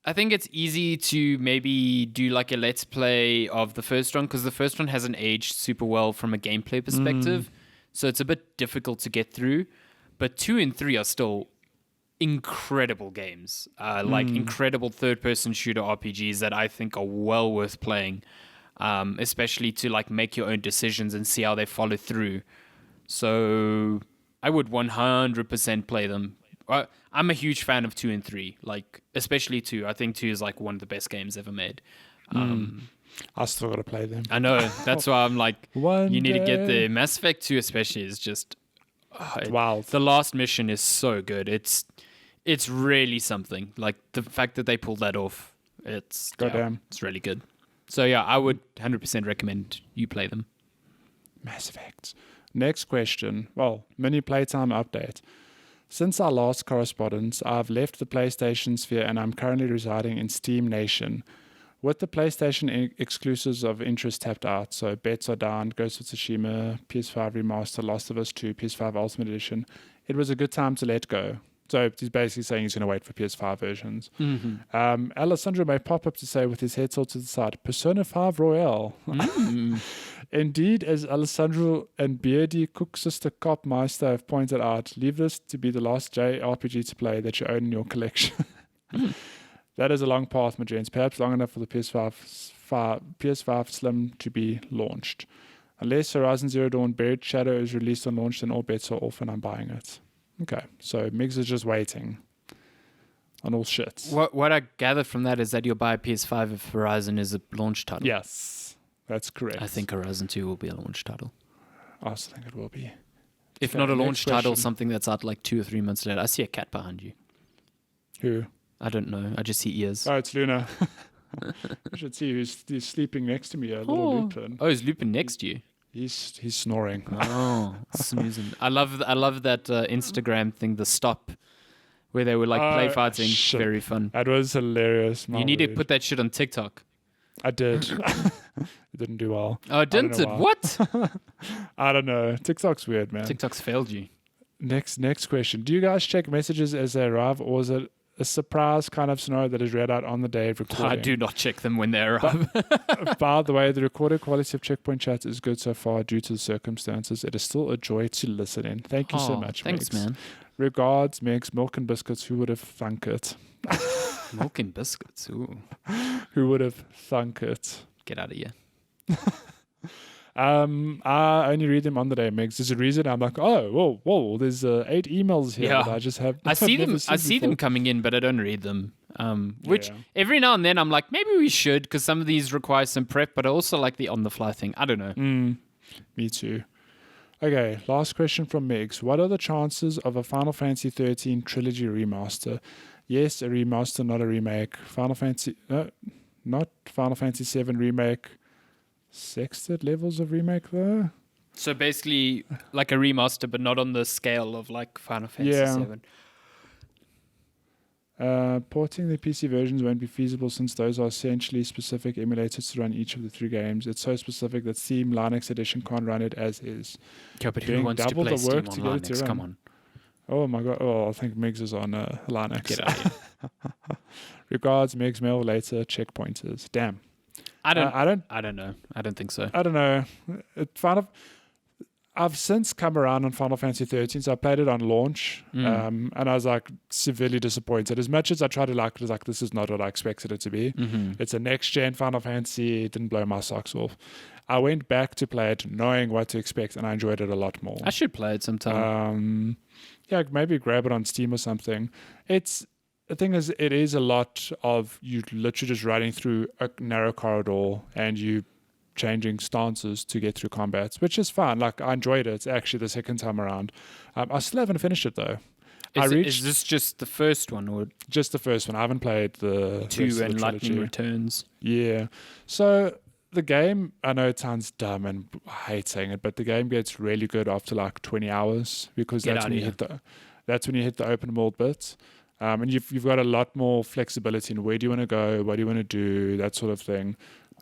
it's easy to maybe do like a let's play of the first one because the first one hasn't aged super well from a gameplay perspective. So it's a bit difficult to get through. But 2 and 3 are still incredible games, like incredible third-person shooter RPGs that I think are well worth playing, especially to like make your own decisions and see how they follow through. So I would 100% play them. I'm a huge fan of 2 and 3, like especially 2. I think 2 is like one of the best games ever made. I still got to play them. I know. That's why I'm like, you need to get the the Mass Effect 2 especially is just wow. The last mission is so good. It's really something. Like the fact that they pulled that off, it's really good. So yeah, I would 100% recommend you play them. Mass Effect. Next question. Well, mini playtime update. Since our last correspondence, I've left the PlayStation sphere and I'm currently residing in Steam Nation. With the PlayStation exclusives of interest tapped out, so bets are down, Ghost of Tsushima, PS5 Remaster, Last of Us 2, PS5 Ultimate Edition, it was a good time to let go. So he's basically saying he's going to wait for PS5 versions. Alessandro may pop up to say with his head tilted to the side, Persona 5 Royale. Indeed, as Alessandro and Beardy Cook Sister Cop Meister have pointed out, leave this to be the last JRPG to play that you own in your collection. That is a long path, my gents. Perhaps long enough for the PS5 Slim to be launched. Unless Horizon Zero Dawn Buried Shadow is released on launch, then all bets are off and I'm buying it. Okay, so Migs is just waiting on all shit. What I gathered from that is that you'll buy a PS5 if Horizon is a launch title. Yes, that's correct. I think Horizon 2 will be a launch title. I also think it will be. If not a launch title, something that's out like 2 or 3 months later. I see a cat behind you. Who? I don't know. I just see ears. Oh, it's Luna. You should see who's sleeping next to me, a little Lupin. Oh, he's Lupin next to you. He's snoring. Oh, snoozing. I love that Instagram thing, the stop, where they were like play fighting. Shit. Very fun. That was hilarious. You need to put that shit on TikTok. I did. It didn't do well. Oh, didn't it? What? I don't know. TikTok's weird, man. TikTok's failed you. Next question. Do you guys check messages as they arrive, or is it a surprise kind of scenario that is read out on the day of recording? I do not check them when they arrive. By the way, the recorded quality of Checkpoint Chats is good so far due to the circumstances. It is still a joy to listen in. Thank you so much, thanks, Megs. man. Regards, Megs, Milk and Biscuits. Who would have thunk it? Milk and biscuits. Ooh. Who would have thunk it? Get out of here. I only read them on the day, Megs. There's a reason I'm like, oh, whoa, there's 8 emails here that I just have. I see them coming in, but I don't read them. Which every now and then I'm like, maybe we should, because some of these require some prep, but I also like the on the fly thing. I don't know. Me too. Okay, last question from Megs. What are the chances of a Final Fantasy 13 trilogy remaster? Yes, a remaster, not a remake. Not Final Fantasy 7 remake. Sexted levels of remake though. So basically like a remaster, but not on the scale of like Final Fantasy 7. Porting the PC versions won't be feasible since those are essentially specific emulators to run each of the 3 games. It's so specific that Steam Linux Edition can't run it as is. Yeah, but who wants to play Steam on Linux? Come on. Oh my god. Oh, I think Migs is on Linux. Get out of here. Regards, Migs, mail later, checkpointers. Damn. I don't know. I don't think so. I don't know. I've since come around on Final Fantasy 13, so I played it on launch, and I was like severely disappointed. As much as I tried to like it, was like, this is not what I expected it to be. It's a next-gen Final Fantasy. It didn't blow my socks off. I went back to play it knowing what to expect, and I enjoyed it a lot more. I should play it sometime. Yeah, maybe grab it on Steam or something. The thing is, it is a lot of you literally just running through a narrow corridor and you changing stances to get through combats, which is fun. Like, I enjoyed it. It's actually the second time around. I still haven't finished it though. Is this just the first one, or just the first one? I haven't played the 2 and Lightning Returns. Yeah. So the game, I know it sounds dumb and I hate saying it, but the game gets really good after like 20 hours because that's when you hit the open world bits. And you've got a lot more flexibility in where do you want to go, what do you want to do, that sort of thing.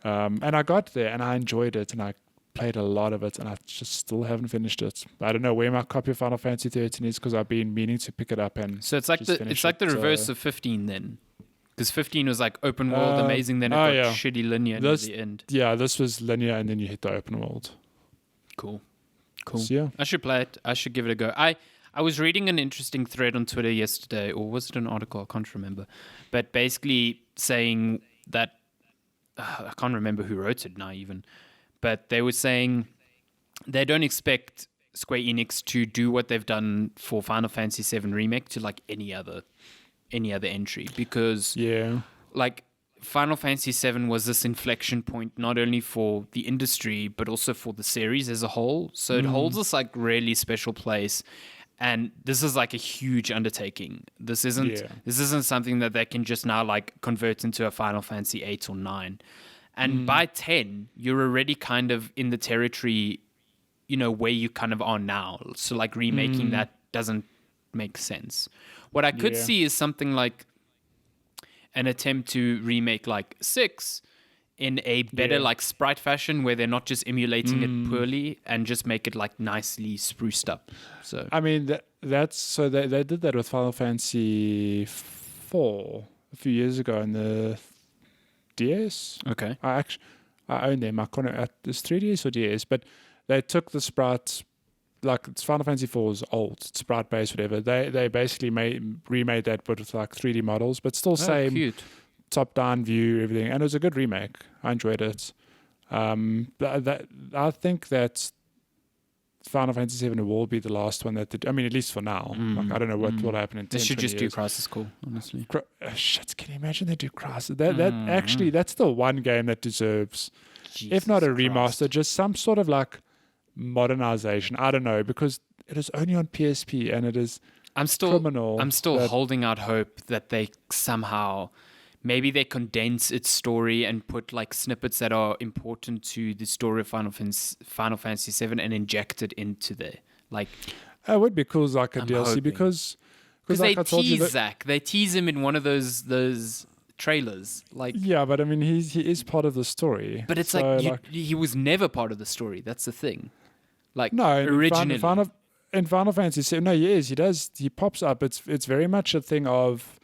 And I got there and I enjoyed it and I played a lot of it and I just still haven't finished it. I don't know where my copy of Final Fantasy 13 is because I've been meaning to pick it up and so it's like the reverse of 15 then, because 15 was like open world amazing, then it got shitty linear near the end. Yeah, this was linear and then you hit the open world. Cool. So, yeah. I should play it. I should give it a go. I was reading an interesting thread on Twitter yesterday, or was it an article? I can't remember. But basically saying that, I can't remember who wrote it now even, but they were saying they don't expect Square Enix to do what they've done for Final Fantasy VII Remake to like any other entry, because like Final Fantasy VII was this inflection point not only for the industry but also for the series as a whole. So it holds this like really special place. And this is like a huge undertaking. This isn't something that they can just now like convert into a Final Fantasy 8 or 9. And by 10, you're already kind of in the territory, where you kind of are now. So like remaking that doesn't make sense. What I could see is something like an attempt to remake like 6, in a better Yeah. like sprite fashion where they're not just emulating it poorly and just make it like nicely spruced up. So I mean, they did that with Final Fantasy 4 a few years ago in the DS. okay. I own them. I can't know, it's 3DS or DS, but they took the sprites, like it's Final Fantasy 4 is old, it's sprite based, whatever. They basically remade that, but with like 3D models, but still same Cute. top down view, everything, and it was a good remake. I enjoyed it. I think that Final Fantasy 7 will be the last one that I mean, at least for now. Like, I don't know what will happen in 10, They should 20 just do years. Crisis Core, honestly. Shit, can you imagine they do Crisis? Actually, that's the one game that deserves, if not a remaster, just some sort of like modernization. I don't know, because it is only on PSP and it is criminal. I'm still holding out hope that they somehow, maybe they condense its story and put like snippets that are important to the story of Final Fantasy 7 and inject it into there. Like, it would be cool as like a I'm DLC hoping. because they like I told you tease that, Zach. They tease him in one of those trailers. Like, yeah, but I mean, he is part of the story. but it's So, like he was never part of the story. That's the thing. Like, no, originally. in Final Fantasy 7, no, he is. He does. He pops up. It's very much a thing of.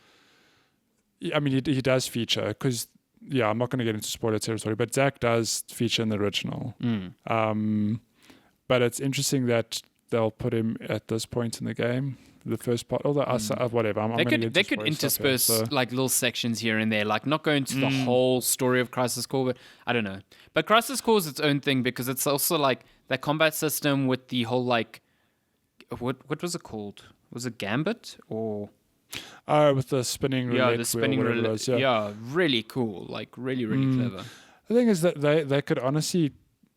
I mean, he does feature because, yeah, I'm not going to get into spoiler territory, but Zack does feature in the original. But it's interesting that they'll put him at this point in the game, the first part, although whatever. They could intersperse like little sections here and there, like not go into the whole story of Crisis Core, but I don't know. But Crisis Core is its own thing because it's also like that combat system with the whole like, what was it called? Was it Gambit or? With the spinning roulette the spinning wheel, roulette. it was, yeah. Really cool. Like really clever. The thing is that they could honestly,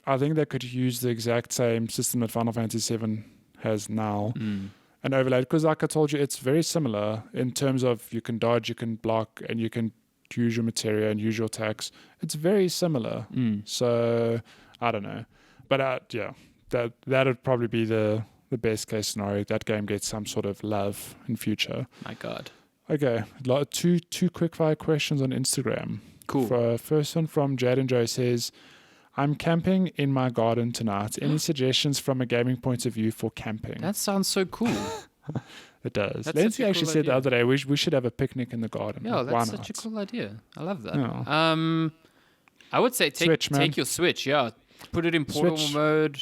I think they could use the exact same system that Final Fantasy VII has now and overlay it. Because like I told you, it's very similar in terms of you can dodge, you can block, and you can use your materia and use your attacks. It's very similar. So I don't know. But yeah, that would probably be the best case scenario. That game gets some sort of love in future. My God. Okay, two quick fire questions on Instagram. Cool. First one from Jade and Joe says, I'm camping in my garden tonight. Any suggestions from a gaming point of view for camping? That sounds so cool. It does. That's Lindsay such a actually cool said the idea. other day we should have a picnic in the garden. Yeah, Why that's not? such a cool idea. I love that. Yeah. I would say take your Switch. Yeah, put it in portable Switch. mode.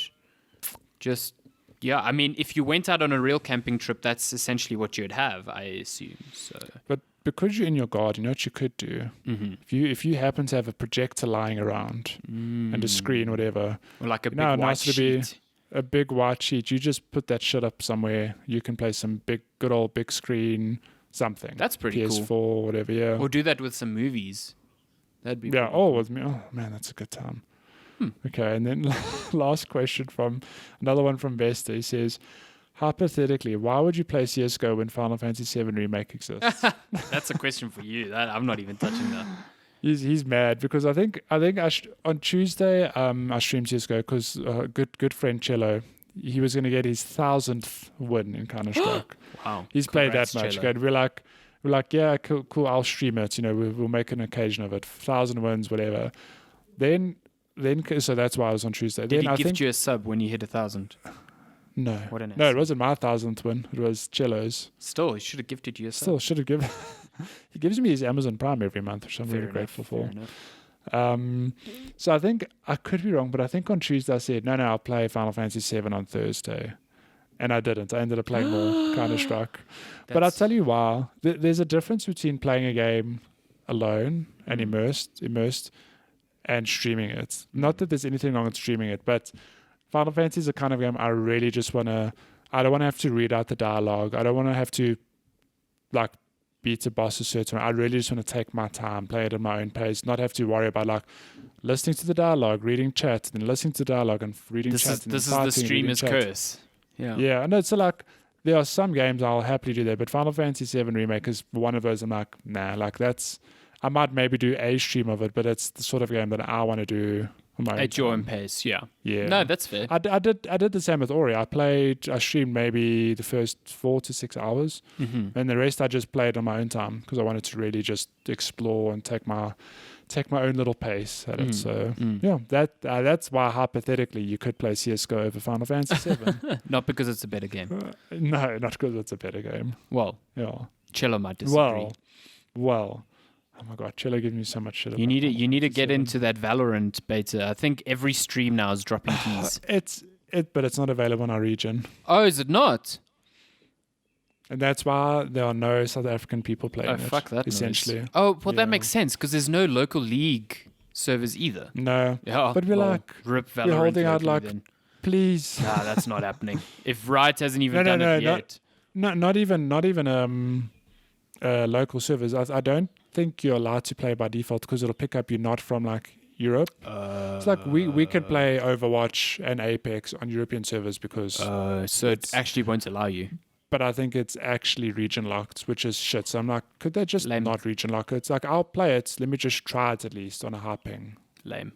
Just I mean, if you went out on a real camping trip, that's essentially what you'd have, I assume. So, But because you're in your garden, you know what you could do? If you happen to have a projector lying around and a screen, whatever, or like a big nice white to be sheet. a big white sheet, you just put that shit up somewhere. You can play some good old big screen something. That's pretty PS4, cool. whatever. Yeah. Or do that with some movies. That'd be Yeah. pretty cool. With me. Oh man, that's a good time. Okay, and then last question from another one from Vesta. He says, hypothetically, why would you play CS:GO when Final Fantasy VII Remake exists? That's a question for you. I'm not even touching that. He's mad because I think on Tuesday I streamed CS:GO because good friend Cello, he was going to get his 1000th win in Counter-Strike. Wow. He's played that much. Cello. Okay, we're like, yeah, cool. I'll stream it. You know, we'll make an occasion of it. 1000 wins, whatever. Then, so that's why I was on Tuesday. Did then he gift you a sub when you hit 1,000? No. What an No, it asshole. wasn't my 1000th win. It was Cello's. Still, he should have gifted you a sub. Still, should have given. He gives me his Amazon Prime every month, which I'm Fair really enough, grateful for. fair enough. So I think I could be wrong, but I think on Tuesday I said, no, I'll play Final Fantasy VII on Thursday. And I didn't. I ended up playing more Counter-Strike. But I'll tell you why. There's a difference between playing a game alone and immersed and streaming it. Not that there's anything wrong with streaming it, but Final Fantasy is the kind of game I really just want to... I don't want to have to read out the dialogue. I don't want to have to like beat a boss a certain way. I really just want to take my time, play it at my own pace, not have to worry about like listening to the dialogue, reading chat, then listening to the dialogue and reading chat. This is the streamer's curse. Yeah. Yeah, I know. So like, there are some games I'll happily do that, but Final Fantasy VII Remake is one of those. I'm like, nah, like that's. I might maybe do a stream of it, but it's the sort of game that I want to do on my own At your time. own pace, yeah. Yeah. No, that's fair. I did the same with Ori. I streamed maybe the first 4 to 6 hours, and the rest I just played on my own time because I wanted to really just explore and take my take my own little pace at it. So yeah, that's why hypothetically you could play CS:GO over Final Fantasy VII. Not because it's a better game. No, not because it's a better game. Well, Yeah. Cello might disagree. Well. Oh my god, Cello gives me so much shit. You need to get into that Valorant beta. I think every stream now is dropping keys. But it's not available in our region. Oh, is it not? And that's why there are no South African people playing it. Fuck that essentially. noise. Oh, well, that makes sense because there's no local league servers either. No. Yeah, but we're rip Valorant. We're holding out like, then. Please. Nah, that's not happening. If Riot hasn't even done it yet. Not even local servers. I don't think you're allowed to play by default because it'll pick up you're not from like Europe. It's like we could play Overwatch and Apex on European servers because so it actually won't allow you. But I think it's actually region locked, which is shit. So I'm like, could they just not region lock it? It's like, I'll play it. Let me just try it at least on a high ping. Lame.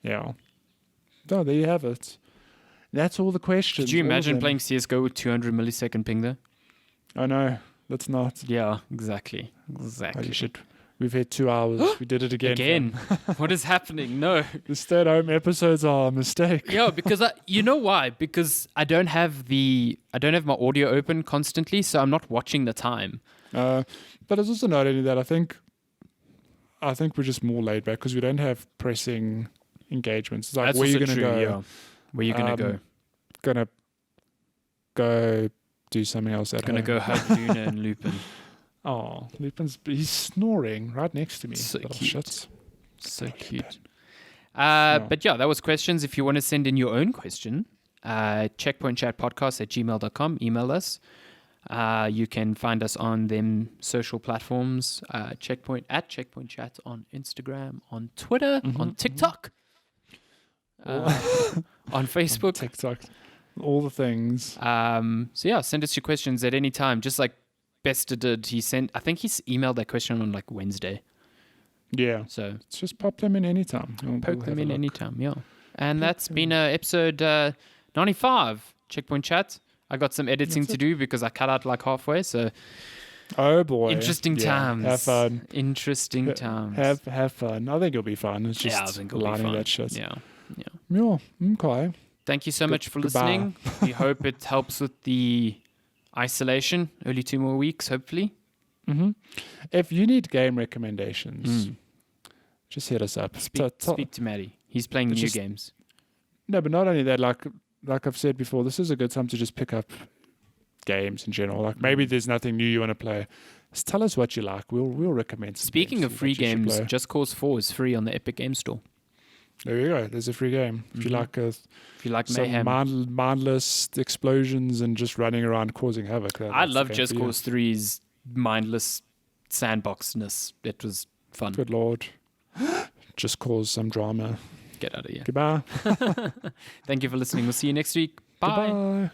Yeah. So there you have it. That's all the questions. Could you imagine playing CSGO with 200 millisecond ping though? I know. That's not. Yeah, exactly. Holy shit. We've had 2 hours. We did it again. What is happening? No. The stay-at-home episodes are a mistake. Yeah, because you know why? Because I don't have my audio open constantly, so I'm not watching the time. But it's also not only that. I think we're just more laid back because we don't have pressing engagements. It's like, That's where are you also going to true, go? yeah. Where are you going to go? Gonna go do something else at home. Gonna go hug Luna and Lupin. Oh, Lupin's snoring right next to me. So Little cute. shits. So cute. But yeah, that was questions. If you want to send in your own question, checkpointchatpodcast@gmail.com. Email us. You can find us on them social platforms. Checkpoint Chat on Instagram, on Twitter, on TikTok, on Facebook, TikTok, all the things. So yeah, send us your questions at any time. Just like Bester did, I think he's emailed that question on like Wednesday. Yeah. So just pop them in anytime. Poke them in anytime, yeah. And that's been episode 95, Checkpoint Chat. I got some editing to do because I cut out like halfway, so... Oh boy. Interesting times. Have fun. Interesting times. Have fun. I think it'll be fun. It's just I think it'll be fun. That shit. Yeah. Yeah. Okay. Thank you so much for listening. We hope it helps with the isolation. Only 2 more weeks, hopefully. If you need game recommendations, just hit us up. Speak to Matty. He's playing new games. No, but not only that, like I've said before, this is a good time to just pick up games in general. Like maybe there's nothing new you want to play. Just tell us what you like. We'll recommend some Speaking of free games, Just Cause 4 is free on the Epic Game Store. There you go. There's a free game. If you like mayhem, mindless explosions and just running around causing havoc. I love Just Cause 3's mindless sandboxness. It was fun. Good lord. Just cause some drama. Get out of here. Goodbye. Thank you for listening. We'll see you next week. Bye. Goodbye.